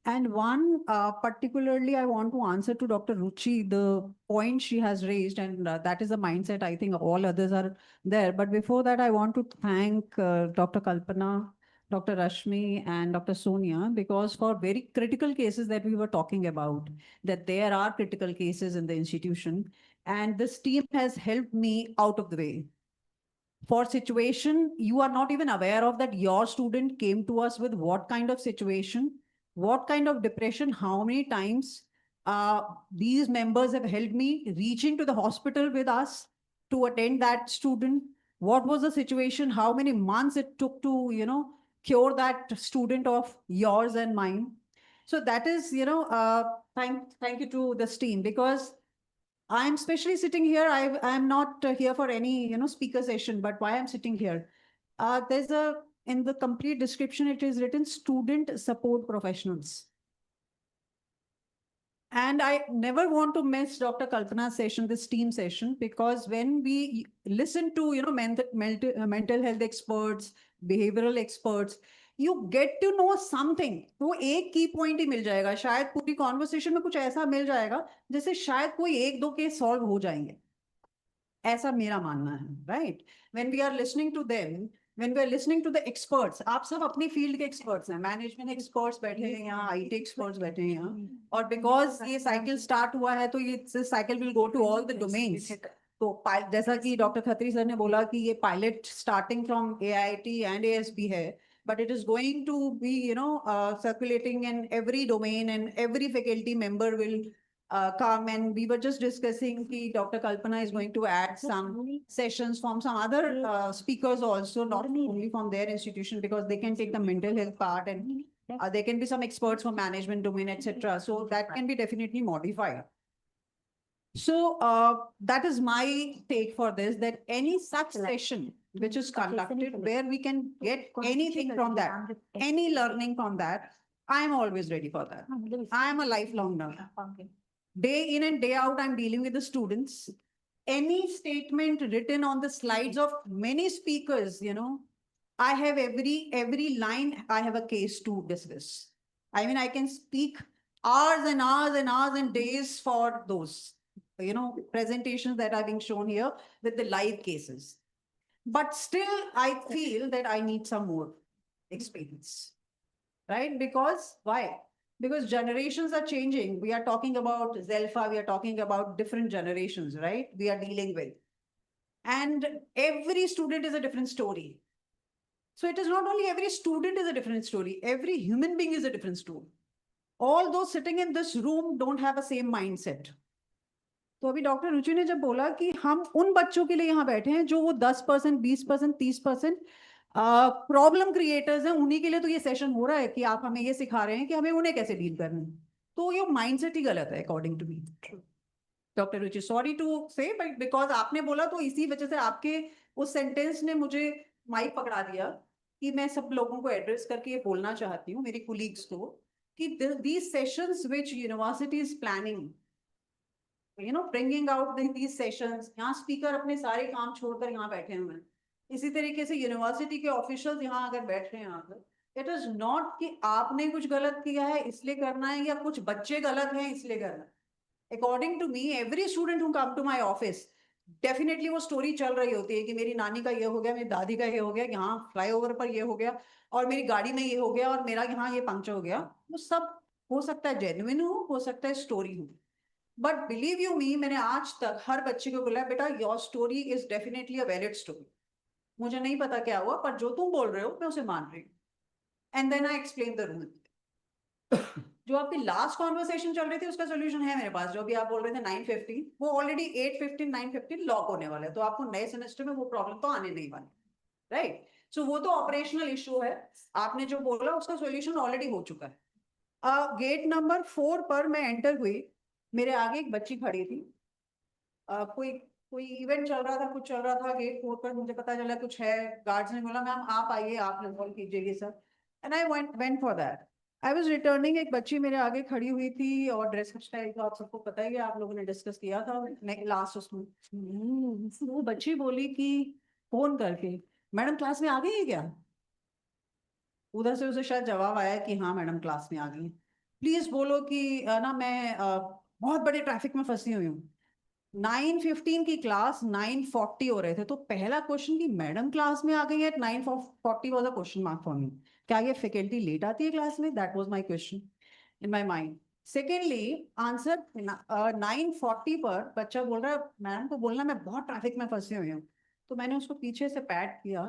Speaker 11: And one particularly, I want to answer to Dr. Ruchi, the point she has raised, and that is the mindset. I think all others are there. But before that, I want to thank Dr. Kalpana, Dr. Rashmi, and Dr. Sonia, because for very critical cases that we were talking about, that there are critical cases in the institution, and this team has helped me out of the way. For situation, you are not even aware of that your student came to us with what kind of situation, what kind of depression, how many times these members have helped me reaching to the hospital with us to attend that student. What was the situation? How many months it took to, cure that student of yours and mine. So that is, thank you to this team, because I'm especially sitting here. I'm not here for any, speaker session, but why I'm sitting here? In the complete description, it is written student support professionals. And I never want to miss Dr. Kalpana's session, this team session, because when we listen to, mental health experts, behavioral experts, you get to know something. वो एक की point ही मिल जाएगा, शायद पूरी conversation में कुछ ऐसा मिल जाएगा जैसे शायद कोई एक दो केस सॉल्व हो जाएंगे, ऐसा मेरा मानना है, right? When we are listening to them, when we are listening to the experts, आप सब अपनी फील्ड के एक्सपर्ट्स हैं, मैनेजमेंट एक्सपर्ट्स बैठे हैं यहाँ, आईटी एक्सपर्ट्स बैठे हैं यहाँ, और बिकॉज ये साइकिल स्टार्ट हुआ है तो ये cycle will go to all the domains. तो जैसा कि डॉक्टर खत्री सर ने बोला कि ये pilot starting from AIT and ASB है, but it is going to be, circulating in every domain, and every faculty member will come, and we were just discussing ki Dr. Kalpana is going to add some sessions from some other speakers also, not only from their institution, because they can take the mental health part, and there can be some experts from management domain, etc. So that can be definitely modified. So that is my take for this, that any such session which is conducted where we can get anything from that, any learning from that, I'm always ready for that. I'm a lifelong learner. Day in and day out, I'm dealing with the students. Any statement written on the slides of many speakers, you know, I have every line, I have a case to discuss. I mean, I can speak hours and hours and hours and days for those, you know, presentations that are being shown here with the live cases. But still, I feel that I need some more experience, right? Because why? Because generations are changing. We are talking about ZAlpha, we are talking about different generations, right? We are dealing with. And every student is a different story. So it is not only every student is a different story, every human being is a different story. All those sitting in this room don't have the same mindset. तो अभी doctor रुचि ने जब बोला कि हम उन बच्चों के लिए यहाँ बैठे हैं जो वो 10%, 20%, 30% प्रॉब्लम क्रिएटर्स हैं, उन्हीं के लिए तो ये सेशन हो रहा है कि आप हमें ये सिखा रहे हैं कि हमें उन्हें कैसे डील करना है. तो ये माइंडसेट ही गलत है according to me. Doctor Ruchi, sorry to say, but because आपने बोला तो इसी वजह से आपके उस सेंटेंस ने मुझे माइक पकड़ा दिया कि मैं सब लोगों को एड्रेस करके ये बोलना चाहती हूँ, मेरे कोलीग्स को, कि these sessions which university is planning, you know, bringing out these sessions, यहाँ स्पीकर अपने सारे काम छोड़कर यहाँ बैठे हुए हैं. इसी तरीके से यूनिवर्सिटी के ऑफिशियल्स यहाँ अगर बैठ रहे हैं यहाँ पर, इट इज नॉट कि आपने कुछ गलत किया है इसलिए करना है या कुछ बच्चे गलत हैं इसलिए करना है. According to me, every student who come to my office, definitely वो स्टोरी चल रही होती है कि मेरी नानी का ये हो गया, मेरी दादी का ये हो गया, यहाँ फ्लाईओवर पर ये हो गया, और मेरी गाड़ी में ये हो गया, और मेरा यहाँ ये पंक्चर हो गया. वो सब हो सकता है जेन्युइन हो सकता है स्टोरी हो. बट बिलीव यू मी, मैंने आज तक हर बच्चे को बोला, बेटा your story is definitely a valid story. मुझे नहीं पता क्या हुआ, पर जो तुम बोल रहे हो मैं उसे मान रही हूँ. And then I explain the rule. जो आपकी लास्ट कॉन्वर्सेशन चल रही थी उसका सोल्यूशन है मेरे पास. जो अभी आप बोल रहे थे 9:15, वो ऑलरेडी 8:15, 9:15 लॉक होने वाला है. तो आपको नए सेमेस्टर में वो प्रॉब्लम तो आने नहीं वाली, राइट? सो वो तो ऑपरेशनल इशू है. आपने जो बोला उसका सोल्यूशन ऑलरेडी हो चुका है. गेट नंबर 4 पर मैं एंटर हुई, मेरे आगे एक बच्ची खड़ी थी. कोई इवेंट चल रहा था, कुछ चल रहा था. गेट 4 पर मुझे पता चला कुछ है. गार्ड्स ने बोला मैम आप आइए, आप कॉल कीजिएगा sir. And I went for that. I was returning, एक बच्ची मेरे आगे खड़ी हुई थी, और ड्रेस स्टाइल तो आप सबको पता ही है, आप लोगों ने डिस्कस किया था लास्ट उसमें. वो बच्ची बोली कि फोन करके, मैडम क्लास में आ गई है क्या? उधर से उसे शायद जवाब आया कि हाँ मैडम क्लास में आ गई. प्लीज बोलो कि ना मैं बहुत बड़े ट्रैफिक में फंसी हुई हूँ. 9:15 की क्लास 9:40 हो रहे थे. तो पहला क्वेश्चन कि मैडम क्लास में आ गई है 9:40 was a question mark for me. क्या ये फैकल्टी लेट आती है क्लास में? That was my question in my mind. Secondly answer 9:40 पर बच्चा बोल रहा है मैडम को बोलना मैं बहुत ट्रैफिक में फंसी हुई हूँ. तो मैंने उसको पीछे से पैट किया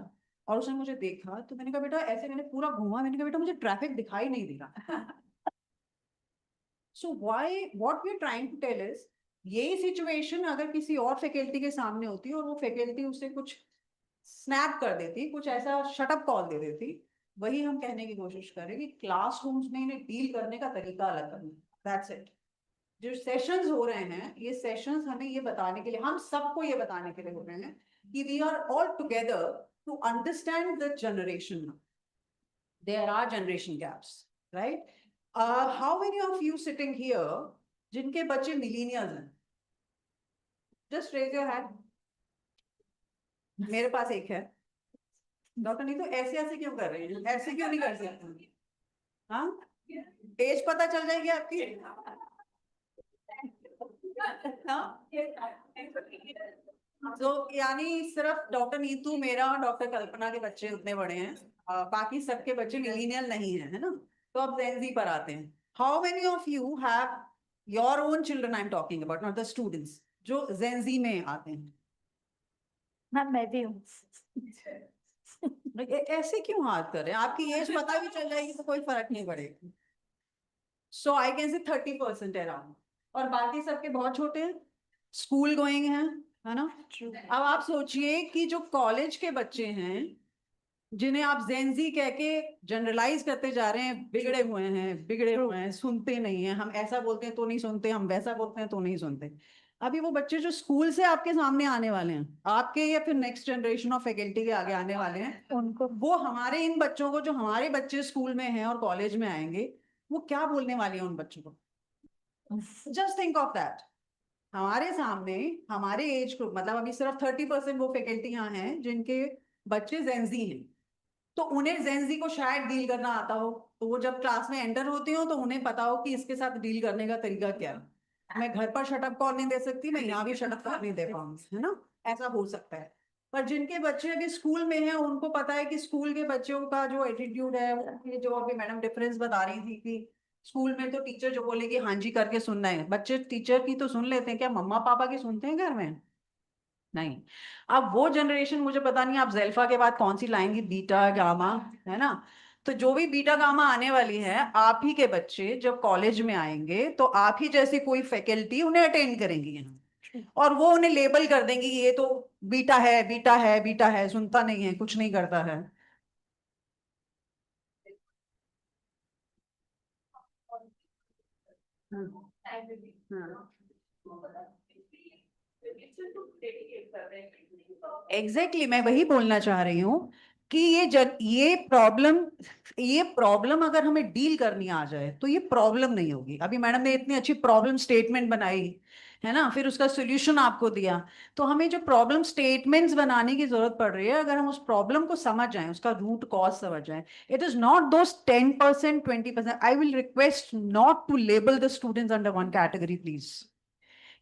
Speaker 11: और उसने मुझे देखा. तो मैंने कहा बेटा, ऐसे मैंने पूरा घूमा, मैंने कहा बेटा मुझे ट्रैफिक दिखाई नहीं दे रहा. So why what we are trying to tell is, यही सिचुएशन अगर किसी और फैकल्टी के सामने होती और वो फैकल्टी उसे कुछ स्नैप कर देती, कुछ ऐसा शटअप कॉल दे देती, वही हम कहने की कोशिश करें कि क्लासरूम्स में इन्हें डील करने का तरीका अलग करना. That's it. जो सेशंस हो रहे हैं, ये सेशंस हमें ये बताने के लिए, हम सबको ये बताने के लिए हो रहे हैं कि we are all together to understand the generation. There are generation gaps, right? How many of you sitting here जिनके बच्चे मिलीनियल्स हैं? Just raise your hand. मेरे पास एक है. डॉक्टर नहीं तो ऐसे ऐसे क्यों कर रहे हैं? ऐसे क्यों नहीं कर सकते? हाँ, एज पता चल जाएगी आपकी. तो यानी सिर्फ डॉक्टर नीतू, मेरा और डॉक्टर कल्पना के बच्चे उतने बड़े हैं, बाकी सबके बच्चे मिलीनियल नहीं है ना? तो अब जेन पर आते हैं. How many of you have your own children? I am talking about, not the students, जो जेन में आते हैं.
Speaker 8: मैम मैं भी हूँ.
Speaker 11: ऐसे क्यों हाथ कर रहे हैं? आपकी एज पता भी चल जाएगी तो कोई फर्क नहीं पड़ेगा. सो आई कैन से 30% अराउंड. और बाकी सबके बहुत छोटे हैं, स्कूल गोइंग हैं, है ना। अब आप सोचिए कि जो कॉलेज के बच्चे हैं जिन्हें आप जेनजी कह के जनरलाइज करते जा रहे हैं, बिगड़े हुए हैं, सुनते नहीं हैं, हम ऐसा बोलते हैं तो नहीं सुनते, हम वैसा बोलते हैं तो नहीं सुनते। अभी वो बच्चे जो स्कूल से आपके सामने आने वाले हैं, आपके या फिर नेक्स्ट जनरेशन ऑफ फैकल्टी के आगे आने वाले हैं, उनको वो हमारे इन बच्चों को, जो हमारे बच्चे स्कूल में हैं और कॉलेज में आएंगे, वो क्या बोलने वाले हैं उन बच्चों को? Just think of that. हमारे सामने हमारे एज ग्रुप, मतलब अभी सिर्फ 30% वो फैकल्टी यहाँ हैं जिनके बच्चे जेंजी हैं, तो उन्हें जेंजी को शायद डील करना आता हो, तो वो जब क्लास में एंटर होती हो तो उन्हें पता हो कि इसके साथ डील करने का तरीका क्या है। मैं घर पर शटअप कॉल नहीं दे सकती, मैं यहाँ भी शटअप कॉल नहीं दे पाऊंगी, है ना, ऐसा हो सकता है। पर जिनके बच्चे अभी स्कूल में हैं उनको पता है कि स्कूल के बच्चों का जो एटीट्यूड है, ये जो अभी मैडम डिफरेंस बता रही थी कि स्कूल में तो टीचर जो बोलेगी हाँ जी करके सुनना है, बच्चे टीचर की तो सुन लेते हैं, क्या मम्मा पापा की सुनते हैं घर में? नहीं। अब वो जनरेशन, मुझे पता नहीं आप जेल्फा के बाद कौन सी लाएंगी, बीटा गामा, है ना। तो जो भी बीटा गामा आने वाली है, आप ही के बच्चे जब कॉलेज में आएंगे तो आप ही जैसी कोई फैकल्टी उन्हें अटेंड करेंगी यहाँ, और वो उन्हें लेबल कर देंगी ये तो बीटा है, बीटा है, बीटा है, सुनता नहीं है, कुछ नहीं करता है। हाँ, हाँ। एग्जैक्टली मैं वही बोलना चाह रही हूँ कि ये प्रॉब्लम अगर हमें डील करनी आ जाए तो ये प्रॉब्लम नहीं होगी। अभी मैडम ने इतनी अच्छी प्रॉब्लम स्टेटमेंट बनाई, है ना, फिर उसका सोल्यूशन आपको दिया। तो हमें जो प्रॉब्लम स्टेटमेंट्स बनाने की जरूरत पड़ रही है, अगर हम उस प्रॉब्लम को समझ जाएं, उसका रूट कॉज समझ जाएं, it is not those 10% 20%। I will request not to label the students under one category please,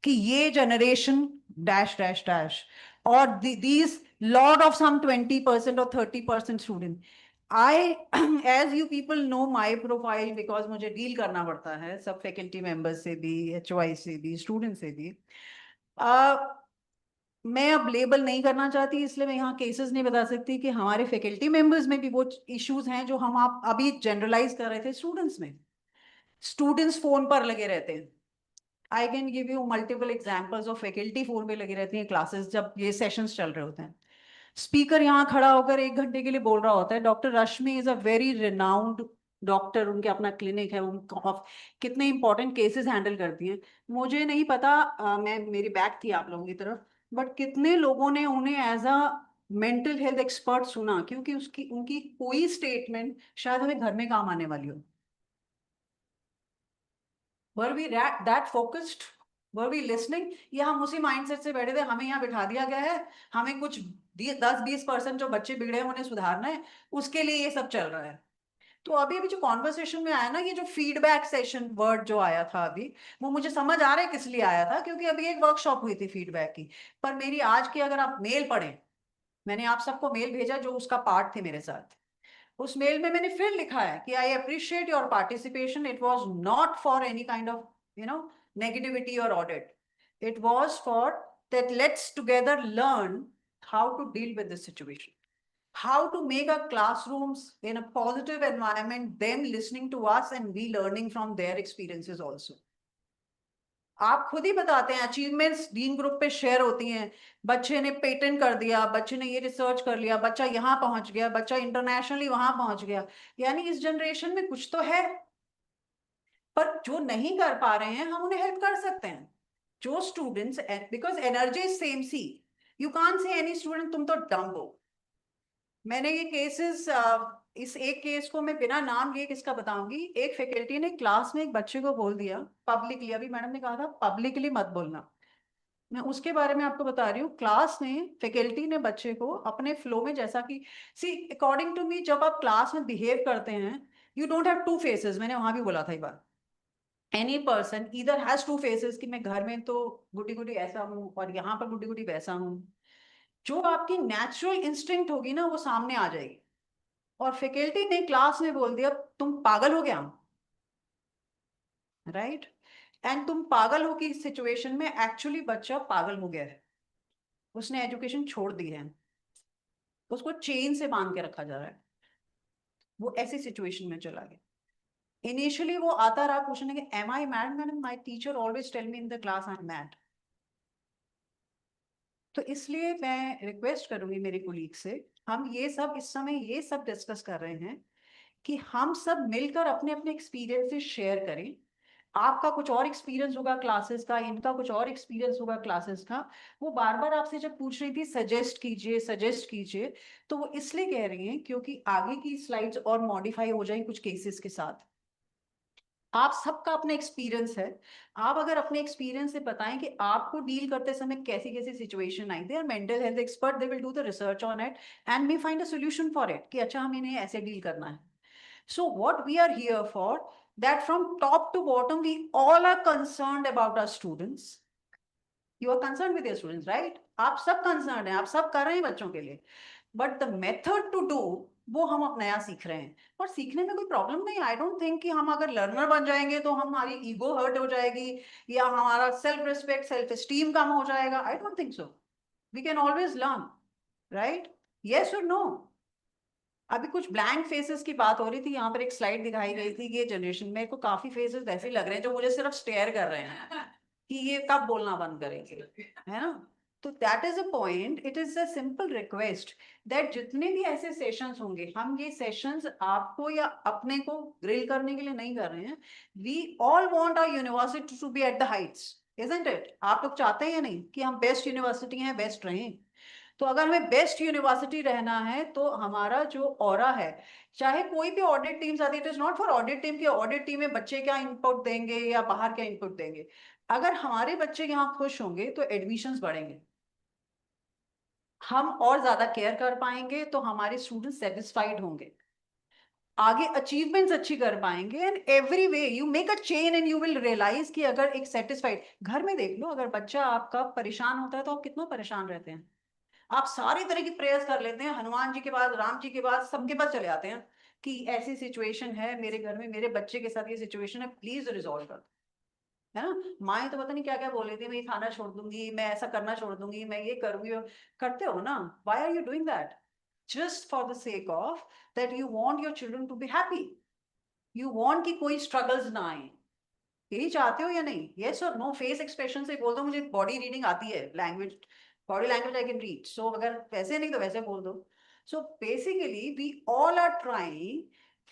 Speaker 11: कि ये जनरेशन डैश डैश डैश और these lot of some 20% or 30% student. I as you people know my profile, because मुझे deal करना पड़ता है सब faculty members से भी, HY से भी, स्टूडेंट से भी। मैं अब लेबल नहीं करना चाहती, इसलिए मैं यहाँ केसेस नहीं बता सकती कि हमारे फैकल्टी मेंबर्स में भी वो इश्यूज हैं जो हम आप अभी जनरलाइज कर रहे थे स्टूडेंट्स में। स्टूडेंट्स फोन पर लगे रहते हैं। I can give you multiple examples of faculty phone पे लगी रहती हैं क्लासेस जब ये सेशंस चल रहे होते हैं। स्पीकर यहाँ खड़ा होकर 1 घंटे के लिए बोल रहा होता है। Doctor Rashmi is a very renowned doctor, उनके अपना क्लिनिक है, कितने इंपॉर्टेंट केसेस हैंडल करती हैं मुझे नहीं पता, मैं मेरी बैक थी आप लोगों की तरफ, बट कितने लोगों ने उन्हें as a mental health expert सुना, क्योंकि उसकी उनकी कोई स्टेटमेंट शायद हमें घर में काम आने वाली हो। Were we that focused? Were we listening? या हम उसी माइंडसेट से बैठे थे, हमें यहाँ बिठा दिया गया है, हमें कुछ 10-20% जो बच्चे बिगड़े हैं उन्हें सुधारना है, उसके लिए ये सब चल रहा है। तो अभी अभी जो कॉन्वर्सेशन में आया ना, ये जो फीडबैक सेशन वर्ड जो आया था अभी, वो मुझे समझ आ रहा है किस लिए आया था, क्योंकि अभी एक वर्कशॉप हुई थी फीडबैक की। पर मेरी आज की अगर आप मेल पढ़ें, मैंने आप सबको मेल भेजा जो उसका पार्ट थे मेरे साथ, उस मेल में मैंने फिर लिखा है कि I appreciate your participation, it was not for any kind of negativity और audit, it was for that let's together learn how to deal with this situation, how to make our classrooms in a positive environment, them listening to us and we learning from their experiences also. आप खुद ही बताते हैं achievements dean group पे share होती हैं, बच्चे ने patent कर दिया, बच्चे ने ये रिसर्च कर लिया, बच्चा यहाँ पहुंच गया, बच्चा इंटरनेशनली वहां पहुंच गया, यानी इस जनरेशन में कुछ तो है। पर जो नहीं कर पा रहे हैं हम उन्हें हेल्प कर सकते हैं। जो students, because energy is same, see you can't say any student तुम तो डम हो। मैंने ये केसेस, इस एक केस को मैं बिना नाम लिए किसका बताऊंगी, एक फैकल्टी ने क्लास में एक बच्चे को बोल दिया पब्लिकली, अभी मैडम ने कहा था पब्लिकली मत बोलना, मैं उसके बारे में आपको बता रही हूँ। क्लास में फैकल्टी ने बच्चे को अपने फ्लो में, जैसा कि सी अकॉर्डिंग टू मी, जब आप क्लास में बिहेव करते हैं, you don't have two faces, मैंने वहां भी बोला था एक बार, any person either has two faces, कि मैं घर में तो गुडी गुडी ऐसा हूँ और यहाँ पर गुडी गुडी वैसा हूँ। जो आपकी नेचुरल इंस्टिंक्ट होगी ना वो सामने आ जाएगी। और फैकल्टी ने क्लास में बोल दिया तुम पागल हो गया, राइट, एंड तुम पागल हो की सिचुएशन में एक्चुअली बच्चा पागल हो गया है, उसने एजुकेशन छोड़ दी है, उसको चेन से बांध के रखा जा रहा है, वो ऐसी सिचुएशन में चला गया। इनिशियली वो आता रहा पूछने के am I mad? Madam my teacher always tell me in the class I am mad. तो इसलिए मैं रिक्वेस्ट करूंगी मेरे कोलीग से, हम ये सब इस समय ये सब डिस्कस कर रहे हैं कि हम सब मिलकर अपने अपने एक्सपीरियंसेस शेयर करें। आपका कुछ और एक्सपीरियंस होगा क्लासेस का, इनका कुछ और एक्सपीरियंस होगा क्लासेस का। वो बार बार आपसे जब पूछ रही थी सजेस्ट कीजिए, तो वो इसलिए कह रही हैं क्योंकि आगे की स्लाइड्स और मॉडिफाई हो जाएंगी कुछ केसेस के साथ। आप सबका अपना एक्सपीरियंस है, आप अगर अपने एक्सपीरियंस से बताएं कि आपको डील करते समय कैसी कैसी सिचुएशन आई थी, और mental health expert they will do the research on it and may find a solution for it कि अच्छा हम इन्हें ऐसे डील करना है। So what we are here for, that from top to bottom we all are concerned about our students. You are concern with your students, right? आप सब concern है, आप सब कर रहे हैं बच्चों के लिए, but the method to do वो हम अब नया सीख रहे हैं। और सीखने में कोई प्रॉब्लम नहीं, आई डोंट थिंक कि हम अगर लर्नर बन जाएंगे तो हमारी ईगो हर्ट हो जाएगी या हमारा सेल्फ रिस्पेक्ट सेल्फ एस्टीम कम हो जाएगा। I don't think so, we can always learn, right? Yes और नो? अभी कुछ ब्लैंक फेसेस की बात हो रही थी, यहाँ पर एक स्लाइड दिखाई गई थी कि ये जनरेशन में को काफी फेसेस ऐसे लग रहे हैं जो मुझे सिर्फ स्टेयर कर रहे हैं कि ये कब बोलना बंद करेंगे, है ना? तो that is a point, it is a simple request that जितने भी ऐसे सेशंस होंगे, हम ये सेशंस आपको या अपने को ग्रिल करने के लिए नहीं कर रहे हैं। We all want our university to be at the heights, isn't it? आप लोग चाहते हैं या नहीं कि हम बेस्ट यूनिवर्सिटी हैं, बेस्ट रहें? तो अगर हमें बेस्ट यूनिवर्सिटी रहना है तो हमारा जो ऑरा है, चाहे कोई भी ऑडिट टीम्स आती है, it is not for audit team की ऑडिट टीम में बच्चे क्या इनपुट देंगे या बाहर क्या इनपुट देंगे। अगर हमारे बच्चे यहाँ खुश होंगे तो एडमिशंस बढ़ेंगे, हम और ज्यादा केयर कर पाएंगे, तो हमारे स्टूडेंट सेटिस्फाइड होंगे, आगे अचीवमेंट्स अच्छी कर पाएंगे। And every way you make a chain and you will realise कि अगर एक सेटिस्फाइड घर में देख लो, अगर बच्चा आपका परेशान होता है तो आप कितना परेशान रहते हैं, आप सारी तरह की प्रेयर्स कर लेते हैं, हनुमान जी के पास, राम जी के पास, सबके पास चले आते हैं कि ऐसी सिचुएशन है मेरे घर में, मेरे बच्चे के साथ ये सिचुएशन है, प्लीज रिजॉल्व कर, है ना? माएँ तो पता नहीं क्या क्या बोल रही थी, मैं ये खाना छोड़ दूंगी, मैं ऐसा करना छोड़ दूंगी, मैं ये करूंगी। करते हो ना? Why are you doing that? Just for the sake of that you want your children to be happy, you want कि कोई स्ट्रगल्स ना आए। यही चाहते हो या नहीं? यस और नो? फेस एक्सप्रेशन से बोल दो, मुझे बॉडी रीडिंग आती है, language, body language I can read. So अगर वैसे नहीं तो वैसे बोल दो। So basically we all are trying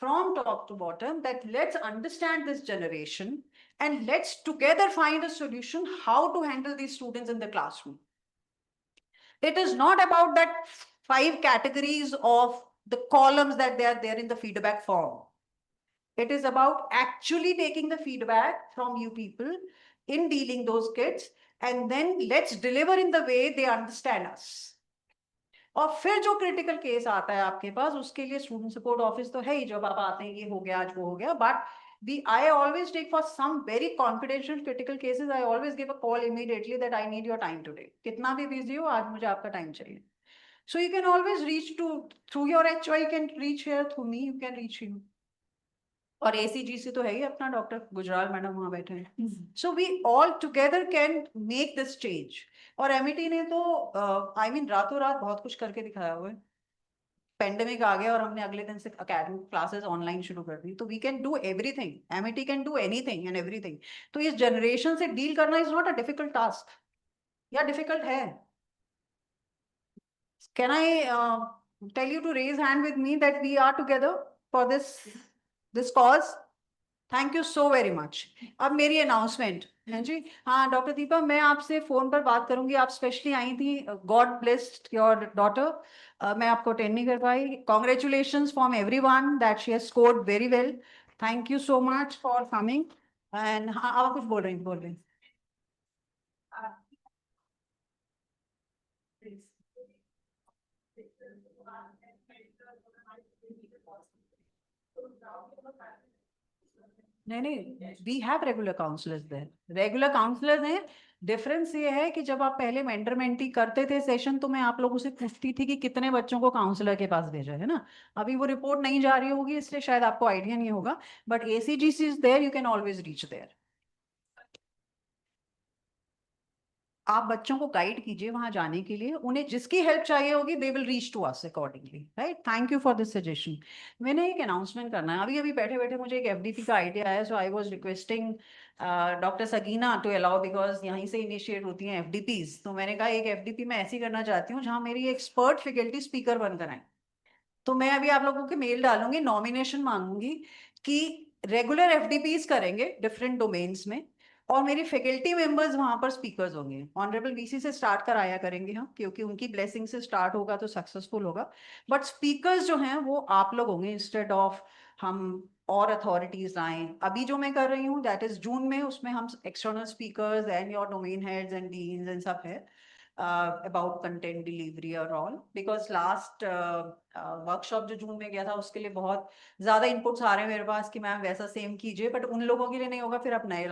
Speaker 11: from top to bottom that let's understand this generation and let's together find a solution how to handle these students in the classroom. It is not about that 5 categories of the columns that they are there in the feedback form. It is about actually taking the feedback from you people in dealing those kids, and then let's deliver in the way they understand us. और फिर जो critical case आता है आपके पास, उसके लिए student support office तो है ही, जब आप आते हैं ये हो गया आज वो हो गया, but I always take for some very confidential critical cases, I always give a call immediately that I need your time today. कितना भी बिजी हो, आज मुझे आपका टाइम चाहिए. So you can always reach to, through your HY, you can reach here, through me you can reach him. और ACGC तो है ही अपना, डॉक्टर गुजराल मैडम वहां बैठे हैं. So we all together can make this change. और एमिटी ने तो आई मीन रातों रात बहुत कुछ करके दिखाया हुआ है. पेंडेमिक आ गया और हमने अगले दिन से अकेडमिक क्लासेस ऑनलाइन शुरू कर दी. तो we can do everything, Amity can do anything and everything. तो इस जनरेशन से डील करना is not a difficult task, या डिफिकल्ट है? Can I tell you to raise hand with me that we are together for this cause? Thank you so very much. अब मेरी announcement है जी. हाँ डॉक्टर दीपा, मैं आपसे फोन पर बात करूंगी. आप स्पेशली आई थी, गॉड ब्लेस्ड योर डॉटर. मैं आपको अटेंड नहीं कर पाई. Congratulations from everyone that she has scored very well. Thank you so much for coming. And हाँ, आप कुछ बोल रही हैं? नहीं, we have regular counsellors there. Regular counsellors हैं. डिफरेंस ये है कि जब आप पहले मेंटर मेंटी करते थे सेशन, तो मैं आप लोगों से पूछती थी कि कितने बच्चों को काउंसलर के पास भेजा है ना. अभी वो रिपोर्ट नहीं जा रही होगी, इसलिए शायद आपको आइडिया नहीं होगा, but ACGC is there, you can always reach there. आप बच्चों को गाइड कीजिए वहां जाने के लिए, उन्हें जिसकी हेल्प चाहिए होगी they will reach to us accordingly, right. Thank you for this suggestion. मैंने एक अनाउंसमेंट करना है, अभी अभी बैठे बैठे मुझे एक एफडीपी का आइडिया आया, so I was requesting doctor Sagina to allow, because यहीं से इनिशिएट होती हैं एफडीपीज। तो मैंने कहा एक एफडीपी मैं ऐसी करना चाहती हूँ जहाँ मेरी एक्सपर्ट फैकल्टी स्पीकर बनकर आए। तो मैं अभी आप लोगों के मेल डालूंगी, नॉमिनेशन मांगूंगी कि रेगुलर एफडीपीज करेंगे डिफरेंट डोमेन्स में, और मेरी फैकल्टी मेंबर्स वहां पर स्पीकर्स होंगे। ऑनरेबल वीसी से स्टार्ट कराया करेंगे हम, क्योंकि उनकी ब्लेसिंग से स्टार्ट होगा तो सक्सेसफुल होगा। बट स्पीकर्स जो हैं वो आप लोग होंगे, इंस्टेड ऑफ हम और अथॉरिटीज आए। अभी जो मैं कर रही हूँ दैट इज जून में, उसमें हम external speakers and your domain heads and deans and सब है about content delivery or all, because last workshop जो जून में गया था उसके लिए बहुत ज्यादा इनपुट्स आ रहे हैं मेरे पास कि मैम वैसा सेम कीजिए, बट उन लोगों के लिए नहीं होगा, फिर अब नए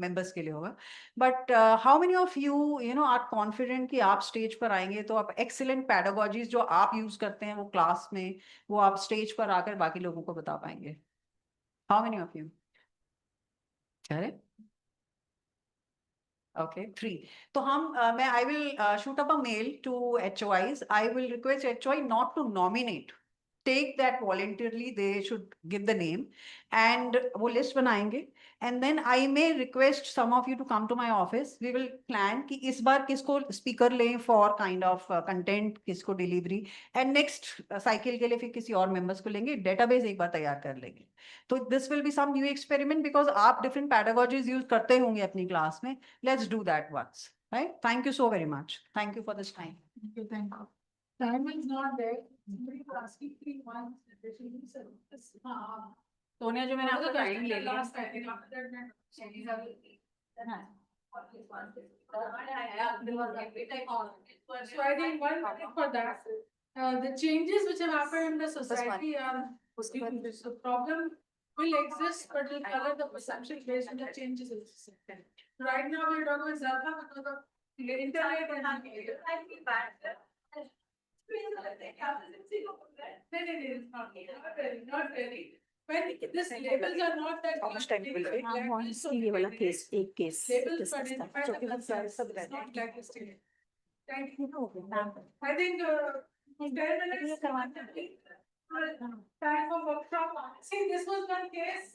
Speaker 11: मेंबर्स के लिए होगा। But how many of you you know are confident कि आप स्टेज पर आएंगे तो आप एक्सीलेंट पैडागोजीज जो आप यूज करते हैं वो क्लास में, वो आप स्टेज पर आकर बाकी लोगों को बता पाएंगे? How many of you? अरे Okay, 3. So I will shoot up a mail to HOIs. I will request HOI not to nominate. Take that voluntarily, they should give the name and वो list बनाएंगे. And then I may request some of you to come to my office. We will plan कि इस बार किसको speaker लें for kind of content, किसको delivery, and next cycle के लिए फिर किसी और members को लेंगे. Database एक बार तैयार कर लेंगे. तो this will be some new experiment, because आप different pedagogies use करते होंगे अपनी class में. Let's do that once, right? Thank you so very much. Thank you for this time.
Speaker 2: Thank you, thank you. Time is not there. Somebody was asking 3 months.
Speaker 11: Sonia जो मैंने आपका time ले लिया।
Speaker 2: Last time, after that, मैं So I think 1 minute for that. The changes which have happened in the society are huge. So problem will exist, but will color the perception based on the changes in society. Right now, we're talking about ZAlpha because of the internet and no, not really. When these labels are not that.
Speaker 8: How much time will it take? ये वाला case, एक case
Speaker 2: Labels
Speaker 8: discuss
Speaker 2: but
Speaker 8: करते हैं, जो कि हम सारे सब
Speaker 2: it's not blacklisted. Thank you.
Speaker 8: रहते हैं।
Speaker 2: I think 10 minutes. Time for workshop. See, this was one case.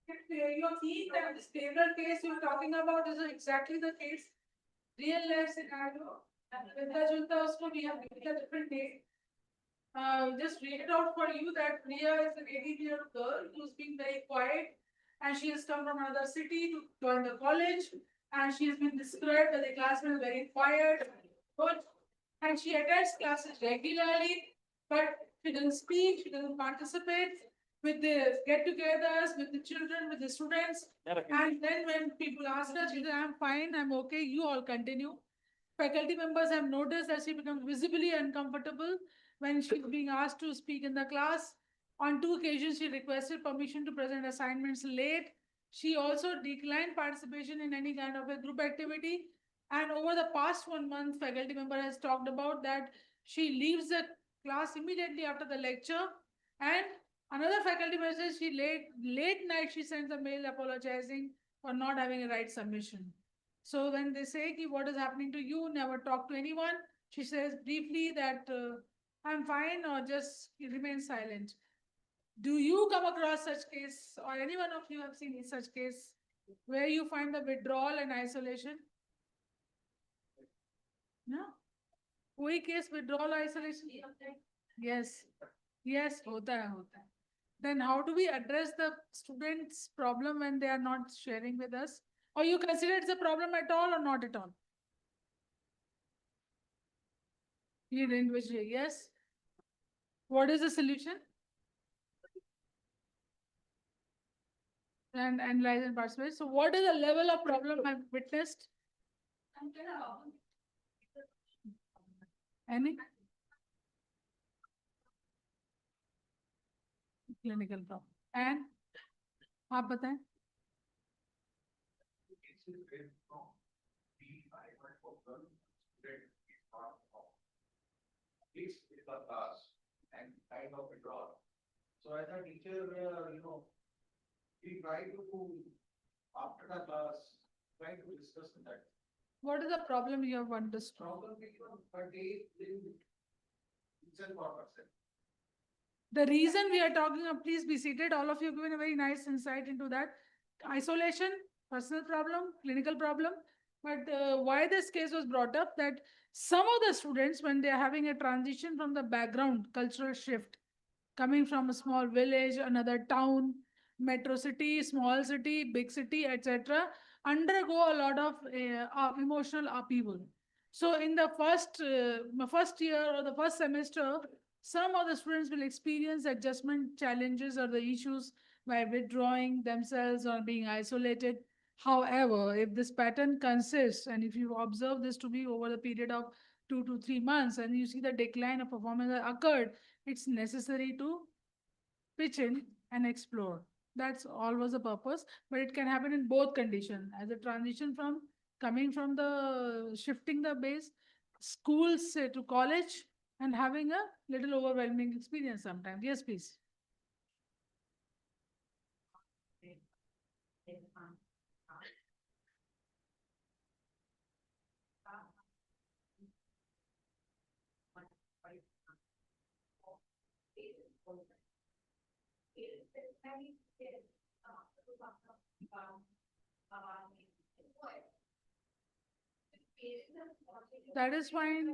Speaker 2: If you think that this behavioral case you're talking about is exactly the case, real life scenario, Vinta Junta also we have given a different name. Just read it out for you that Priya is an 18-year-old girl who's been very quiet, and she has come from another city to join the college, and she has been described as a classmate very quiet, good, and she attends classes regularly, but she doesn't speak, she doesn't participate with the get-togethers, with the children, with the students. And then when people ask her, she says, I'm fine, I'm okay, you all continue. Faculty members have noticed that she becomes visibly uncomfortable when she's being asked to speak in the class. On 2 occasions, she requested permission to present assignments late. She also declined participation in any kind of a group activity. And over the past 1 month, faculty member has talked about that she leaves the class immediately after the lecture. And another faculty member says she late night she sends a mail apologizing for not having a right submission. So when they say what is happening to you, never talk to anyone, she says briefly that I'm fine or just remain silent. Do you come across such case, or any one of you have seen such case where you find the withdrawal and isolation? No? कोई case withdrawal isolation? Yes. Yes, होता है. Then how do we address the students' problem when they are not sharing with us? Or you consider it's a problem at all or not at all? You didn't wish it, yes? What is the solution? And analyze and participate. So what is the level of problem I've witnessed? Any? Clinical problem. And? आप बताएं?
Speaker 12: And kind of withdrawal. So as a teacher, we try to, after the class, try to discuss that.
Speaker 2: What is the problem you have understood?
Speaker 12: Problem because per day, reason for person.
Speaker 2: The reason we are talking of, please be seated, all of you have given a very nice insight into that. Isolation, personal problem, clinical problem. But why this case was brought up, that some of the students, when they are having a transition from the background, cultural shift, coming from a small village, another town, metro city, small city, big city, etc., undergo a lot of emotional upheaval. So in the first year or the first semester, some of the students will experience adjustment challenges or the issues by withdrawing themselves or being isolated. However, if this pattern consists, and if you observe this to be over the period of 2 to 3 months, and you see the decline of performance that occurred, it's necessary to pitch in and explore. That's always the purpose, but it can happen in both conditions as a transition from coming from the shifting the base, schools say, to college, and having a little overwhelming experience sometimes. Yes, please. That is fine.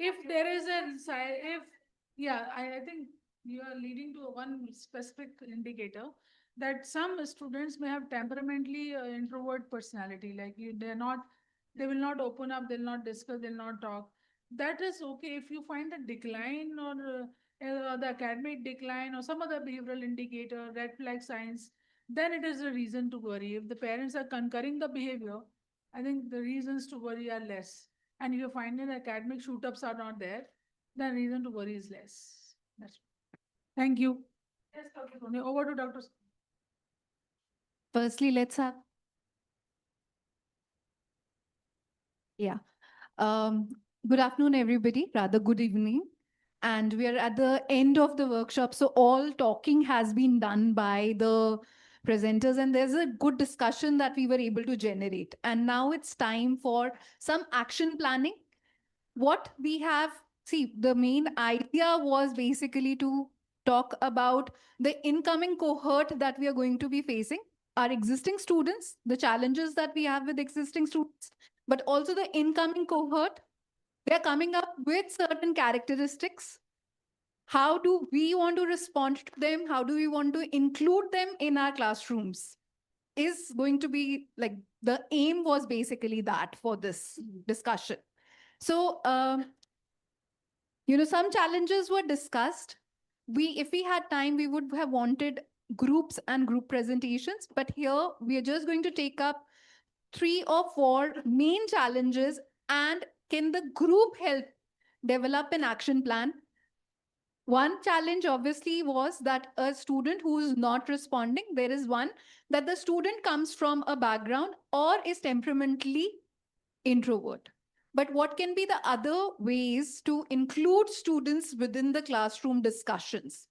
Speaker 2: If there is if yeah, I think you are leading to one specific indicator that some students may have temperamentally introvert personality, like they will not open up, they'll not discuss, they'll not talk. That is okay. If you find a decline or the academic decline or some other behavioral indicator, red flag signs, then it is a reason to worry. If the parents are concurring the behavior, I think the reasons to worry are less. And if you find that academic shoot-ups are not there, then reason to worry is less. That's Thank you. Yes, Dr. Sonia. Over to Dr.
Speaker 13: Firstly, let's have. Yeah. Good afternoon, everybody. Rather, good evening. And we are at the end of the workshop. So all talking has been done by the presenters, and there's a good discussion that we were able to generate. And now it's time for some action planning. What we have, see, the main idea was basically to talk about the incoming cohort that we are going to be facing, our existing students, the challenges that we have with existing students, but also the incoming cohort. They're coming up with certain characteristics. How do we want to respond to them? How do we want to include them in our classrooms? Is going to be like the aim was basically that for this discussion. So, some challenges were discussed. If we had time, we would have wanted groups and group presentations, but here we are just going to take up 3 or 4 main challenges, and can the group help develop an action plan? One challenge obviously was that a student who is not responding, there is one that the student comes from a background or is temperamentally introvert. But what can be the other ways to include students within the classroom discussions?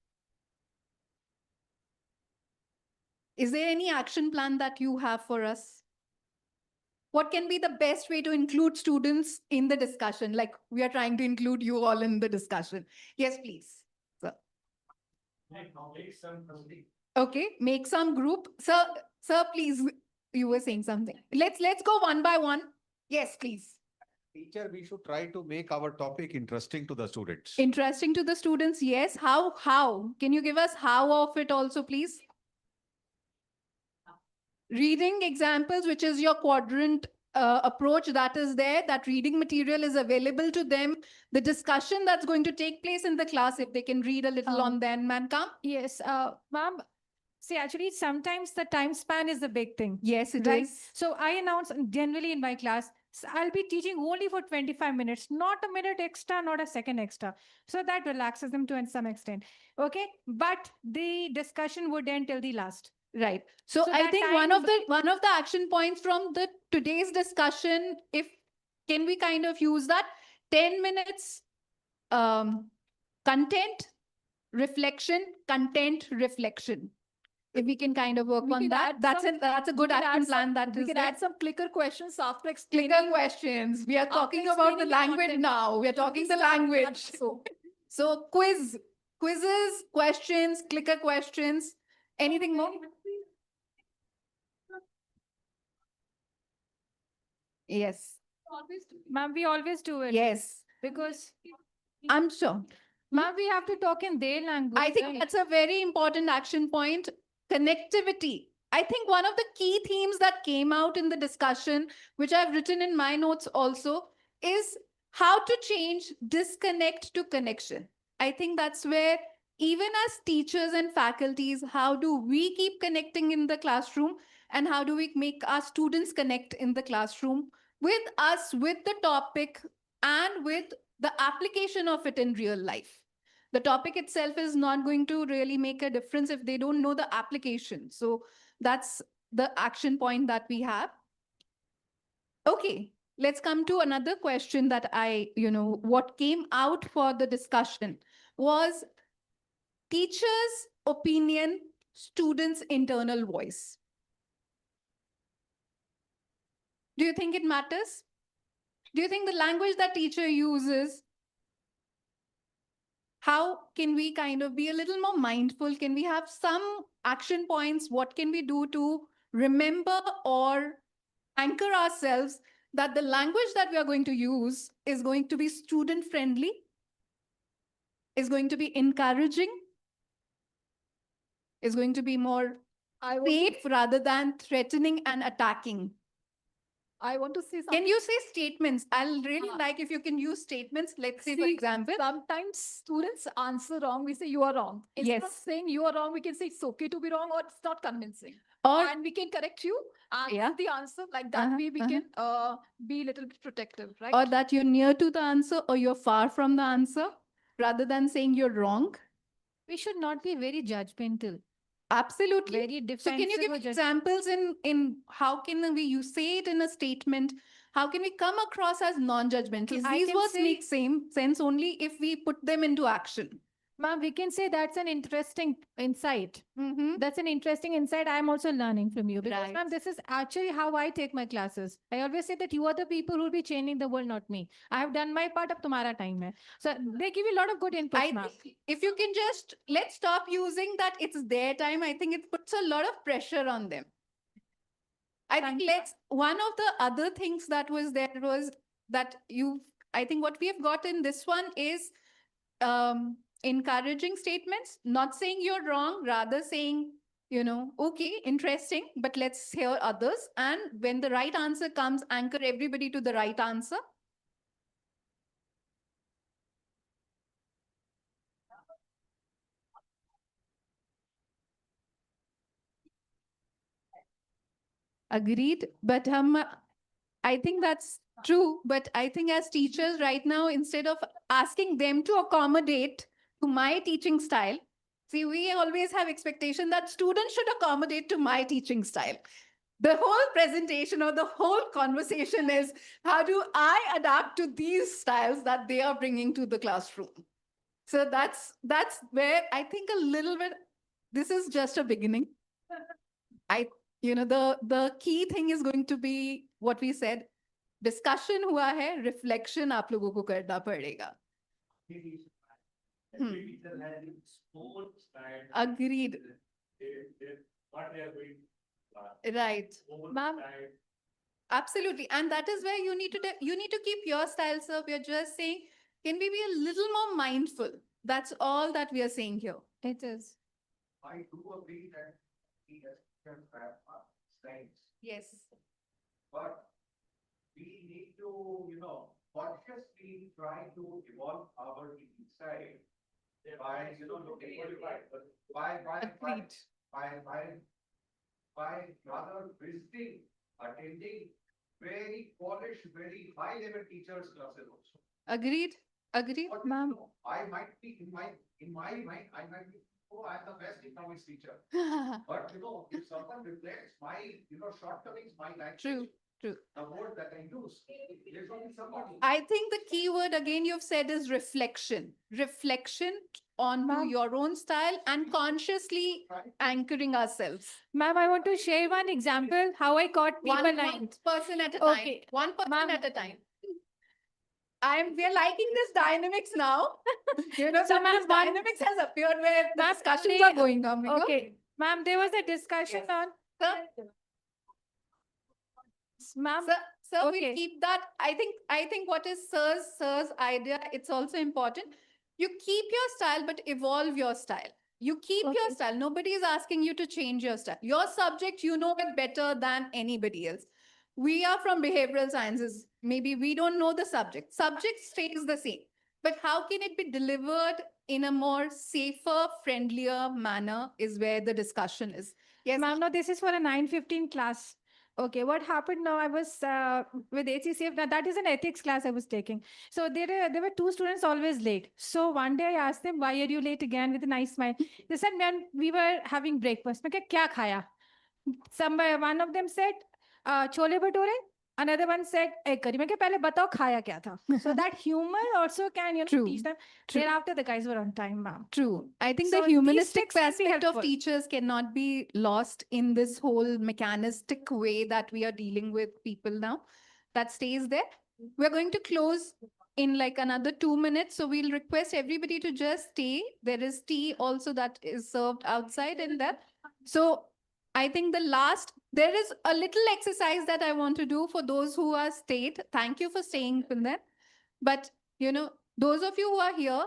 Speaker 13: Is there any action plan that you have for us? What can be the best way to include students in the discussion? Like we are trying to include you all in the discussion. Yes, please. Okay, make some group. Sir, please, you were saying something. Let's go one by one. Yes, please.
Speaker 14: Teacher, we should try to make our topic interesting to the students.
Speaker 13: Interesting to the students, yes. How? Can you give us how of it also, please? Reading examples, which is your quadrant approach that is there, that reading material is available to them. The discussion that's going to take place in the class, if they can read a little on then, ma'am, come.
Speaker 6: Yes, ma'am. See, actually, sometimes the time span is the big thing.
Speaker 13: Yes, it
Speaker 6: right?
Speaker 13: is.
Speaker 6: So I announce generally in my class I'll be teaching only for 25 minutes, not a minute extra, not a second extra. So that relaxes them to some extent. Okay. But the discussion would end till the last.
Speaker 13: Right. So
Speaker 6: So
Speaker 13: I
Speaker 6: that
Speaker 13: think
Speaker 6: time-
Speaker 13: one of the action points from the today's discussion, if can we kind of use that 10 minutes content reflection, content reflection. If we can kind of work
Speaker 15: We
Speaker 13: on
Speaker 15: can
Speaker 13: that,
Speaker 15: add
Speaker 13: that's
Speaker 15: some-
Speaker 13: it. That's a good
Speaker 15: we can
Speaker 13: action
Speaker 15: add
Speaker 13: plan.
Speaker 15: some-
Speaker 13: That
Speaker 15: we
Speaker 13: is
Speaker 15: can
Speaker 13: there.
Speaker 15: add some clicker questions after
Speaker 13: Clicker
Speaker 15: explaining.
Speaker 13: questions. We are
Speaker 15: After
Speaker 13: talking about the
Speaker 15: explaining the
Speaker 13: language
Speaker 15: content.
Speaker 13: now. We are
Speaker 15: Should
Speaker 13: talking
Speaker 15: we
Speaker 13: the
Speaker 15: start that
Speaker 13: language.
Speaker 15: also?
Speaker 13: So quizzes, questions, clicker questions. Anything more? Yes.
Speaker 6: Ma'am, we always do it.
Speaker 13: Yes.
Speaker 6: Because,
Speaker 13: I'm sure.
Speaker 6: ma'am, we have to talk in their language.
Speaker 13: I think
Speaker 6: right?
Speaker 13: that's a very important action point. Connectivity. I think one of the key themes that came out in the discussion, which I've written in my notes also, is how to change disconnect to connection. I think that's where, even as teachers and faculties, how do we keep connecting in the classroom and how do we make our students connect in the classroom with us, with the topic, and with the application of it in real life. The topic itself is not going to really make a difference if they don't know the application. So that's the action point that we have. Okay, let's come to another question that what came out for the discussion was teacher's opinion, students' internal voice. Do you think it matters? Do you think the language that teacher uses, how can we kind of be a little more mindful? Can we have some action points? What can we do to remember or anchor ourselves that the language that we are going to use is going to be student friendly, is going to be encouraging, is going to be more safe rather than threatening and attacking?
Speaker 15: I want to say something.
Speaker 13: Can you say statements? I'll really like if you can use statements. Let's say, for example.
Speaker 15: Sometimes students answer wrong. We say you are wrong. Instead of
Speaker 13: Yes.
Speaker 15: saying you are wrong, we can say it's okay to be wrong or it's not convincing.
Speaker 13: Or
Speaker 15: And we can correct you and
Speaker 13: Yeah.
Speaker 15: the answer like that way we can be a little bit protective, right?
Speaker 13: or that you're near to the answer or you're far from the answer, rather than saying you're wrong.
Speaker 6: We should not be very judgmental.
Speaker 13: Absolutely.
Speaker 6: Very
Speaker 13: So can you
Speaker 6: defensive
Speaker 13: give
Speaker 6: or judge-
Speaker 13: examples in how can we say it in a statement? How can we come across as non-judgmental?
Speaker 6: I
Speaker 13: These
Speaker 6: can
Speaker 13: words
Speaker 6: say-
Speaker 13: make same sense only if we put them into action.
Speaker 6: Ma'am, we can say that's an interesting insight.
Speaker 13: Mhm.
Speaker 6: That's an interesting insight. I'm also learning from you because,
Speaker 13: Right.
Speaker 6: ma'am, this is actually how I take my classes. I always say that you are the people who will be changing the world, not me. I have done my part. Ab tumhara time hai. So they give you a lot of good inputs,
Speaker 13: I
Speaker 6: ma'am.
Speaker 13: think if you can just let's stop using that it's their time. I think it puts a lot of pressure on them. I think one of the other things that was there was that I think what we have got in this one is encouraging statements, not saying you're wrong, rather saying, okay, interesting, but let's hear others. And when the right answer comes, anchor everybody to the right answer. Agreed. But I think that's true. But I think as teachers right now, instead of asking them to accommodate to my teaching style, see, we always have expectation that students should accommodate to my teaching style. The whole presentation or the whole conversation is how do I adapt to these styles that they are bringing to the classroom? So that's where I think a little bit, this is just a beginning. The key thing is going to be what we said, discussion हुआ है, reflection आप लोगों को करना पड़ेगा. Agreed. Right.
Speaker 6: Ma'am,
Speaker 13: Absolutely. And that is where you need to keep your style up. You're just saying, can we be a little more mindful? That's all that we are saying here.
Speaker 6: it is.
Speaker 12: I do agree that we as students have our strengths,
Speaker 13: Yes.
Speaker 12: but we need to, consciously try to evolve our teaching style by, looking
Speaker 13: Agreed.
Speaker 12: by rather visiting, attending very polished, very high level teachers classes also.
Speaker 13: Agreed. Agreed,
Speaker 12: But
Speaker 13: ma'am.
Speaker 12: no, I might be in my mind, I might be, oh, I'm the best economics teacher. But if someone reflects my, shortcomings, my language,
Speaker 13: True. True.
Speaker 12: the word that I use, there's only somebody.
Speaker 13: I think the key word again you've said is reflection. Reflection onto your own style and consciously anchoring ourselves.
Speaker 6: Ma'am, I want to share one example how I caught people
Speaker 13: One
Speaker 6: lying.
Speaker 13: person at a time.
Speaker 6: Okay.
Speaker 13: One person
Speaker 6: Ma'am.
Speaker 13: at a time. We're liking this dynamics now.
Speaker 6: So,
Speaker 13: that
Speaker 6: ma'am,
Speaker 13: this dynamics has appeared where the
Speaker 6: Ma'am,
Speaker 13: discussions
Speaker 6: today-
Speaker 13: are going on.
Speaker 6: Okay. Ma'am, there was a discussion on. Ma'am,
Speaker 13: Sir,
Speaker 6: okay.
Speaker 13: we'll keep that. I think what is sir's idea, it's also important. You keep your style, but evolve your style. You keep your
Speaker 6: Okay.
Speaker 13: style. Nobody is asking you to change your style. Your subject, you know it better than anybody else. We are from behavioral sciences. Maybe we don't know the subject. Subject stays the same. But how can it be delivered in a more safer, friendlier manner is where the discussion is. Yes,
Speaker 6: Ma'am, no, this is for a 9:15 class. Okay, what happened now? I was with HCCF. That is an ethics class I was taking. So there were two students always late. So one day I asked them, "Why are you late again?" With a nice smile. They said, "Man, we were having breakfast." मैं क्या खाया? One of them said, "Chole bhature." Another one said, "Egg curry." मैं क्या पहले बताओ खाया क्या था? So that humor also can
Speaker 13: True.
Speaker 6: teach them.
Speaker 13: True.
Speaker 6: Thereafter, the guys were on time, ma'am.
Speaker 13: True. I think
Speaker 6: So
Speaker 13: the
Speaker 6: these
Speaker 13: humanistic
Speaker 6: tricks can be
Speaker 13: aspect of
Speaker 6: helpful.
Speaker 13: teachers cannot be lost in this whole mechanistic way that we are dealing with people now. That stays there. We're going to close in like another 2 minutes. So we'll request everybody to just stay. There is tea also that is served outside in that. So I think there is a little exercise that I want to do for those who are stayed. Thank you for staying with them. But, those of you who are here,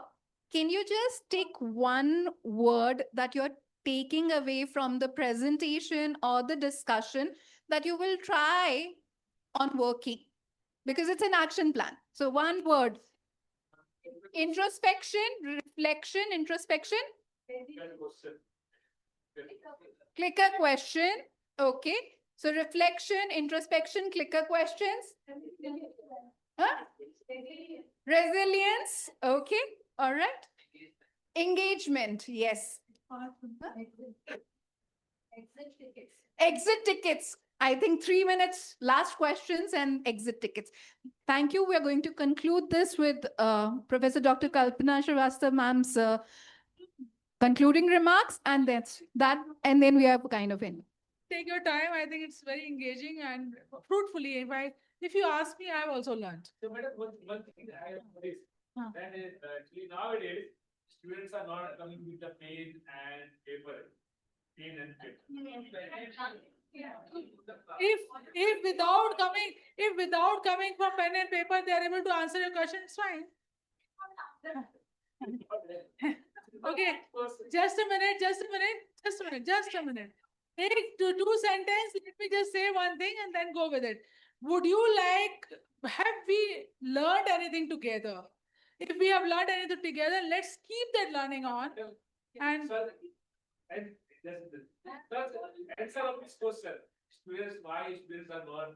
Speaker 13: can you just take one word that you're taking away from the presentation or the discussion that you will try on working? Because it's an action plan. So one word. Introspection, reflection, introspection. Click a question. Okay. So reflection, introspection, clicker questions. Huh? Resilience. Okay. All right. Engagement. Yes. Exit tickets. I think 3 minutes, last questions and exit tickets. Thank you. We're going to conclude this with Professor Dr. Kalpana Srivastava ma'am's concluding remarks, and and then we have kind of in.
Speaker 2: Take your time. I think it's very engaging and fruitfully. If you ask me, I've also learned.
Speaker 16: So, madam, one thing that I have noticed, that is actually nowadays students are not coming with the pen and paper.
Speaker 2: If without coming from pen and paper, they are able to answer your question, it's fine. Okay, just a minute. Take two sentences. Let me just say one thing and then go with it. Have we learned anything together? If we have learned anything together, let's keep that learning on. And
Speaker 16: answer of this question, why students are not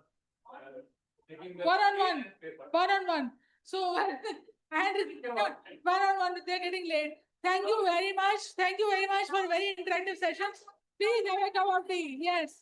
Speaker 16: taking the
Speaker 2: one-on-one. So, and one-on-one, they're getting late. Thank you very much. Thank you very much for very interactive sessions. Please have a cup of tea. Yes.